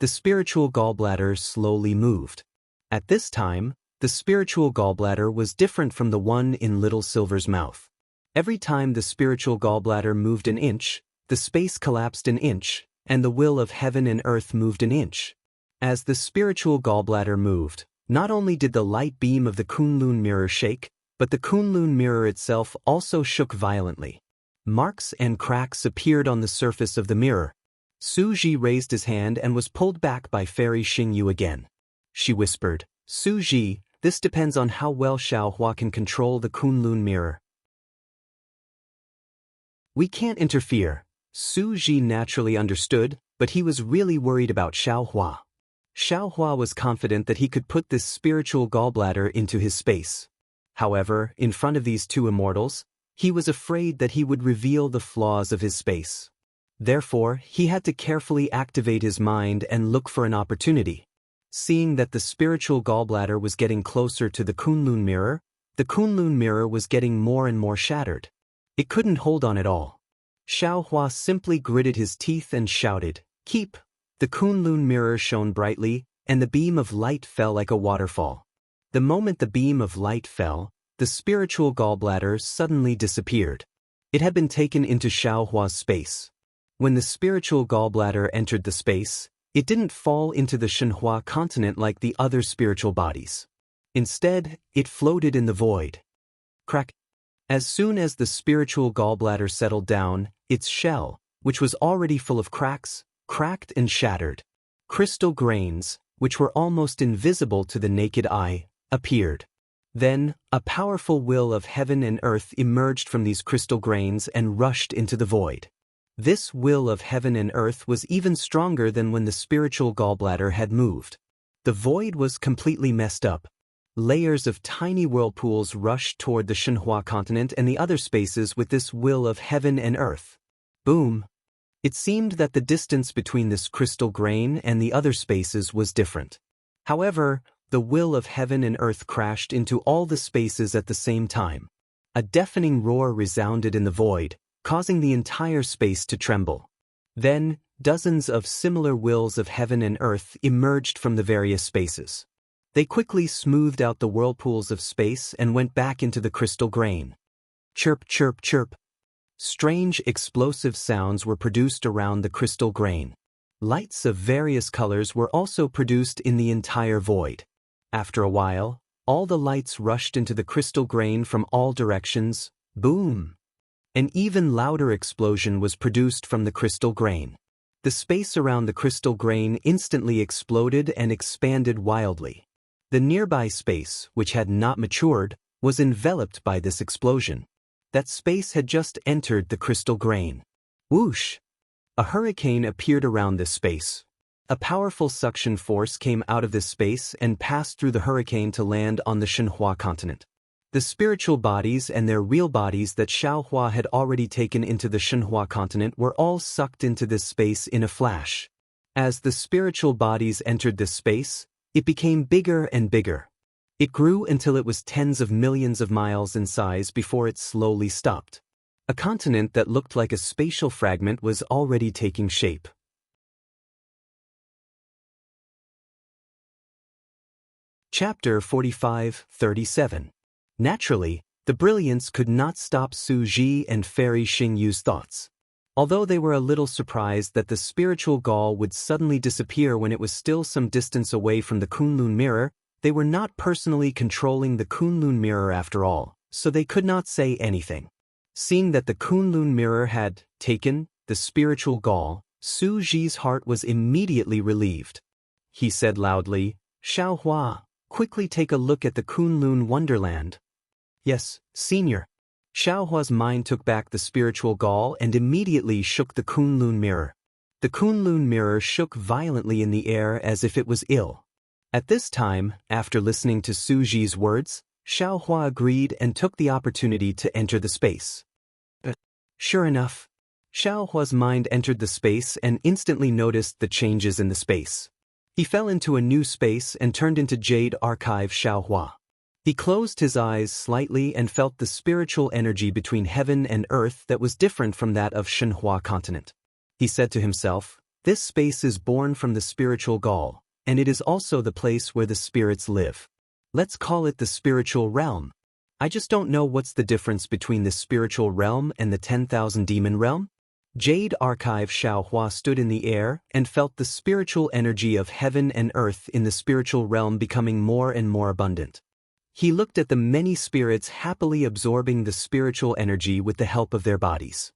The spiritual gallbladder slowly moved. At this time, the spiritual gallbladder was different from the one in Little Silver's mouth. Every time the spiritual gallbladder moved an inch, the space collapsed an inch, and the will of heaven and earth moved an inch. As the spiritual gallbladder moved, not only did the light beam of the Kunlun mirror shake, but the Kunlun mirror itself also shook violently. Marks and cracks appeared on the surface of the mirror. Su Ji raised his hand and was pulled back by Fairy Xingyu again. She whispered, Su Ji, this depends on how well Xiaohua can control the Kunlun mirror. We can't interfere. Su Ji naturally understood, but he was really worried about Xiaohua. Xiaohua was confident that he could put this spiritual gallbladder into his space. However, in front of these two immortals, he was afraid that he would reveal the flaws of his space. Therefore, he had to carefully activate his mind and look for an opportunity. Seeing that the spiritual gallbladder was getting closer to the Kunlun mirror was getting more and more shattered. It couldn't hold on at all. Xiaohua simply gritted his teeth and shouted, Keep! The Kunlun mirror shone brightly, and the beam of light fell like a waterfall. The moment the beam of light fell, the spiritual gallbladder suddenly disappeared. It had been taken into Xiaohua's space. When the spiritual gallbladder entered the space, it didn't fall into the Shenhua continent like the other spiritual bodies. Instead, it floated in the void. Crack! As soon as the spiritual gallbladder settled down, its shell, which was already full of cracks, cracked and shattered. Crystal grains, which were almost invisible to the naked eye, appeared. Then, a powerful will of heaven and earth emerged from these crystal grains and rushed into the void. This will of heaven and earth was even stronger than when the spiritual gallbladder had moved. The void was completely messed up. Layers of tiny whirlpools rushed toward the Shenhua continent and the other spaces with this will of heaven and earth. Boom! It seemed that the distance between this crystal grain and the other spaces was different. However, the will of heaven and earth crashed into all the spaces at the same time. A deafening roar resounded in the void, causing the entire space to tremble. Then, dozens of similar wills of heaven and earth emerged from the various spaces. They quickly smoothed out the whirlpools of space and went back into the crystal grain. Chirp, chirp, chirp. Strange explosive sounds were produced around the crystal grain. Lights of various colors were also produced in the entire void. After a while, all the lights rushed into the crystal grain from all directions. Boom! An even louder explosion was produced from the crystal grain. The space around the crystal grain instantly exploded and expanded wildly. The nearby space, which had not matured, was enveloped by this explosion. That space had just entered the crystal grain. Whoosh! A hurricane appeared around this space. A powerful suction force came out of this space and passed through the hurricane to land on the Shenhua continent. The spiritual bodies and their real bodies that Xiaohua had already taken into the Shenhua continent were all sucked into this space in a flash. As the spiritual bodies entered this space, it became bigger and bigger. It grew until it was tens of millions of miles in size before it slowly stopped. A continent that looked like a spatial fragment was already taking shape. Chapter 45-37. Naturally, the brilliance could not stop Su Ji and Fairy Xingyu's thoughts. Although they were a little surprised that the spiritual gall would suddenly disappear when it was still some distance away from the Kunlun mirror, they were not personally controlling the Kunlun mirror after all, so they could not say anything. Seeing that the Kunlun mirror had taken the spiritual gall, Su Ji's heart was immediately relieved. He said loudly, "Xiaohua, quickly take a look at the Kunlun wonderland." "Yes, senior." Xiaohua's mind took back the spiritual gall and immediately shook the Kunlun mirror. The Kunlun mirror shook violently in the air as if it was ill. At this time, after listening to Su Ji's words, Xiaohua agreed and took the opportunity to enter the space. Sure enough, Xiaohua's mind entered the space and instantly noticed the changes in the space. He fell into a new space and turned into Jade Archive Xiaohua. He closed his eyes slightly and felt the spiritual energy between heaven and earth that was different from that of Shenhua continent. He said to himself, "This space is born from the spiritual gall, and it is also the place where the spirits live. Let's call it the spiritual realm. I just don't know what's the difference between the spiritual realm and the 10,000 demon realm." Jade Archive Xiaohua stood in the air and felt the spiritual energy of heaven and earth in the spiritual realm becoming more and more abundant. He looked at the many spirits happily absorbing the spiritual energy with the help of their bodies.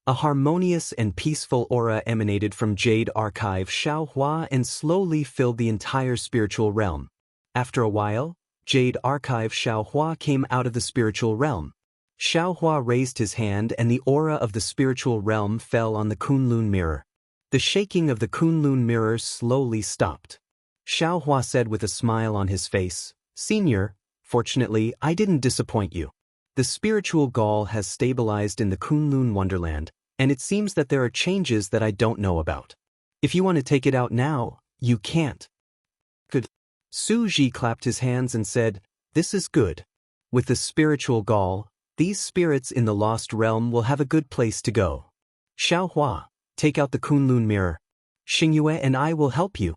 A harmonious and peaceful aura emanated from Jade Archive Xiaohua and slowly filled the entire spiritual realm. After a while, Jade Archive Xiaohua came out of the spiritual realm. Xiaohua raised his hand and the aura of the spiritual realm fell on the Kunlun mirror. The shaking of the Kunlun mirror slowly stopped. Xiaohua said with a smile on his face, "Senior, fortunately I didn't disappoint you. The spiritual gall has stabilized in the Kunlun wonderland, and it seems that there are changes that I don't know about. If you want to take it out now, you can't." "Good." Su Ji clapped his hands and said, "This is good. With the spiritual gall, these spirits in the lost realm will have a good place to go. Xiaohua, take out the Kunlun mirror. Xingyue and I will help you."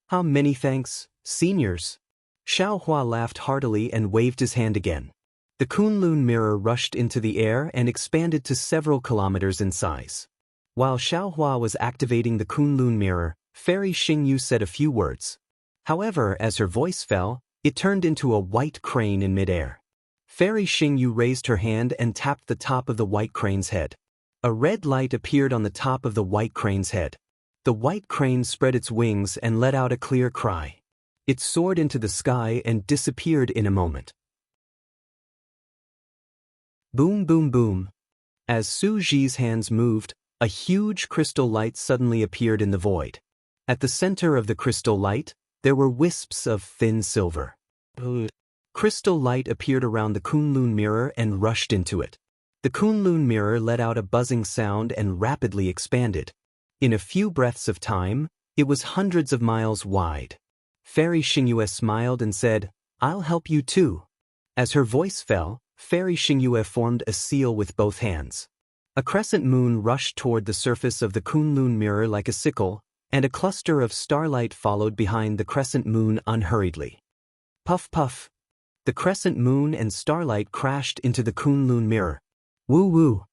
"How many thanks, seniors." Xiaohua laughed heartily and waved his hand again. The Kunlun mirror rushed into the air and expanded to several kilometers in size. While Xiaohua was activating the Kunlun mirror, Fairy Xingyu said a few words. However, as her voice fell, it turned into a white crane in midair. Fairy Xingyu raised her hand and tapped the top of the white crane's head. A red light appeared on the top of the white crane's head. The white crane spread its wings and let out a clear cry. It soared into the sky and disappeared in a moment. Boom, boom, boom. As Su Ji's hands moved, a huge crystal light suddenly appeared in the void. At the center of the crystal light, there were wisps of thin silver. Crystal light appeared around the Kunlun mirror and rushed into it. The Kunlun mirror let out a buzzing sound and rapidly expanded. In a few breaths of time, it was hundreds of miles wide. Fairy Xingyue smiled and said, "I'll help you too." As her voice fell, Fairy Xingyue formed a seal with both hands. A crescent moon rushed toward the surface of the Kunlun mirror like a sickle, and a cluster of starlight followed behind the crescent moon unhurriedly. Puff puff. The crescent moon and starlight crashed into the Kunlun mirror. Woo woo.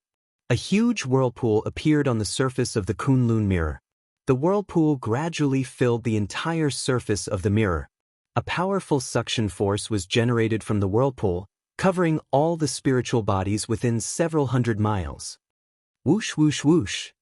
A huge whirlpool appeared on the surface of the Kunlun mirror. The whirlpool gradually filled the entire surface of the mirror. A powerful suction force was generated from the whirlpool, covering all the spiritual bodies within several hundred miles. Whoosh whoosh whoosh.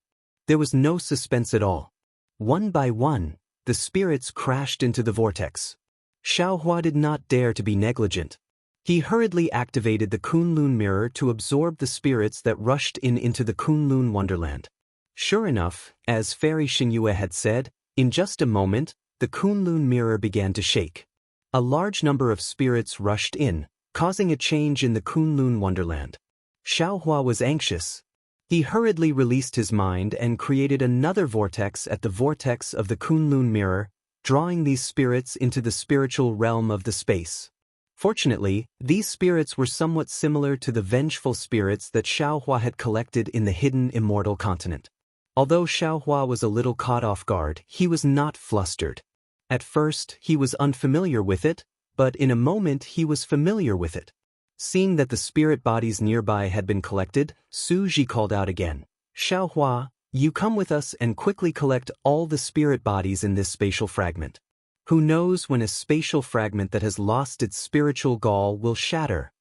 There was no suspense at all. One by one, the spirits crashed into the vortex. Xiaohua did not dare to be negligent. He hurriedly activated the Kunlun mirror to absorb the spirits that rushed into the Kunlun wonderland. Sure enough, as Fairy Xingyue had said, in just a moment, the Kunlun mirror began to shake. A large number of spirits rushed in, causing a change in the Kunlun wonderland. Xiaohua was anxious. He hurriedly released his mind and created another vortex at the vortex of the Kunlun mirror, drawing these spirits into the spiritual realm of the space. Fortunately, these spirits were somewhat similar to the vengeful spirits that Xiaohua had collected in the hidden Immortal continent. Although Xiaohua was a little caught off guard, he was not flustered. At first, he was unfamiliar with it, but in a moment he was familiar with it. Seeing that the spirit bodies nearby had been collected, Su Ji called out again. Xiaohua, you come with us and quickly collect all the spirit bodies in this spatial fragment. Who knows when a spatial fragment that has lost its spiritual gall will shatter?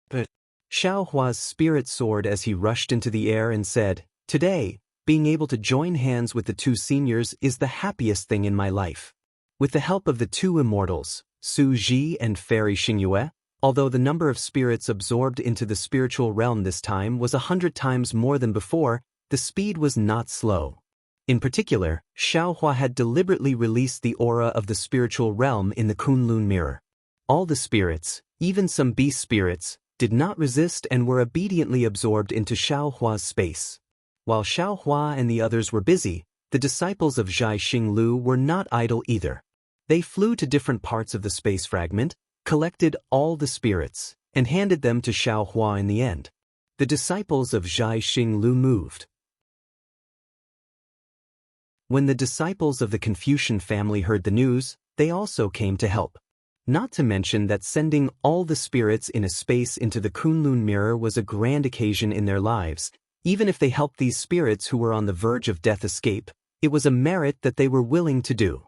But Xiaohua's spirit soared as he rushed into the air and said, Today, being able to join hands with the two seniors is the happiest thing in my life. With the help of the two immortals, Su Ji and Fairy Xingyue, although the number of spirits absorbed into the spiritual realm this time was 100 times more than before, the speed was not slow. In particular, Xiaohua had deliberately released the aura of the spiritual realm in the Kunlun mirror. All the spirits, even some beast spirits, did not resist and were obediently absorbed into Xiaohua's space. While Xiaohua and the others were busy, the disciples of Zhai Xinglu were not idle either. They flew to different parts of the space fragment, collected all the spirits, and handed them to Xiaohua in the end. The disciples of Zhai Xinglu moved. When the disciples of the Confucian family heard the news, they also came to help. Not to mention that sending all the spirits in a space into the Kunlun mirror was a grand occasion in their lives. Even if they helped these spirits who were on the verge of death escape, it was a merit that they were willing to do.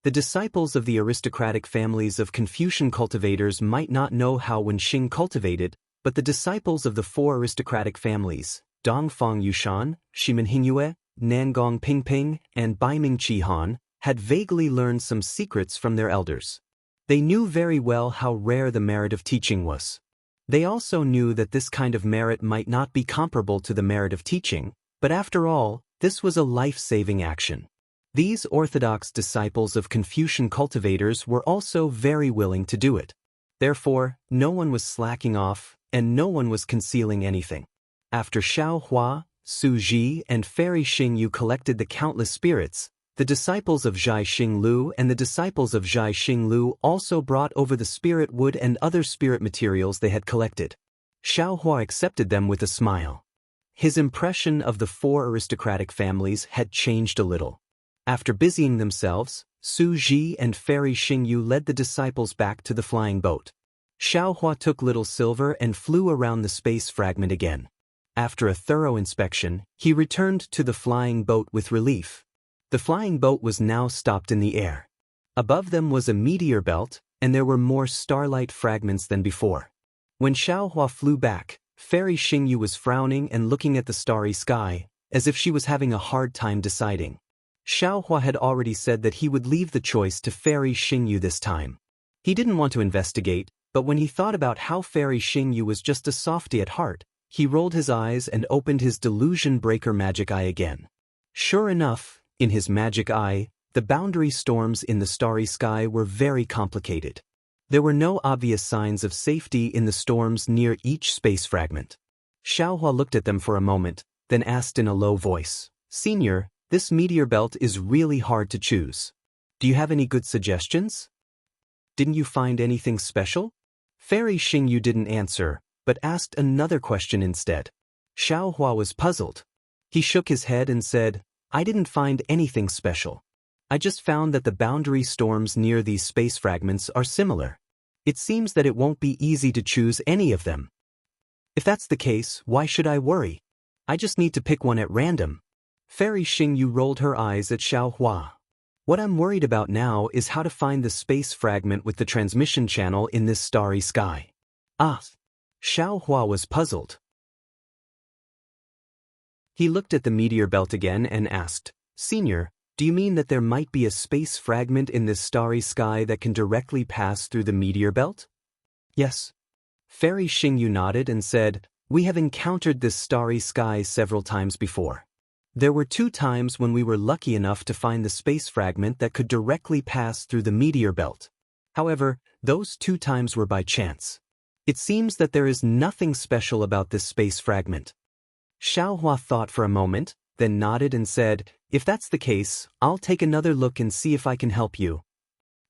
The disciples of the aristocratic families of Confucian cultivators might not know how Wenxing cultivated, but the disciples of the four aristocratic families, Dongfang Yushan, Shimen Hingyue, Nangong Pingping, and Baiming Chihan, had vaguely learned some secrets from their elders. They knew very well how rare the merit of teaching was. They also knew that this kind of merit might not be comparable to the merit of teaching, but after all, this was a life-saving action. These orthodox disciples of Confucian cultivators were also very willing to do it. Therefore, no one was slacking off, and no one was concealing anything. After Xiaohua, Su Ji, and Fairy Xingyu collected the countless spirits, the disciples of Zhai Xinglu and the disciples of Zhai Xinglu also brought over the spirit wood and other spirit materials they had collected. Xiaohua accepted them with a smile. His impression of the four aristocratic families had changed a little. After busying themselves, Su Ji and Fairy Xingyu led the disciples back to the flying boat. Xiaohua took Little Silver and flew around the space fragment again. After a thorough inspection, he returned to the flying boat with relief. The flying boat was now stopped in the air. Above them was a meteor belt, and there were more starlight fragments than before. When Xiaohua flew back, Fairy Xingyu was frowning and looking at the starry sky, as if she was having a hard time deciding. Xiaohua had already said that he would leave the choice to Fairy Xingyu this time. He didn't want to investigate, but when he thought about how Fairy Xingyu was just a softy at heart, he rolled his eyes and opened his delusion breaker magic eye again. Sure enough, in his magic eye, the boundary storms in the starry sky were very complicated. There were no obvious signs of safety in the storms near each space fragment. Xiaohua looked at them for a moment, then asked in a low voice, "Senior, this meteor belt is really hard to choose. Do you have any good suggestions? Didn't you find anything special?" Fairy Xingyu didn't answer, but asked another question instead. Xiaohua was puzzled. He shook his head and said, "I didn't find anything special. I just found that the boundary storms near these space fragments are similar. It seems that it won't be easy to choose any of them. If that's the case, why should I worry? I just need to pick one at random." Fairy Xingyu rolled her eyes at Xiaohua. "What I'm worried about now is how to find the space fragment with the transmission channel in this starry sky." Ah! Xiaohua was puzzled. He looked at the meteor belt again and asked, "Senior, do you mean that there might be a space fragment in this starry sky that can directly pass through the meteor belt?" "Yes." Fairy Xingyu nodded and said, "We have encountered this starry sky several times before. There were 2 times when we were lucky enough to find the space fragment that could directly pass through the meteor belt. However, those 2 times were by chance. It seems that there is nothing special about this space fragment." Xiaohua thought for a moment, then nodded and said, "If that's the case, I'll take another look and see if I can help you.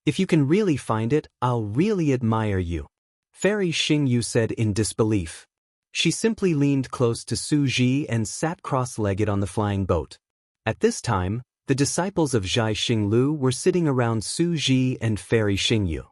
If you can really find it, I'll really admire you." Fairy Xingyu said in disbelief. She simply leaned close to Su Ji and sat cross-legged on the flying boat. At this time, the disciples of Zhai Xinglu were sitting around Su Ji and Fairy Xingyu.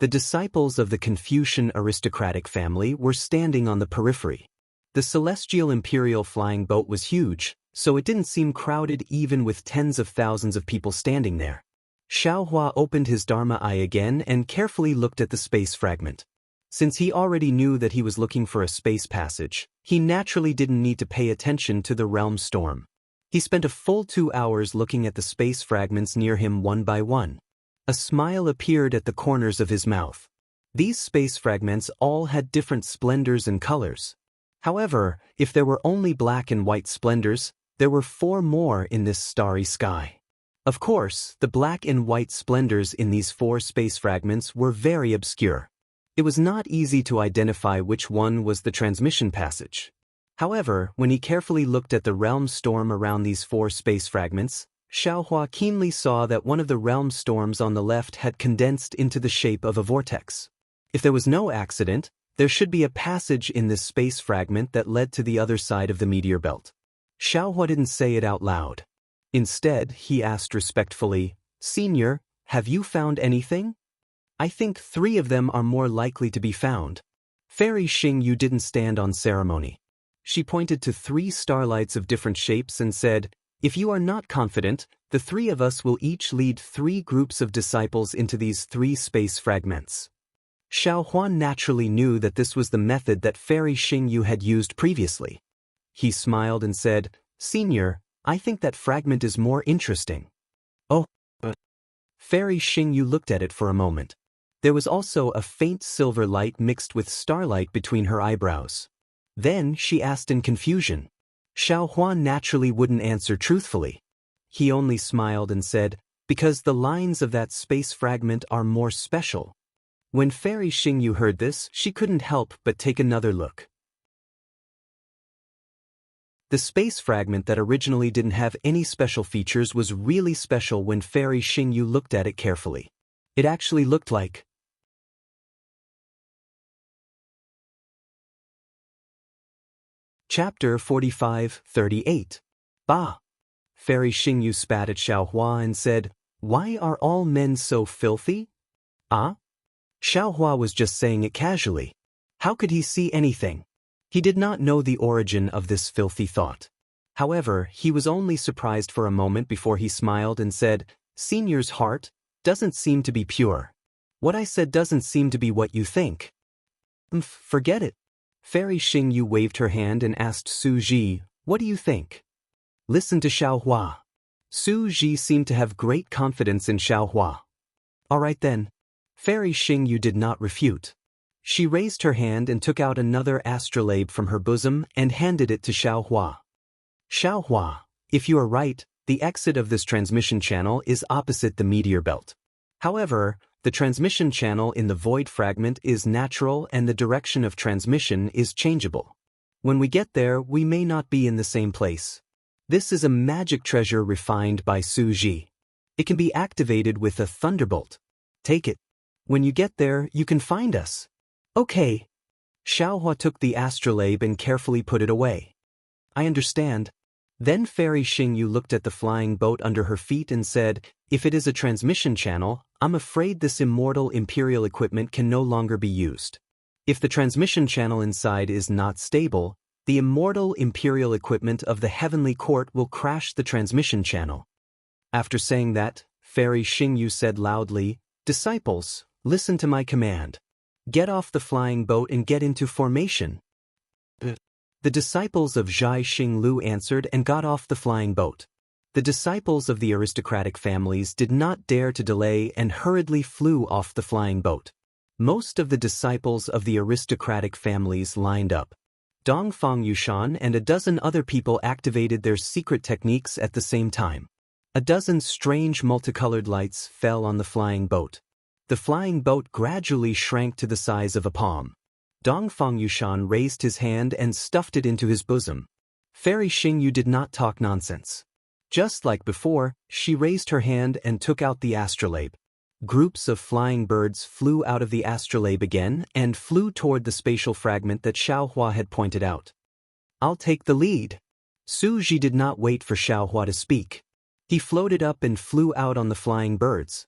The disciples of the Confucian aristocratic family were standing on the periphery. The celestial imperial flying boat was huge, so it didn't seem crowded even with tens of thousands of people standing there. Xiaohua opened his Dharma eye again and carefully looked at the space fragment. Since he already knew that he was looking for a space passage, he naturally didn't need to pay attention to the realm storm. He spent a full 2 hours looking at the space fragments near him one by one. A smile appeared at the corners of his mouth. These space fragments all had different splendors and colors. However, if there were only black and white splendors, there were 4 more in this starry sky. Of course, the black and white splendors in these 4 space fragments were very obscure. It was not easy to identify which one was the transmission passage. However, when he carefully looked at the realm storm around these 4 space fragments, Xiaohua keenly saw that one of the realm storms on the left had condensed into the shape of a vortex. If there was no accident, there should be a passage in this space fragment that led to the other side of the meteor belt. Xiaohua didn't say it out loud. Instead, he asked respectfully, "Senior, have you found anything? I think 3 of them are more likely to be found." Fairy Xingyu didn't stand on ceremony. She pointed to 3 starlights of different shapes and said, "If you are not confident, the 3 of us will each lead 3 groups of disciples into these 3 space fragments." Xiaohua naturally knew that this was the method that Fairy Xingyu had used previously. He smiled and said, "Senior, I think that fragment is more interesting." "Oh." Fairy Xingyu looked at it for a moment. There was also a faint silver light mixed with starlight between her eyebrows. Then she asked in confusion. Xiaohua naturally wouldn't answer truthfully. He only smiled and said, "Because the lines of that space fragment are more special." When Fairy Xingyu heard this, she couldn't help but take another look. The space fragment that originally didn't have any special features was really special when Fairy Xingyu looked at it carefully. It actually looked like Chapter 45-38. Bah! Fairy Xingyu spat at Xiaohua and said, "Why are all men so filthy?" "Ah?" Xiaohua was just saying it casually. How could he see anything? He did not know the origin of this filthy thought. However, he was only surprised for a moment before he smiled and said, "Senior's heart doesn't seem to be pure. What I said doesn't seem to be what you think." Forget it." Fairy Xingyu waved her hand and asked Su Ji, "What do you think?" Listen to Xiaohua. Su Ji seemed to have great confidence in Xiaohua. "All right then." Fairy Xingyu did not refute. She raised her hand and took out another astrolabe from her bosom and handed it to Xiaohua. "Xiaohua, if you are right, the exit of this transmission channel is opposite the meteor belt. However, the transmission channel in the void fragment is natural and the direction of transmission is changeable. When we get there, we may not be in the same place. This is a magic treasure refined by Su Ji. It can be activated with a thunderbolt. Take it. When you get there, you can find us." "Okay." Xiaohua took the astrolabe and carefully put it away. "I understand." Then Fairy Xingyu looked at the flying boat under her feet and said, "If it is a transmission channel, I'm afraid this immortal imperial equipment can no longer be used. If the transmission channel inside is not stable, the immortal imperial equipment of the heavenly court will crash the transmission channel." After saying that, Fairy Xingyu said loudly, "Disciples, listen to my command. Get off the flying boat and get into formation." The disciples of Zhai Xinglu answered and got off the flying boat. The disciples of the aristocratic families did not dare to delay and hurriedly flew off the flying boat. Most of the disciples of the aristocratic families lined up. Dongfang Yushan and a dozen other people activated their secret techniques at the same time. A dozen strange multicolored lights fell on the flying boat. The flying boat gradually shrank to the size of a palm. Dongfang Yushan raised his hand and stuffed it into his bosom. Fairy Xingyu did not talk nonsense. Just like before, she raised her hand and took out the astrolabe. Groups of flying birds flew out of the astrolabe again and flew toward the spatial fragment that Xiaohua had pointed out. "I'll take the lead." Su Ji did not wait for Xiaohua to speak. He floated up and flew out on the flying birds.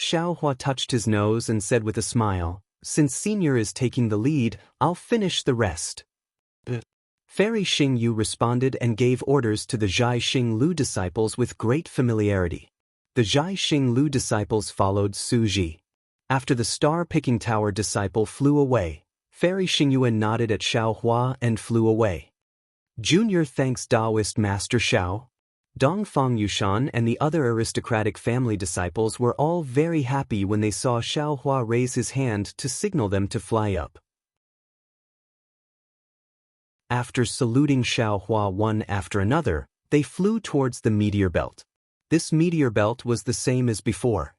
Xiaohua touched his nose and said with a smile, "Since Senior is taking the lead, I'll finish the rest." Fairy Xingyu responded and gave orders to the Zhai Xinglu disciples with great familiarity. The Zhai Xinglu disciples followed Su Ji. After the star-picking tower disciple flew away, Fairy Xingyue nodded at Xiaohua and flew away. Junior thanks Daoist Master Xiao. Dongfang Yushan and the other aristocratic family disciples were all very happy when they saw Xiaohua raise his hand to signal them to fly up. After saluting Xiaohua one after another, they flew towards the meteor belt. This meteor belt was the same as before.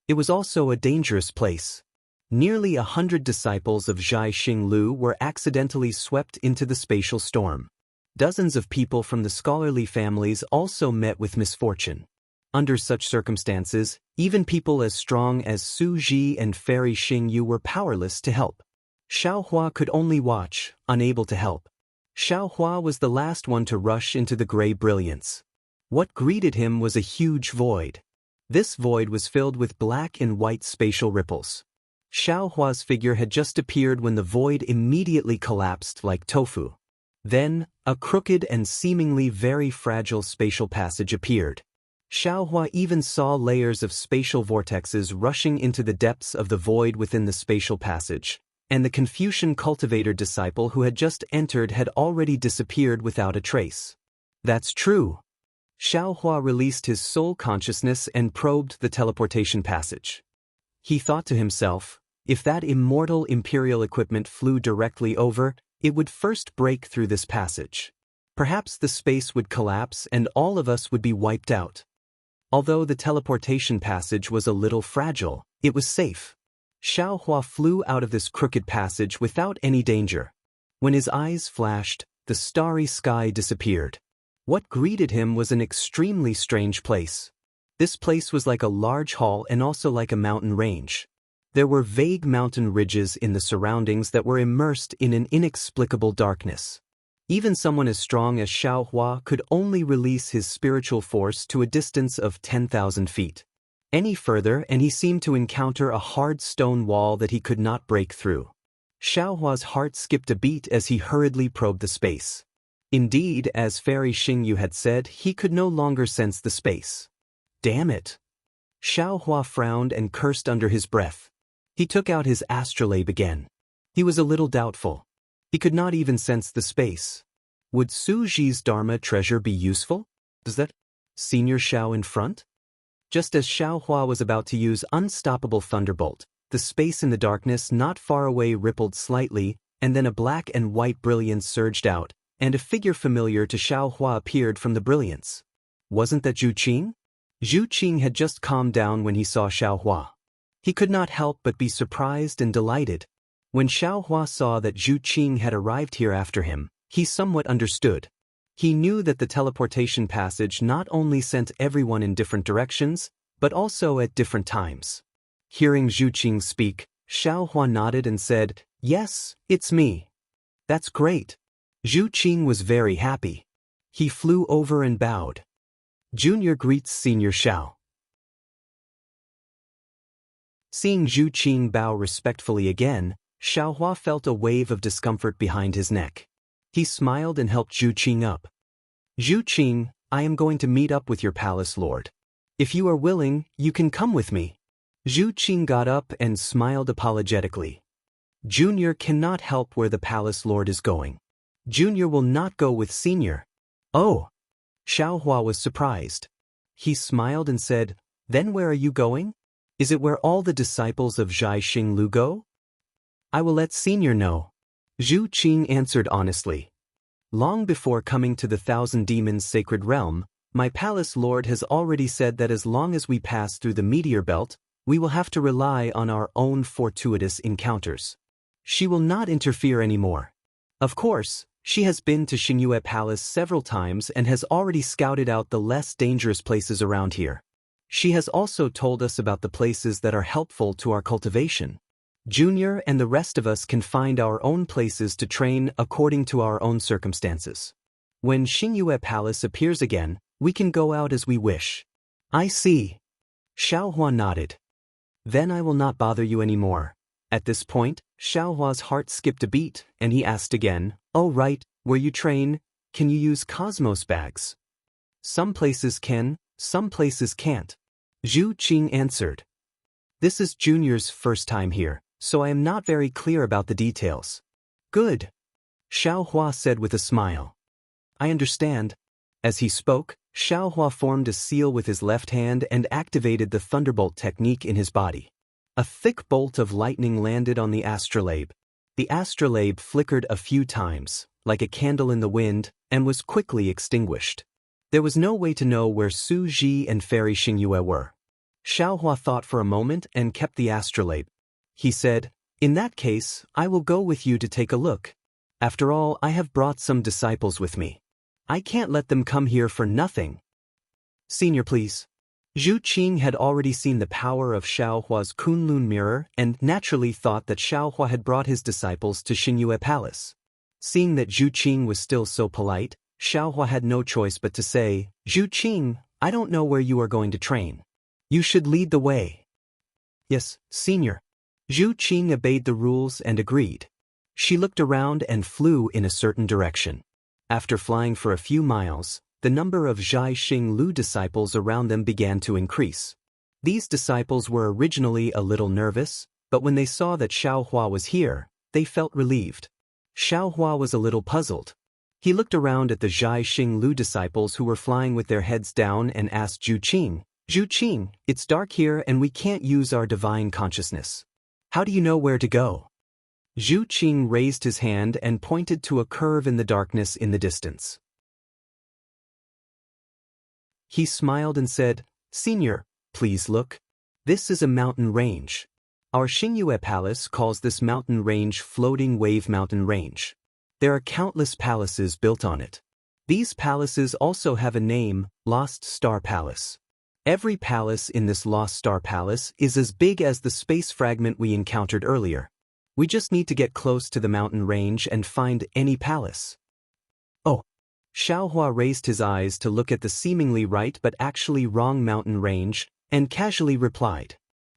It was also a dangerous place. Nearly 100 disciples of Zhai Xinglu were accidentally swept into the spatial storm. Dozens of people from the scholarly families also met with misfortune. Under such circumstances, even people as strong as Su Ji and Fairy Xingyu were powerless to help. Xiaohua could only watch, unable to help. Xiaohua was the last one to rush into the gray brilliance. What greeted him was a huge void. This void was filled with black and white spatial ripples. Xiaohua's figure had just appeared when the void immediately collapsed like tofu. Then, a crooked and seemingly very fragile spatial passage appeared. Xiaohua even saw layers of spatial vortexes rushing into the depths of the void within the spatial passage, and the Confucian cultivator disciple who had just entered had already disappeared without a trace. That's true. Xiaohua released his soul consciousness and probed the teleportation passage. He thought to himself, if that immortal imperial equipment flew directly over, it would first break through this passage. Perhaps the space would collapse and all of us would be wiped out. Although the teleportation passage was a little fragile, it was safe. Xiaohua flew out of this crooked passage without any danger. When his eyes flashed, the starry sky disappeared. What greeted him was an extremely strange place. This place was like a large hall and also like a mountain range. There were vague mountain ridges in the surroundings that were immersed in an inexplicable darkness. Even someone as strong as Xiaohua could only release his spiritual force to a distance of 10,000 feet. Any further and he seemed to encounter a hard stone wall that he could not break through. Xiaohua's heart skipped a beat as he hurriedly probed the space. Indeed, as Fairy Xingyu had said, he could no longer sense the space. Damn it! Xiaohua frowned and cursed under his breath. He took out his astrolabe again. He was a little doubtful. He could not even sense the space. Would Su Ji's Dharma treasure be useful? Is that Senior Xiao in front? Just as Xiaohua was about to use Unstoppable Thunderbolt, the space in the darkness not far away rippled slightly, and then a black and white brilliance surged out, and a figure familiar to Xiaohua appeared from the brilliance. Wasn't that Zhu Qing? Zhu Qing had just calmed down when he saw Xiaohua. He could not help but be surprised and delighted. When Xiaohua saw that Zhu Qing had arrived here after him, he somewhat understood. He knew that the teleportation passage not only sent everyone in different directions, but also at different times. Hearing Zhu Qing speak, Xiaohua nodded and said, "Yes, it's me." "That's great." Zhu Qing was very happy. He flew over and bowed. Junior greets Senior Xiao. Seeing Zhu Qing bow respectfully again, Xiaohua felt a wave of discomfort behind his neck. He smiled and helped Zhu Qing up. "Zhu Qing, I am going to meet up with your palace lord. If you are willing, you can come with me." Zhu Qing got up and smiled apologetically. Junior cannot help where the palace lord is going. Junior will not go with Senior. Oh! Xiaohua was surprised. He smiled and said, "Then where are you going? Is it where all the disciples of Zhai Xinglu go?" "I will let Senior know." Zhu Qing answered honestly. "Long before coming to the Thousand Demons' sacred realm, my palace lord has already said that as long as we pass through the meteor belt, we will have to rely on our own fortuitous encounters. She will not interfere anymore. Of course, she has been to Xingyue Palace several times and has already scouted out the less dangerous places around here. She has also told us about the places that are helpful to our cultivation. Junior and the rest of us can find our own places to train according to our own circumstances. When Xingyue Palace appears again, we can go out as we wish." "I see." Xiaohua nodded. Then I will not bother you anymore. At this point, Xiaohua's heart skipped a beat, and he asked again, Oh right, where you train, can you use cosmos bags? Some places can, some places can't. Zhu Qing answered. This is Junior's first time here, so I am not very clear about the details. Good. Xiaohua said with a smile. I understand. As he spoke, Xiaohua formed a seal with his left hand and activated the thunderbolt technique in his body. A thick bolt of lightning landed on the astrolabe. The astrolabe flickered a few times, like a candle in the wind, and was quickly extinguished. There was no way to know where Su Ji and Fairy Xingyue were. Xiaohua thought for a moment and kept the astrolabe. He said, In that case, I will go with you to take a look. After all, I have brought some disciples with me. I can't let them come here for nothing. Senior, please. Zhu Qing had already seen the power of Xiaohua's Kunlun mirror and naturally thought that Xiaohua had brought his disciples to Xingyue Palace. Seeing that Zhu Qing was still so polite, Xiaohua had no choice but to say, Zhu Qing, I don't know where you are going to train. You should lead the way. Yes, Senior. Zhu Qing obeyed the rules and agreed. She looked around and flew in a certain direction. After flying for a few miles, the number of Zhai Xing Lu disciples around them began to increase. These disciples were originally a little nervous, but when they saw that Xiaohua was here, they felt relieved. Xiaohua was a little puzzled. He looked around at the Zhai Xing Lu disciples who were flying with their heads down and asked Zhu Qing, it's dark here and we can't use our divine consciousness. How do you know where to go? Zhu Qing raised his hand and pointed to a curve in the darkness in the distance. He smiled and said, Senior, please look. This is a mountain range. Our Xingyue Palace calls this mountain range Floating Wave Mountain Range. There are countless palaces built on it. These palaces also have a name, Lost Star Palace. Every palace in this Lost Star Palace is as big as the space fragment we encountered earlier. We just need to get close to the mountain range and find any palace. Oh. Xiaohua raised his eyes to look at the seemingly right but actually wrong mountain range, and casually replied.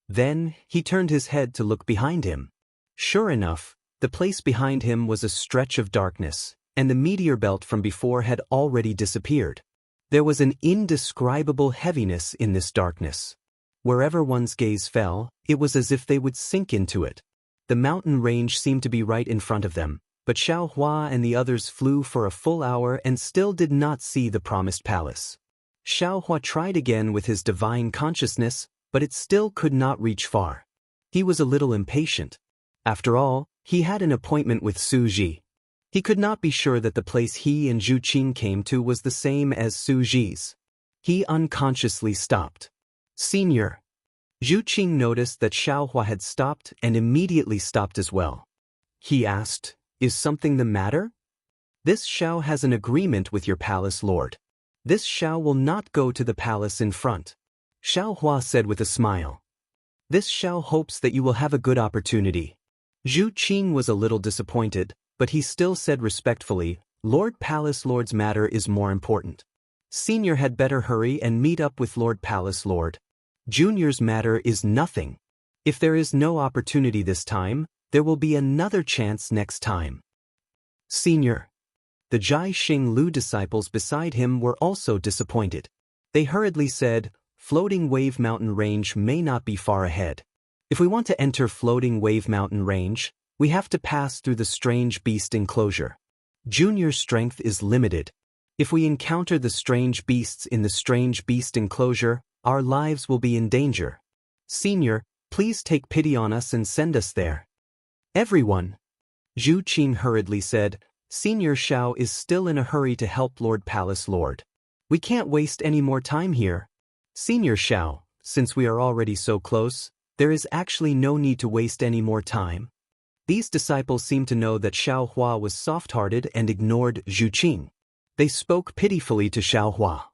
Then, he turned his head to look behind him. Sure enough, the place behind him was a stretch of darkness, and the meteor belt from before had already disappeared. There was an indescribable heaviness in this darkness. Wherever one's gaze fell, it was as if they would sink into it. The mountain range seemed to be right in front of them, but Xiaohua and the others flew for a full hour and still did not see the promised palace. Xiaohua tried again with his divine consciousness, but it still could not reach far. He was a little impatient. After all, he had an appointment with Su Ji. He could not be sure that the place he and Zhu Qing came to was the same as Su Ji's. He unconsciously stopped. Senior. Zhu Qing noticed that Xiaohua had stopped and immediately stopped as well. He asked, Is something the matter? This Xiao has an agreement with your palace lord. This Xiao will not go to the palace in front. Xiaohua said with a smile. This Xiao hopes that you will have a good opportunity. Zhu Qing was a little disappointed, but he still said respectfully, Lord Palace Lord's matter is more important. Senior had better hurry and meet up with Lord Palace Lord. Junior's matter is nothing. If there is no opportunity this time, there will be another chance next time. Senior. The Zhai Xing Lu disciples beside him were also disappointed. They hurriedly said, Floating Wave Mountain Range may not be far ahead. If we want to enter Floating Wave Mountain Range, we have to pass through the Strange Beast enclosure. Junior's strength is limited. If we encounter the strange beasts in the Strange Beast enclosure, our lives will be in danger. Senior, please take pity on us and send us there. Everyone. Zhu Qing hurriedly said, Senior Xiao is still in a hurry to help Lord Palace Lord. We can't waste any more time here. Senior Xiao, since we are already so close, there is actually no need to waste any more time. These disciples seemed to know that Xiaohua was soft-hearted and ignored Zhu Qing. They spoke pitifully to Xiaohua.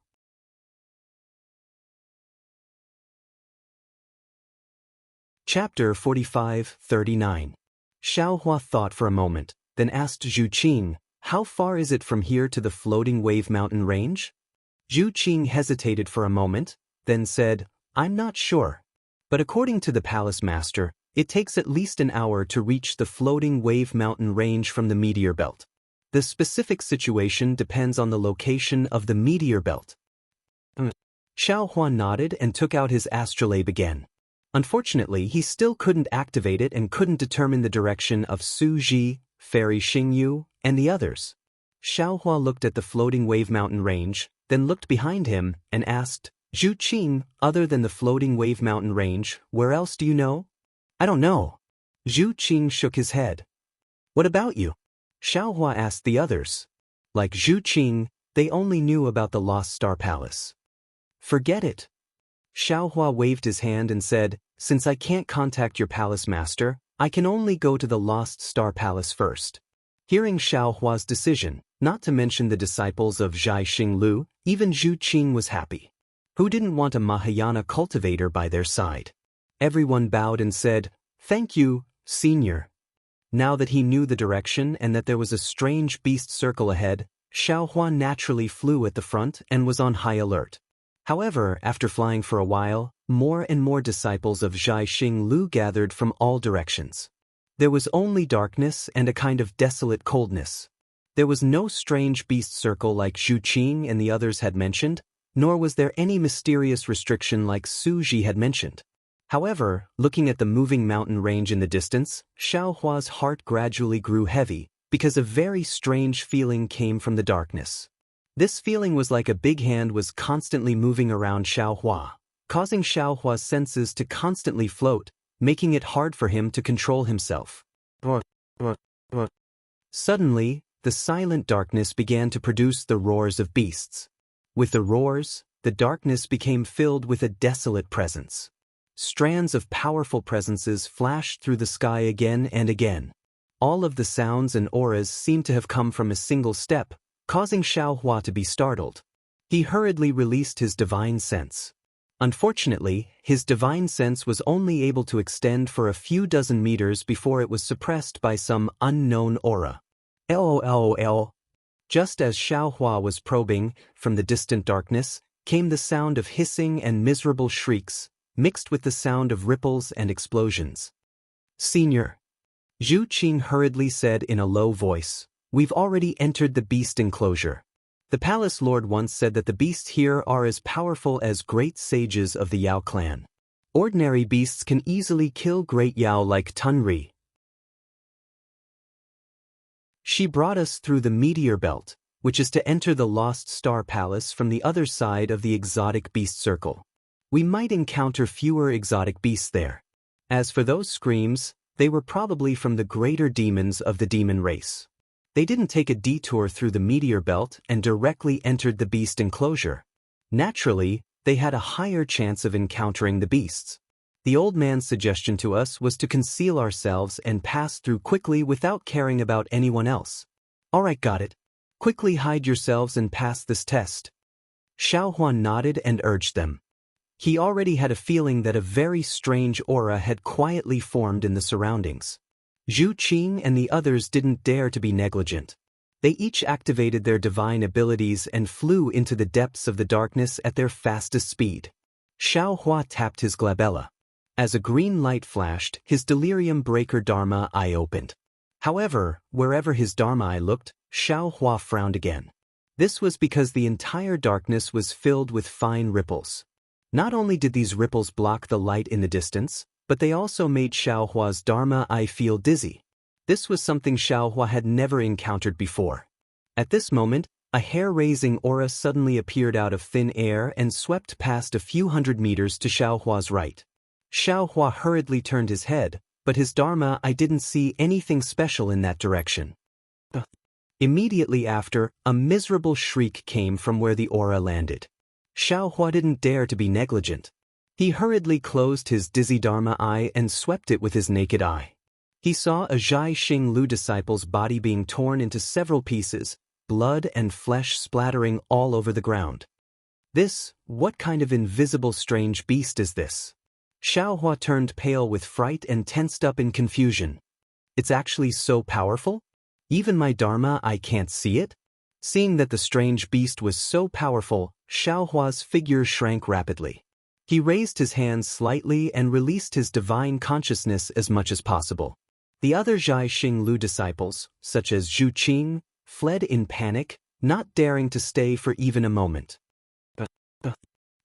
Chapter 45-39. Xiaohua thought for a moment, then asked Zhu Qing, How far is it from here to the Floating Wave Mountain Range? Zhu Qing hesitated for a moment, then said, I'm not sure. But according to the palace master, it takes at least an hour to reach the floating wave mountain range from the meteor belt. The specific situation depends on the location of the meteor belt. Xiao Hua nodded and took out his astrolabe again. Unfortunately, he still couldn't activate it and couldn't determine the direction of Su Ji, Fairy Xingyu, and the others. Xiao Hua looked at the floating wave mountain range, then looked behind him and asked, Zhu Qing, other than the floating wave mountain range, where else do you know? I don't know. Zhu Qing shook his head. What about you? Xiao Hua asked the others. Like Zhu Qing, they only knew about the Lost Star Palace. Forget it. Xiao Hua waved his hand and said, Since I can't contact your palace master, I can only go to the Lost Star Palace first. Hearing Xiao Hua's decision, not to mention the disciples of Zhai Xinglu, even Zhu Qing was happy. Who didn't want a Mahayana cultivator by their side? Everyone bowed and said, Thank you, senior. Now that he knew the direction and that there was a strange beast circle ahead, Xiao Hua naturally flew at the front and was on high alert. However, after flying for a while, more and more disciples of Zhai Xinglu gathered from all directions. There was only darkness and a kind of desolate coldness. There was no strange beast circle like Zhu Qing and the others had mentioned, nor was there any mysterious restriction like Su Ji had mentioned. However, looking at the moving mountain range in the distance, Xiao Hua's heart gradually grew heavy, because a very strange feeling came from the darkness. This feeling was like a big hand was constantly moving around Xiao Hua, causing Xiao Hua's senses to constantly float, making it hard for him to control himself. Suddenly, the silent darkness began to produce the roars of beasts. With the roars, the darkness became filled with a desolate presence. Strands of powerful presences flashed through the sky again and again. All of the sounds and auras seemed to have come from a single step, causing Xiao Hua to be startled. He hurriedly released his divine sense. Unfortunately, his divine sense was only able to extend for a few dozen meters before it was suppressed by some unknown aura. LOL. Just as Xiao Hua was probing, from the distant darkness, came the sound of hissing and miserable shrieks, mixed with the sound of ripples and explosions. Senior. Zhu Qing hurriedly said in a low voice, We've already entered the beast enclosure. The palace lord once said that the beasts here are as powerful as great sages of the Yao clan. Ordinary beasts can easily kill great Yao like Tunri. She brought us through the meteor belt, which is to enter the Lost Star Palace from the other side of the exotic beast circle. We might encounter fewer exotic beasts there. As for those screams, they were probably from the greater demons of the demon race. They didn't take a detour through the meteor belt and directly entered the beast enclosure. Naturally, they had a higher chance of encountering the beasts. The old man's suggestion to us was to conceal ourselves and pass through quickly without caring about anyone else. Alright, got it. Quickly hide yourselves and pass this test. Xiao Hua nodded and urged them. He already had a feeling that a very strange aura had quietly formed in the surroundings. Zhu Qing and the others didn't dare to be negligent. They each activated their divine abilities and flew into the depths of the darkness at their fastest speed. Xiao Hua tapped his glabella. As a green light flashed, his delirium breaker Dharma eye opened. However, wherever his Dharma eye looked, Xiao Hua frowned again. This was because the entire darkness was filled with fine ripples. Not only did these ripples block the light in the distance, but they also made Xiao Hua's Dharma eye feel dizzy. This was something Xiao Hua had never encountered before. At this moment, a hair-raising aura suddenly appeared out of thin air and swept past a few hundred meters to Xiao Hua's right. Xiao Hua hurriedly turned his head, but his Dharma eye didn't see anything special in that direction. Immediately after, a miserable shriek came from where the aura landed. Xiao Hua didn't dare to be negligent. He hurriedly closed his dizzy Dharma eye and swept it with his naked eye. He saw a Zhai Xinglu disciple's body being torn into several pieces, blood and flesh splattering all over the ground. What kind of invisible strange beast is this? Xiao Hua turned pale with fright and tensed up in confusion. It's actually so powerful? Even my Dharma eye can't see it? Seeing that the strange beast was so powerful, Xiao Hua's figure shrank rapidly. He raised his hands slightly and released his divine consciousness as much as possible. The other Zhai Xinglu disciples, such as Zhu Qing, fled in panic, not daring to stay for even a moment.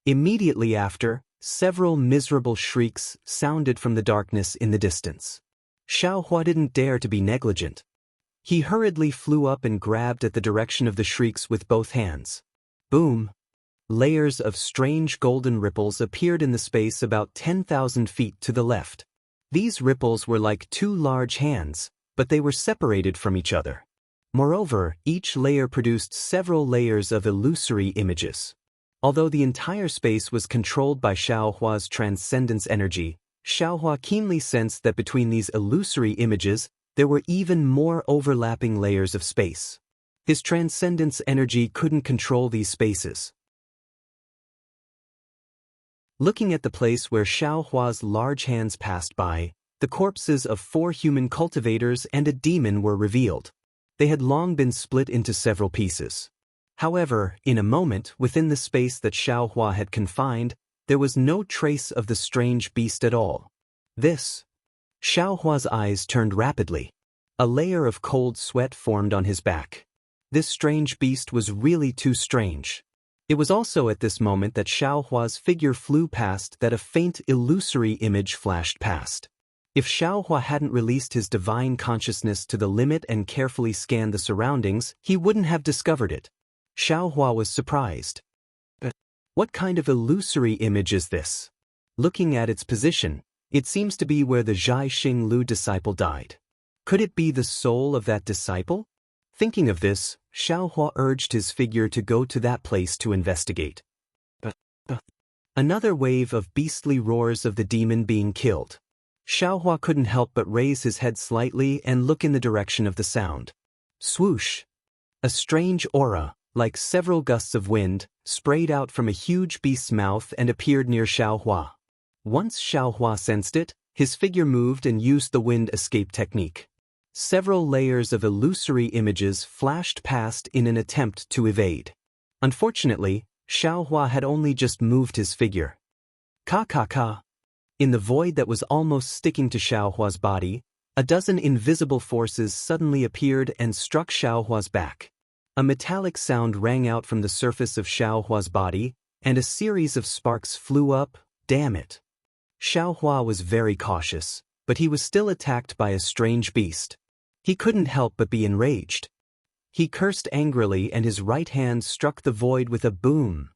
Immediately after, several miserable shrieks sounded from the darkness in the distance. Xiaohua didn't dare to be negligent. He hurriedly flew up and grabbed at the direction of the shrieks with both hands. Boom! Layers of strange golden ripples appeared in the space about 10,000 feet to the left. These ripples were like two large hands, but they were separated from each other. Moreover, each layer produced several layers of illusory images. Although the entire space was controlled by Xiaohua's transcendence energy, Xiaohua keenly sensed that between these illusory images, there were even more overlapping layers of space. His transcendence energy couldn't control these spaces. Looking at the place where Xiaohua's large hands passed by, the corpses of 4 human cultivators and a demon were revealed. They had long been split into several pieces. However, in a moment, within the space that Xiaohua had confined, there was no trace of the strange beast at all. Xiaohua's eyes turned rapidly. A layer of cold sweat formed on his back. This strange beast was really too strange. It was also at this moment that Xiaohua's figure flew past that a faint illusory image flashed past. If Xiaohua hadn't released his divine consciousness to the limit and carefully scanned the surroundings, he wouldn't have discovered it. Xiaohua was surprised. But what kind of illusory image is this? Looking at its position, it seems to be where the Zhai Xinglu disciple died. Could it be the soul of that disciple? Thinking of this, Xiaohua urged his figure to go to that place to investigate. Another wave of beastly roars of the demon being killed. Xiaohua couldn't help but raise his head slightly and look in the direction of the sound. Swoosh! A strange aura, like several gusts of wind, sprayed out from a huge beast's mouth and appeared near Xiaohua. Once Xiaohua sensed it, his figure moved and used the wind escape technique. Several layers of illusory images flashed past in an attempt to evade. Unfortunately, Xiaohua had only just moved his figure. Ka. In the void that was almost sticking to Xiaohua's body, a dozen invisible forces suddenly appeared and struck Xiaohua's back. A metallic sound rang out from the surface of Xiaohua's body, and a series of sparks flew up. Damn it! Xiaohua was very cautious, but he was still attacked by a strange beast. He couldn't help but be enraged. He cursed angrily and his right hand struck the void with a boom.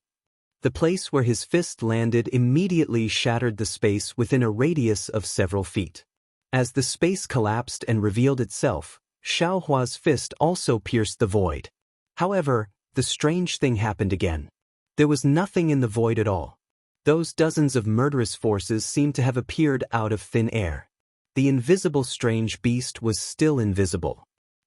The place where his fist landed immediately shattered the space within a radius of several feet. As the space collapsed and revealed itself, Xiaohua's fist also pierced the void. However, the strange thing happened again. There was nothing in the void at all. Those dozens of murderous forces seemed to have appeared out of thin air. The invisible strange beast was still invisible.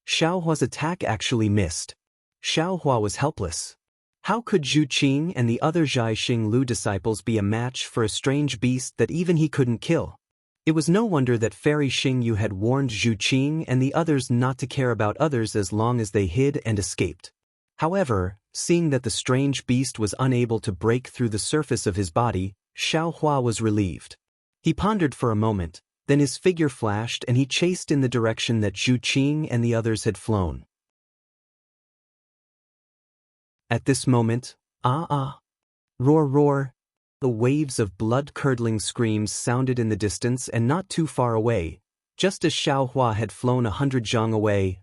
Xiaohua's attack actually missed. Xiaohua was helpless. How could Zhu Qing and the other Zhai Xinglu disciples be a match for a strange beast that even he couldn't kill? It was no wonder that Fairy Xingyu had warned Zhu Qing and the others not to care about others as long as they hid and escaped. However, seeing that the strange beast was unable to break through the surface of his body, Xiaohua was relieved. He pondered for a moment, then his figure flashed and he chased in the direction that Zhu Qing and the others had flown. At this moment, roar, the waves of blood-curdling screams sounded in the distance and not too far away, just as Xiaohua had flown 100 zhang away.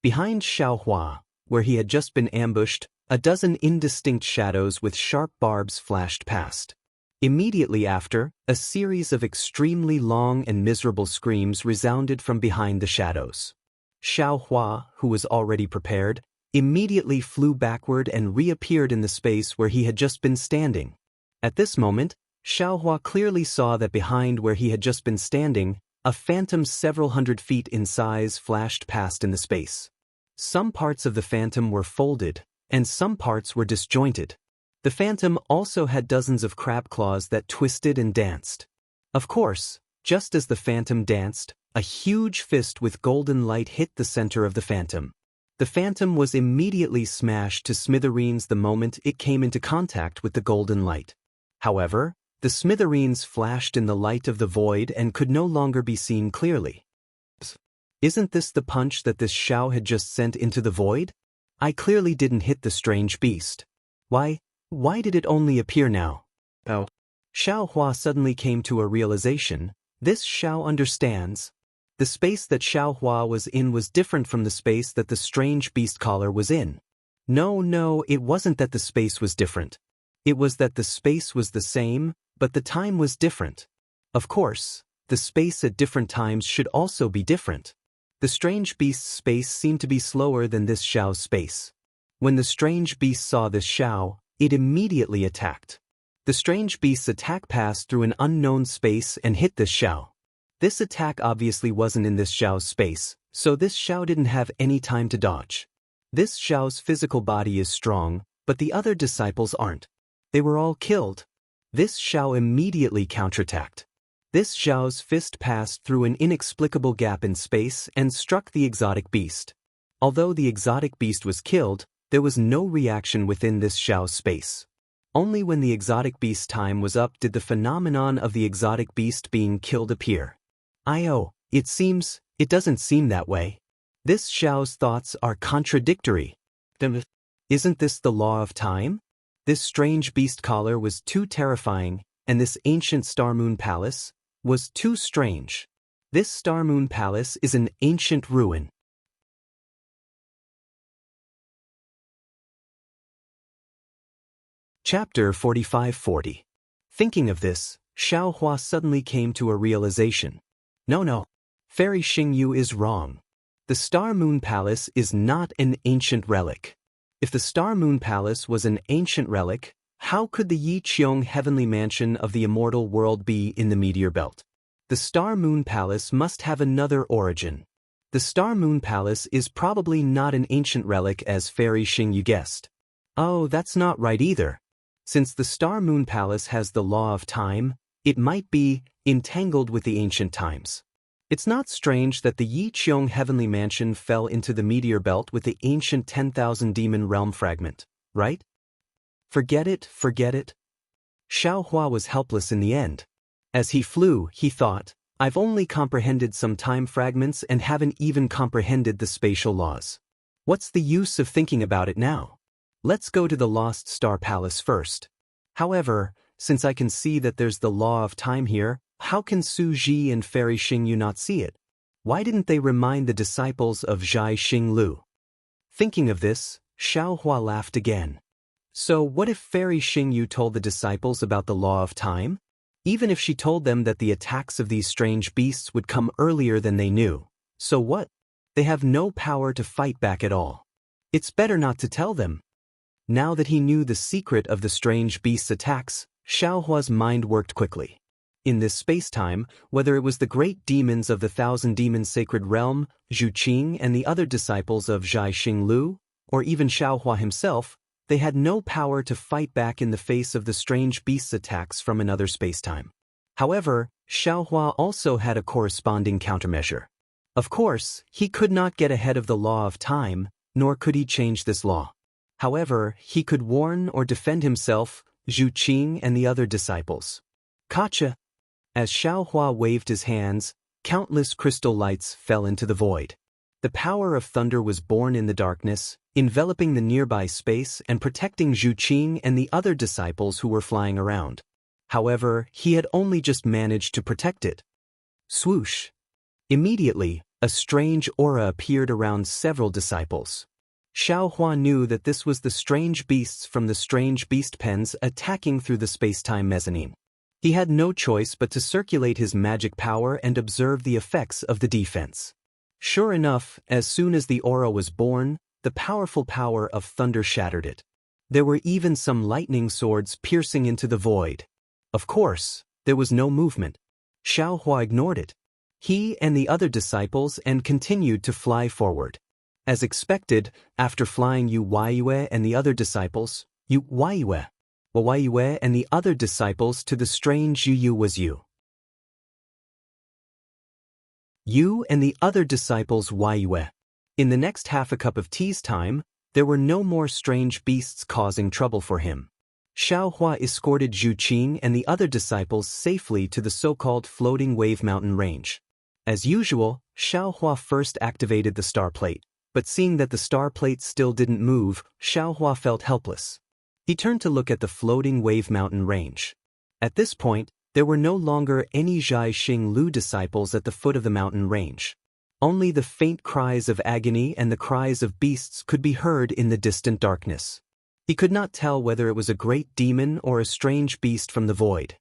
Behind Xiaohua, where he had just been ambushed, a dozen indistinct shadows with sharp barbs flashed past. Immediately after, a series of extremely long and miserable screams resounded from behind the shadows. Xiaohua, who was already prepared, immediately flew backward and reappeared in the space where he had just been standing. At this moment, Xiaohua clearly saw that behind where he had just been standing, a phantom several hundred feet in size flashed past in the space. Some parts of the phantom were folded, and some parts were disjointed. The phantom also had dozens of crab claws that twisted and danced. Of course, just as the phantom danced, a huge fist with golden light hit the center of the phantom. The phantom was immediately smashed to smithereens the moment it came into contact with the golden light. However, the smithereens flashed in the light of the void and could no longer be seen clearly. Isn't this the punch that this Xiao had just sent into the void? I clearly didn't hit the strange beast. Why did it only appear now? Oh. Xiao Hua suddenly came to a realization. This Xiao understands. The space that Xiao Hua was in was different from the space that the strange beast caller was in. No, it wasn't that the space was different. It was that the space was the same, but the time was different. Of course, the space at different times should also be different. The strange beast's space seemed to be slower than this Xiao's space. When the strange beast saw this Xiao, it immediately attacked. The strange beast's attack passed through an unknown space and hit this Xiao. This attack obviously wasn't in this Xiao's space, so this Xiao didn't have any time to dodge. This Xiao's physical body is strong, but the other disciples aren't. They were all killed. This Xiao immediately counterattacked. This Xiao's fist passed through an inexplicable gap in space and struck the exotic beast. Although the exotic beast was killed, there was no reaction within this Xiao's space. Only when the exotic beast's time was up did the phenomenon of the exotic beast being killed appear. It doesn't seem that way. This Xiao's thoughts are contradictory. Isn't this the law of time? This strange beast caller was too terrifying, and this ancient Star Moon Palace was too strange. This Star Moon Palace is an ancient ruin. Chapter 45-40. Thinking of this, Xiao Hua suddenly came to a realization. No. Fairy Xingyu is wrong. The Star Moon Palace is not an ancient relic. If the Star Moon Palace was an ancient relic, how could the Yi Qiong heavenly mansion of the immortal world be in the meteor belt? The Star Moon Palace must have another origin. The Star Moon Palace is probably not an ancient relic as Fairy Xingyu guessed. Oh, that's not right either. Since the Star Moon Palace has the law of time, it might be entangled with the ancient times. It's not strange that the Yi Qiong heavenly mansion fell into the meteor belt with the ancient 10,000 demon realm fragment, right? Forget it. Xiao Hua was helpless in the end. As he flew, he thought, I've only comprehended some time fragments and haven't even comprehended the spatial laws. What's the use of thinking about it now? Let's go to the Lost Star Palace first. However, since I can see that there's the law of time here, how can Su Ji and Fairy Xingyu not see it? Why didn't they remind the disciples of Zhai Xinglu? Thinking of this, Xiao Hua laughed again. So what if Fairy Xingyu told the disciples about the law of time? Even if she told them that the attacks of these strange beasts would come earlier than they knew, so what? They have no power to fight back at all. It's better not to tell them. Now that he knew the secret of the strange beasts' attacks, Xiao Hua's mind worked quickly. In this space-time, whether it was the great demons of the Thousand Demons Sacred Realm, Zhu Qing and the other disciples of Zhai Xinglu, or even Xiao Hua himself, they had no power to fight back in the face of the strange beasts' attacks from another space-time. However, Xiao Hua also had a corresponding countermeasure. Of course, he could not get ahead of the law of time, nor could he change this law. However, he could warn or defend himself, Zhu Qing and the other disciples. Gotcha! As Xiao Hua waved his hands, countless crystal lights fell into the void. The power of thunder was born in the darkness, enveloping the nearby space and protecting Zhu Qing and the other disciples who were flying around. However, he had only just managed to protect it. Swoosh! Immediately, a strange aura appeared around several disciples. Xiao Hua knew that this was the strange beasts from the strange beast pens attacking through the space-time mezzanine. He had no choice but to circulate his magic power and observe the effects of the defense. Sure enough, as soon as the aura was born, the powerful power of thunder shattered it. There were even some lightning swords piercing into the void. Of course, there was no movement. Xiao Hua ignored it. He and the other disciples continued to fly forward. As expected, after flying Yu Waiyue and the other disciples, Yu Waiyue and the other disciples to the strange Yu was Yu. Yu and the other disciples Waiyue. In the next half a cup of tea's time, there were no more strange beasts causing trouble for him. Xiaohua escorted Zhu Qing and the other disciples safely to the so-called floating wave mountain range. As usual, Xiaohua first activated the star plate, but seeing that the star plate still didn't move, Xiaohua felt helpless. He turned to look at the floating wave mountain range. At this point, there were no longer any Zhai Xing Lu disciples at the foot of the mountain range. Only the faint cries of agony and the cries of beasts could be heard in the distant darkness. He could not tell whether it was a great demon or a strange beast from the void.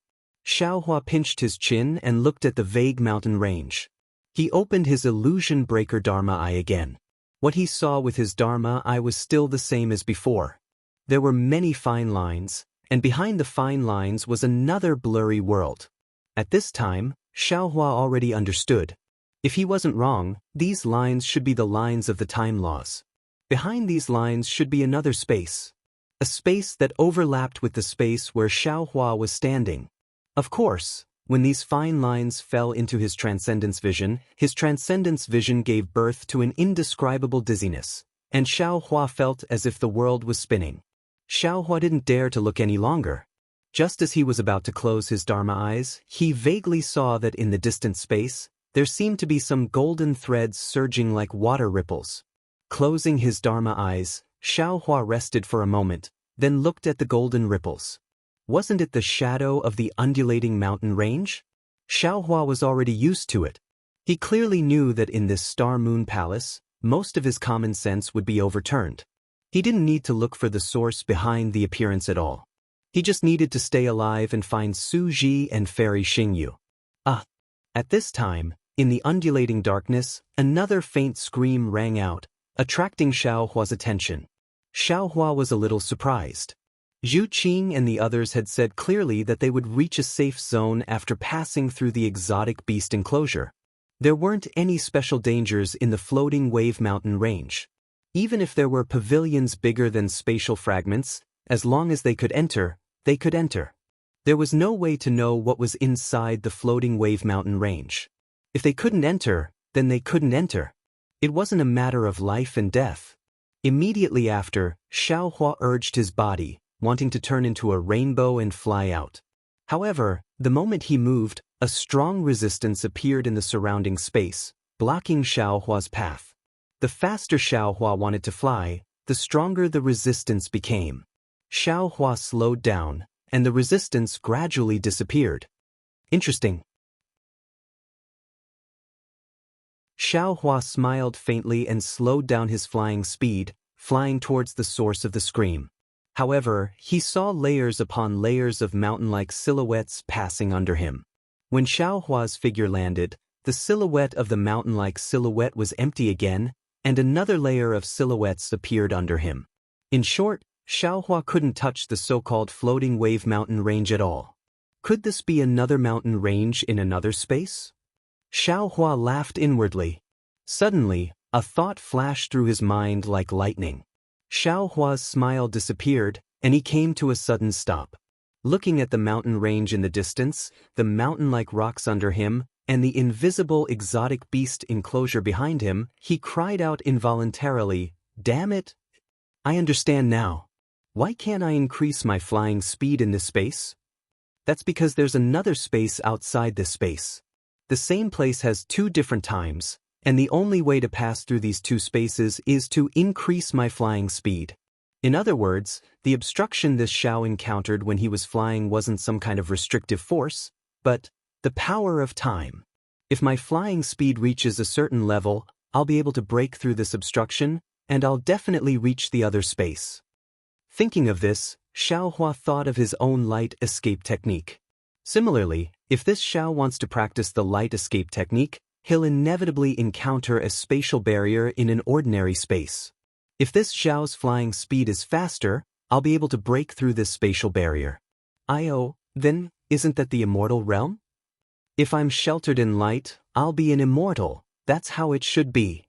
Xiaohua pinched his chin and looked at the vague mountain range. He opened his illusion breaker Dharma eye again. What he saw with his Dharma eye was still the same as before. There were many fine lines, and behind the fine lines was another blurry world. At this time, Xiaohua already understood. If he wasn't wrong, these lines should be the lines of the time laws. Behind these lines should be another space. A space that overlapped with the space where Xiaohua was standing. Of course, when these fine lines fell into his transcendence vision gave birth to an indescribable dizziness, and Xiaohua felt as if the world was spinning. Xiaohua didn't dare to look any longer. Just as he was about to close his Dharma eyes, he vaguely saw that in the distant space, there seemed to be some golden threads surging like water ripples. Closing his Dharma eyes, Xiaohua rested for a moment, then looked at the golden ripples. Wasn't it the shadow of the undulating mountain range? Xiaohua was already used to it. He clearly knew that in this star-moon palace, most of his common sense would be overturned. He didn't need to look for the source behind the appearance at all. He just needed to stay alive and find Su Ji and Fairy Xingyu. At this time, in the undulating darkness, another faint scream rang out, attracting Xiaohua's attention. Xiaohua was a little surprised. Zhu Qing and the others had said clearly that they would reach a safe zone after passing through the exotic beast enclosure. There weren't any special dangers in the floating wave mountain range. Even if there were pavilions bigger than spatial fragments, as long as they could enter, they could enter. There was no way to know what was inside the floating wave mountain range. If they couldn't enter, then they couldn't enter. It wasn't a matter of life and death. Immediately after, Xiaohua urged his body, wanting to turn into a rainbow and fly out. However, the moment he moved, a strong resistance appeared in the surrounding space, blocking Xiaohua's path. The faster Xiaohua wanted to fly, the stronger the resistance became. Xiaohua slowed down, and the resistance gradually disappeared. Interesting. Xiaohua smiled faintly and slowed down his flying speed, flying towards the source of the scream. However, he saw layers upon layers of mountain-like silhouettes passing under him. When Xiaohua's figure landed, the silhouette of the mountain-like silhouette was empty again, and another layer of silhouettes appeared under him. In short, Xiaohua couldn't touch the so-called floating wave mountain range at all. Could this be another mountain range in another space? Xiaohua laughed inwardly. Suddenly, a thought flashed through his mind like lightning. Xiaohua's smile disappeared, and he came to a sudden stop. Looking at the mountain range in the distance, the mountain-like rocks under him, and the invisible exotic beast enclosure behind him, he cried out involuntarily, "Damn it! I understand now. Why can't I increase my flying speed in this space? That's because there's another space outside this space. The same place has two different times, and the only way to pass through these two spaces is to increase my flying speed." In other words, the obstruction this Xiao encountered when he was flying wasn't some kind of restrictive force, but the power of time. If my flying speed reaches a certain level, I'll be able to break through this obstruction, and I'll definitely reach the other space. Thinking of this, Xiaohua thought of his own light escape technique. Similarly, if this Xiao wants to practice the light escape technique, he'll inevitably encounter a spatial barrier in an ordinary space. If this Xiao's flying speed is faster, I'll be able to break through this spatial barrier. Then, isn't that the immortal realm? If I'm sheltered in light, I'll be an immortal. That's how it should be.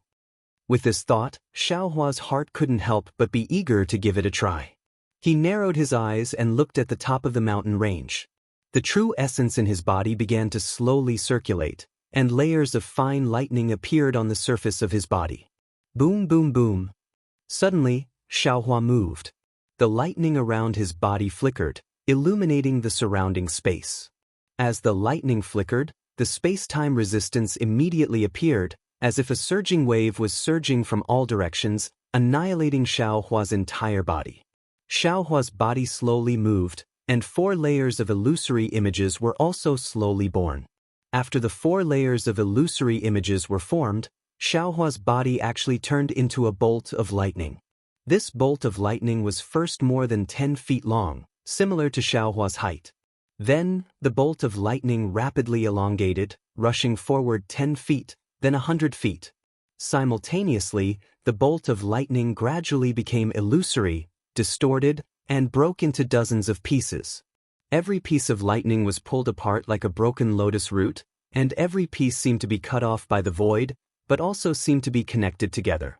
With this thought, Xiaohua's heart couldn't help but be eager to give it a try. He narrowed his eyes and looked at the top of the mountain range. The true essence in his body began to slowly circulate, and layers of fine lightning appeared on the surface of his body. Boom, boom, boom. Suddenly, Xiaohua moved. the lightning around his body flickered, illuminating the surrounding space. As the lightning flickered, the space-time resistance immediately appeared, as if a surging wave was surging from all directions, annihilating Xiaohua's entire body. Xiaohua's body slowly moved, and 4 layers of illusory images were also slowly born. After the 4 layers of illusory images were formed, Xiaohua's body actually turned into a bolt of lightning. This bolt of lightning was first more than 10 feet long, similar to Xiaohua's height. Then, the bolt of lightning rapidly elongated, rushing forward 10 feet, then 100 feet. Simultaneously, the bolt of lightning gradually became illusory, distorted, and broke into dozens of pieces. Every piece of lightning was pulled apart like a broken lotus root, and every piece seemed to be cut off by the void, but also seemed to be connected together.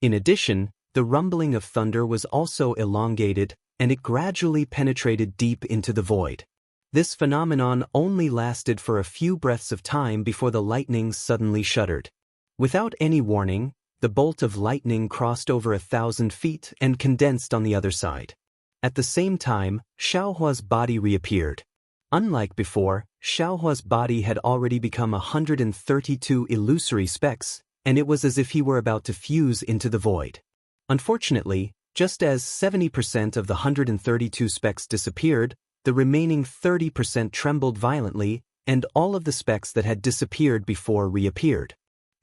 In addition, the rumbling of thunder was also elongated, and it gradually penetrated deep into the void. This phenomenon only lasted for a few breaths of time before the lightning suddenly shuddered. Without any warning, the bolt of lightning crossed over 1,000 feet and condensed on the other side. At the same time, Xiaohua's body reappeared. Unlike before, Xiaohua's body had already become 132 illusory specks, and it was as if he were about to fuse into the void. Unfortunately, just as 70% of the 132 specks disappeared, the remaining 30% trembled violently, and all of the specks that had disappeared before reappeared.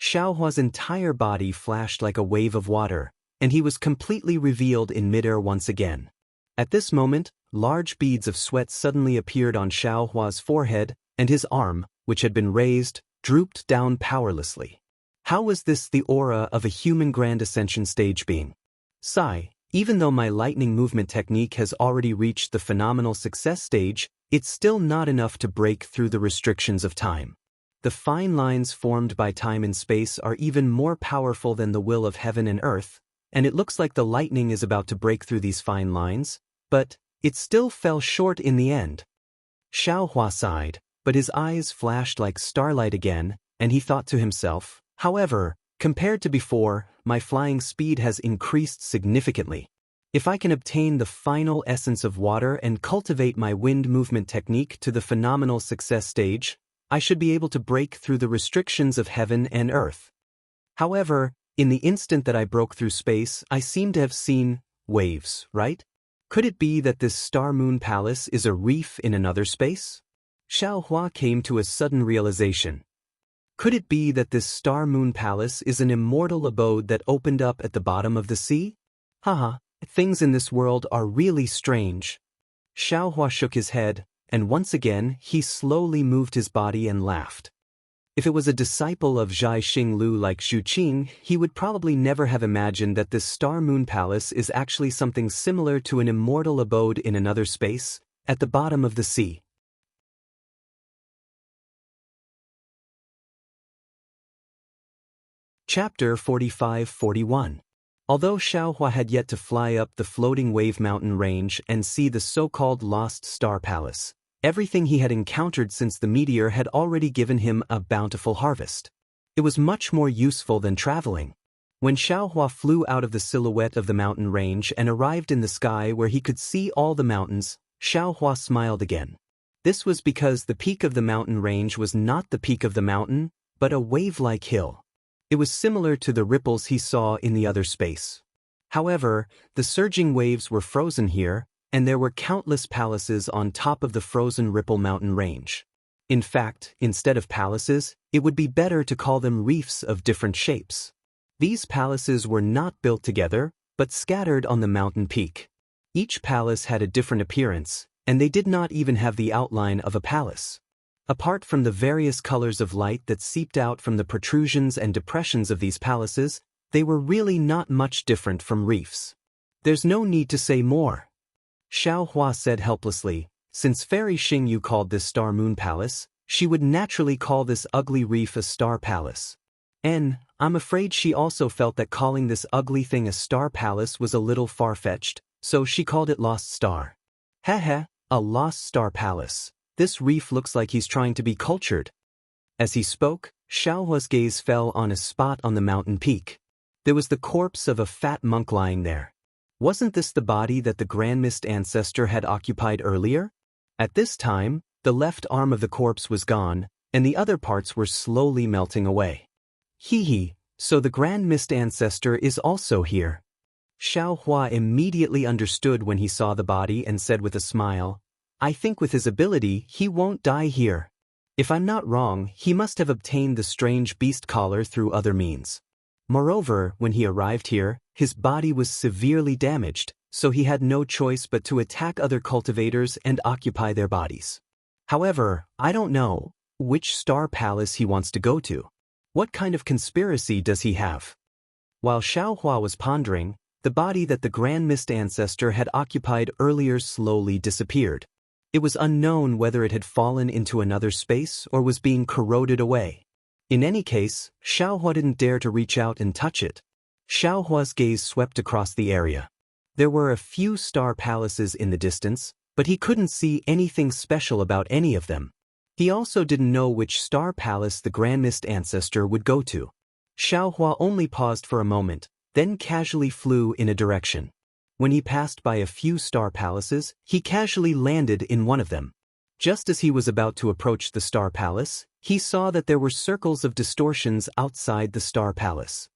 Xiaohua's entire body flashed like a wave of water, and he was completely revealed in midair once again. At this moment, large beads of sweat suddenly appeared on Xiaohua's forehead, and his arm, which had been raised, drooped down powerlessly. How was this the aura of a human Grand Ascension stage being? Sigh, even though my lightning movement technique has already reached the phenomenal success stage, it's still not enough to break through the restrictions of time. The fine lines formed by time and space are even more powerful than the will of heaven and earth, and it looks like the lightning is about to break through these fine lines, but it still fell short in the end. Xiaohua sighed, but his eyes flashed like starlight again, and he thought to himself, however, compared to before, my flying speed has increased significantly. If I can obtain the final essence of water and cultivate my wind movement technique to the phenomenal success stage, I should be able to break through the restrictions of heaven and earth. However, in the instant that I broke through space, I seem to have seen waves, right? Could it be that this Star-Moon Palace is a reef in another space? Xiaohua came to a sudden realization. Could it be that this Star-Moon Palace is an immortal abode that opened up at the bottom of the sea? Haha, things in this world are really strange. Xiaohua shook his head, and once again he slowly moved his body and laughed. If it was a disciple of Zhai Xinglu like Xu Qing, he would probably never have imagined that this Star-Moon Palace is actually something similar to an immortal abode in another space, at the bottom of the sea. Chapter 45-41. Although Xiaohua had yet to fly up the floating wave mountain range and see the so-called Lost Star Palace, everything he had encountered since the meteor had already given him a bountiful harvest. It was much more useful than traveling. When Xiaohua flew out of the silhouette of the mountain range and arrived in the sky where he could see all the mountains, Xiaohua smiled again. This was because the peak of the mountain range was not the peak of the mountain, but a wave-like hill. It was similar to the ripples he saw in the other space. However, the surging waves were frozen here, and there were countless palaces on top of the frozen ripple mountain range. In fact, instead of palaces, it would be better to call them reefs of different shapes. These palaces were not built together, but scattered on the mountain peak. Each palace had a different appearance, and they did not even have the outline of a palace. Apart from the various colors of light that seeped out from the protrusions and depressions of these palaces, they were really not much different from reefs. There's no need to say more. Xiaohua said helplessly, since Fairy Xingyu called this Star-Moon Palace, she would naturally call this ugly reef a star palace. And I'm afraid she also felt that calling this ugly thing a star palace was a little far-fetched, so she called it Lost Star. Heh, a Lost Star Palace. This reef looks like he's trying to be cultured. As he spoke, Xiaohua's gaze fell on a spot on the mountain peak. There was the corpse of a fat monk lying there. Wasn't this the body that the Grand Mist ancestor had occupied earlier? At this time, the left arm of the corpse was gone, and the other parts were slowly melting away. Hee, so the Grand Mist ancestor is also here. Xiao Hua immediately understood when he saw the body and said with a smile, I think with his ability he won't die here. If I'm not wrong, he must have obtained the strange beast collar through other means. Moreover, when he arrived here, his body was severely damaged, so he had no choice but to attack other cultivators and occupy their bodies. However, I don't know which star palace he wants to go to. What kind of conspiracy does he have? While Xiao Hua was pondering, the body that the Grand Mist ancestor had occupied earlier slowly disappeared. It was unknown whether it had fallen into another space or was being corroded away. In any case, Xiao Hua didn't dare to reach out and touch it. Xiao Hua's gaze swept across the area. There were a few star palaces in the distance, but he couldn't see anything special about any of them. He also didn't know which star palace the Grand Mist ancestor would go to. Xiao Hua only paused for a moment, then casually flew in a direction. When he passed by a few star palaces, he casually landed in one of them. Just as he was about to approach the star palace, he saw that there were circles of distortions outside the star palace.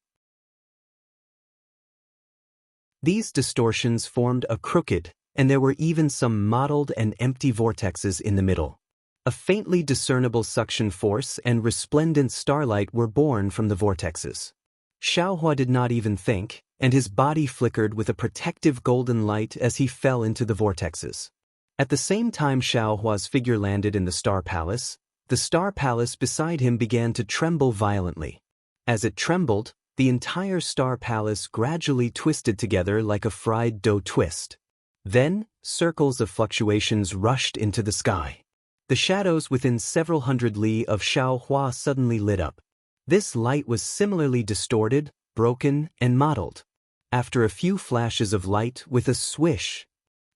These distortions formed a crooked, and there were even some mottled and empty vortexes in the middle. A faintly discernible suction force and resplendent starlight were born from the vortexes. Xiao Hua did not even think, and his body flickered with a protective golden light as he fell into the vortexes. At the same time Xiao Hua's figure landed in the star palace, the star palace beside him began to tremble violently. As it trembled, the entire star palace gradually twisted together like a fried dough twist. Then, circles of fluctuations rushed into the sky. The shadows within several hundred li of Xiao Hua suddenly lit up. This light was similarly distorted, broken, and mottled. After a few flashes of light with a swish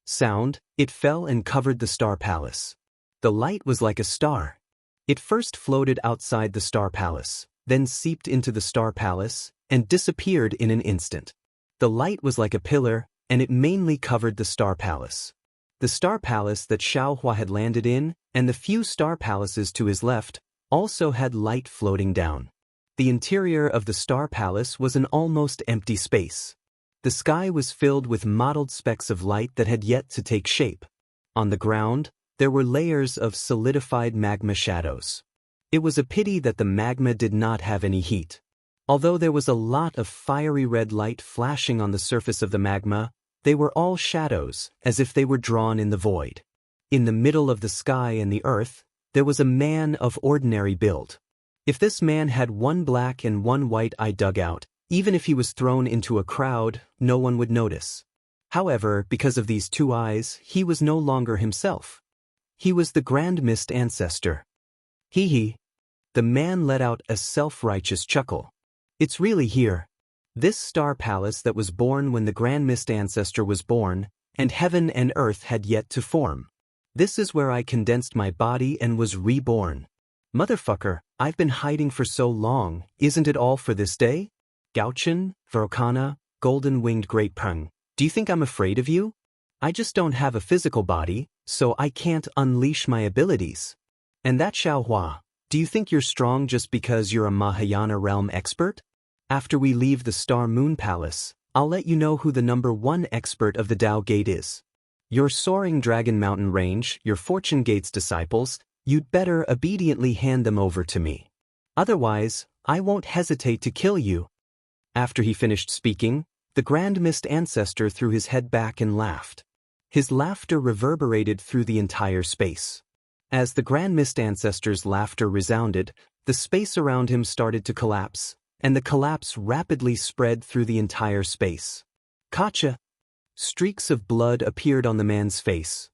sound, it fell and covered the star palace. The light was like a star. It first floated outside the star palace, then seeped into the star palace, and disappeared in an instant. The light was like a pillar, and it mainly covered the star palace. The star palace that Xiao Hua had landed in, and the few star palaces to his left, also had light floating down. The interior of the star palace was an almost empty space. The sky was filled with mottled specks of light that had yet to take shape. On the ground, there were layers of solidified magma shadows. It was a pity that the magma did not have any heat. Although there was a lot of fiery red light flashing on the surface of the magma, they were all shadows, as if they were drawn in the void. In the middle of the sky and the earth, there was a man of ordinary build. If this man had one black and one white eye dug out, even if he was thrown into a crowd, no one would notice. However, because of these two eyes, he was no longer himself. He was the Grand Mist ancestor. Hee. The man let out a self-righteous chuckle. It's really here. This star palace that was born when the Grand Mist ancestor was born, and heaven and earth had yet to form. This is where I condensed my body and was reborn. Motherfucker, I've been hiding for so long, isn't it all for this day? Gauchen, Verokana, golden-winged great prung, do you think I'm afraid of you? I just don't have a physical body, so I can't unleash my abilities. And that Xiao Hua, do you think you're strong just because you're a Mahayana realm expert? After we leave the Star Moon Palace, I'll let you know who the #1 expert of the Dao Gate is. Your Soaring Dragon Mountain Range, your Fortune Gate's disciples, you'd better obediently hand them over to me. Otherwise, I won't hesitate to kill you. After he finished speaking, the Grand Mist ancestor threw his head back and laughed. His laughter reverberated through the entire space. As the Grand Mist ancestor's laughter resounded, the space around him started to collapse, and the collapse rapidly spread through the entire space. Gotcha! Streaks of blood appeared on the man's face.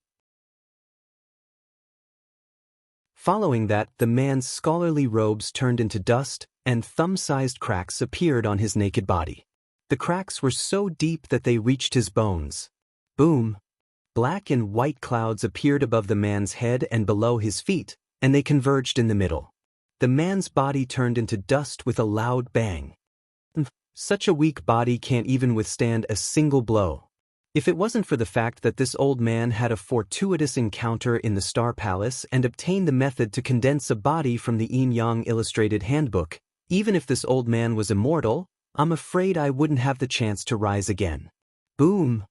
Following that, the man's scholarly robes turned into dust, and thumb-sized cracks appeared on his naked body. The cracks were so deep that they reached his bones. Boom! Black and white clouds appeared above the man's head and below his feet, and they converged in the middle. The man's body turned into dust with a loud bang. Such a weak body can't even withstand a single blow. If it wasn't for the fact that this old man had a fortuitous encounter in the Star Palace and obtained the method to condense a body from the Yin-Yang Illustrated Handbook, even if this old man was immortal, I'm afraid I wouldn't have the chance to rise again. Boom!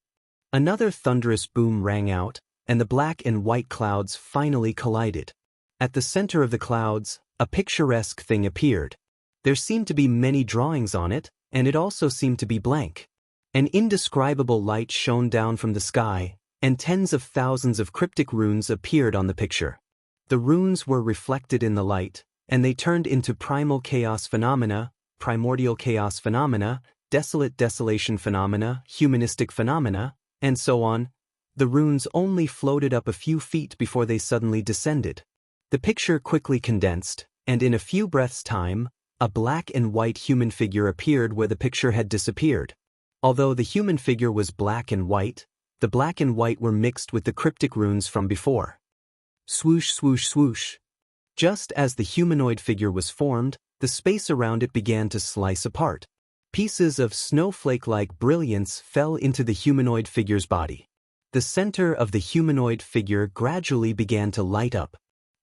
Another thunderous boom rang out, and the black and white clouds finally collided. At the center of the clouds, a picturesque thing appeared. There seemed to be many drawings on it, and it also seemed to be blank. An indescribable light shone down from the sky, and tens of thousands of cryptic runes appeared on the picture. The runes were reflected in the light, and they turned into primal chaos phenomena, primordial chaos phenomena, desolate desolation phenomena, humanistic phenomena, and so on. The runes only floated up a few feet before they suddenly descended. The picture quickly condensed, and in a few breaths' time, a black and white human figure appeared where the picture had disappeared. Although the human figure was black and white, the black and white were mixed with the cryptic runes from before. Swoosh, swoosh, swoosh. Just as the humanoid figure was formed, the space around it began to slice apart. Pieces of snowflake-like brilliance fell into the humanoid figure's body. The center of the humanoid figure gradually began to light up.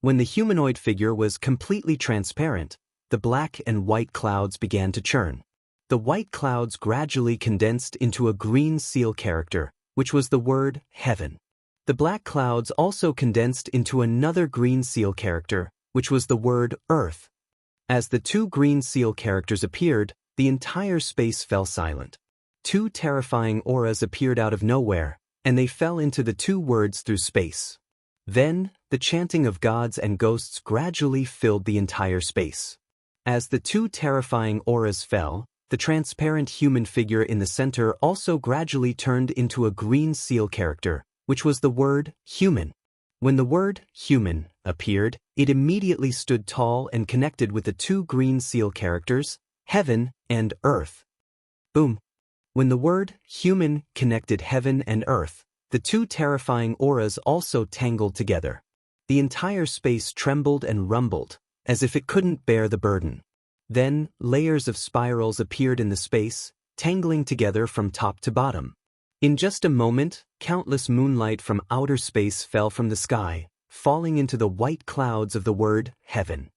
When the humanoid figure was completely transparent, the black and white clouds began to churn. The white clouds gradually condensed into a green seal character, which was the word heaven. The black clouds also condensed into another green seal character, which was the word earth. As the two green seal characters appeared, the entire space fell silent. Two terrifying auras appeared out of nowhere, and they fell into the two words through space. Then, the chanting of gods and ghosts gradually filled the entire space. As the two terrifying auras fell, the transparent human figure in the center also gradually turned into a green seal character, which was the word human. When the word human appeared, it immediately stood tall and connected with the two green seal characters, heaven and earth. Boom! When the word human connected heaven and earth, the two terrifying auras also tangled together. The entire space trembled and rumbled, as if it couldn't bear the burden. Then, layers of spirals appeared in the space, tangling together from top to bottom. In just a moment, countless moonlight from outer space fell from the sky, falling into the white clouds of the word heaven.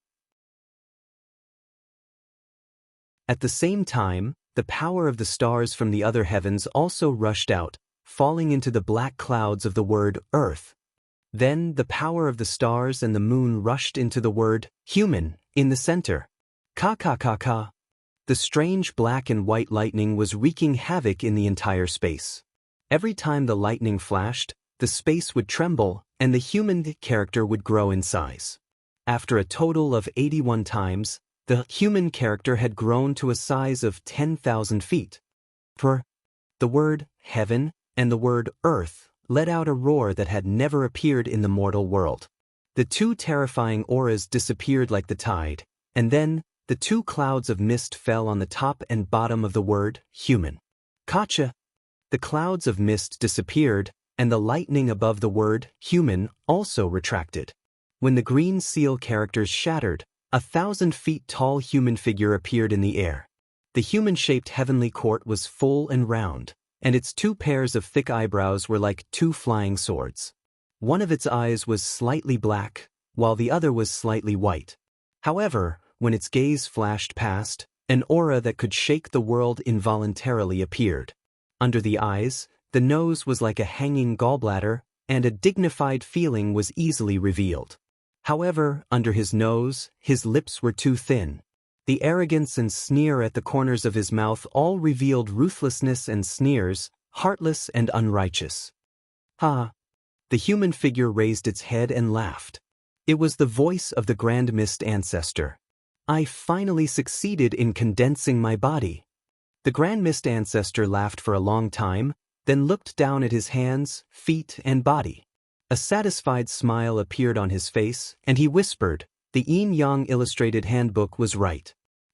At the same time, the power of the stars from the other heavens also rushed out, falling into the black clouds of the word earth. Then the power of the stars and the moon rushed into the word human in the center. Ka. The strange black and white lightning was wreaking havoc in the entire space. Every time the lightning flashed, the space would tremble, and the human character would grow in size. After a total of 81 times, the human character had grown to a size of 10,000 feet. The word heaven and the word earth let out a roar that had never appeared in the mortal world. The two terrifying auras disappeared like the tide, and then the two clouds of mist fell on the top and bottom of the word human. Gotcha! The clouds of mist disappeared, and the lightning above the word human also retracted. When the green seal characters shattered, a 1,000-feet-tall human figure appeared in the air. The human-shaped heavenly court was full and round, and its two pairs of thick eyebrows were like two flying swords. One of its eyes was slightly black, while the other was slightly white. However, when its gaze flashed past, an aura that could shake the world involuntarily appeared. Under the eyes, the nose was like a hanging gallbladder, and a dignified feeling was easily revealed. However, under his nose, his lips were too thin. The arrogance and sneer at the corners of his mouth all revealed ruthlessness and sneers, heartless and unrighteous. Ha! The human figure raised its head and laughed. It was the voice of the Grand Mist Ancestor. I finally succeeded in condensing my body. The Grand Mist Ancestor laughed for a long time, then looked down at his hands, feet, and body. A satisfied smile appeared on his face, and he whispered, "The Yin-Yang Illustrated Handbook was right.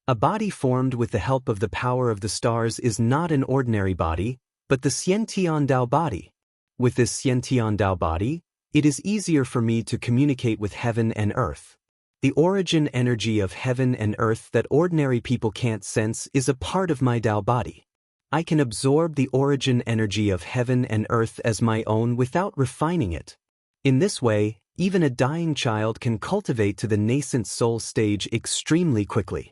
A body formed with the help of the power of the stars is not an ordinary body, but the Xiantian Dao body. With this Xiantian Dao body, it is easier for me to communicate with heaven and earth. The origin energy of heaven and earth that ordinary people can't sense is a part of my Dao body. I can absorb the origin energy of heaven and earth as my own without refining it. In this way, even a dying child can cultivate to the nascent soul stage extremely quickly.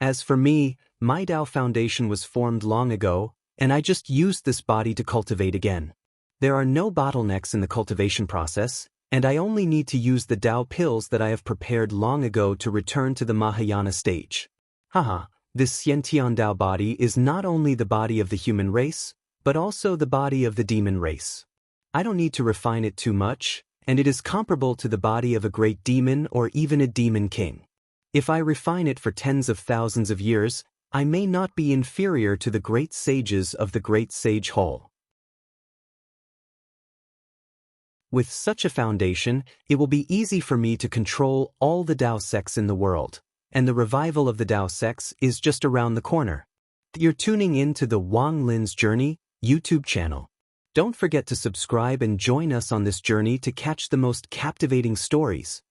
As for me, my Dao foundation was formed long ago, and I just used this body to cultivate again. There are no bottlenecks in the cultivation process, and I only need to use the Dao pills that I have prepared long ago to return to the Mahayana stage. Haha, this Xiantian Dao body is not only the body of the human race, but also the body of the demon race. I don't need to refine it too much, and it is comparable to the body of a great demon or even a demon king. If I refine it for tens of thousands of years, I may not be inferior to the great sages of the Great Sage Hall. With such a foundation, it will be easy for me to control all the Dao sects in the world, and the revival of the Dao sects is just around the corner. You're tuning in to the Wang Lin's Journey YouTube channel. Don't forget to subscribe and join us on this journey to catch the most captivating stories.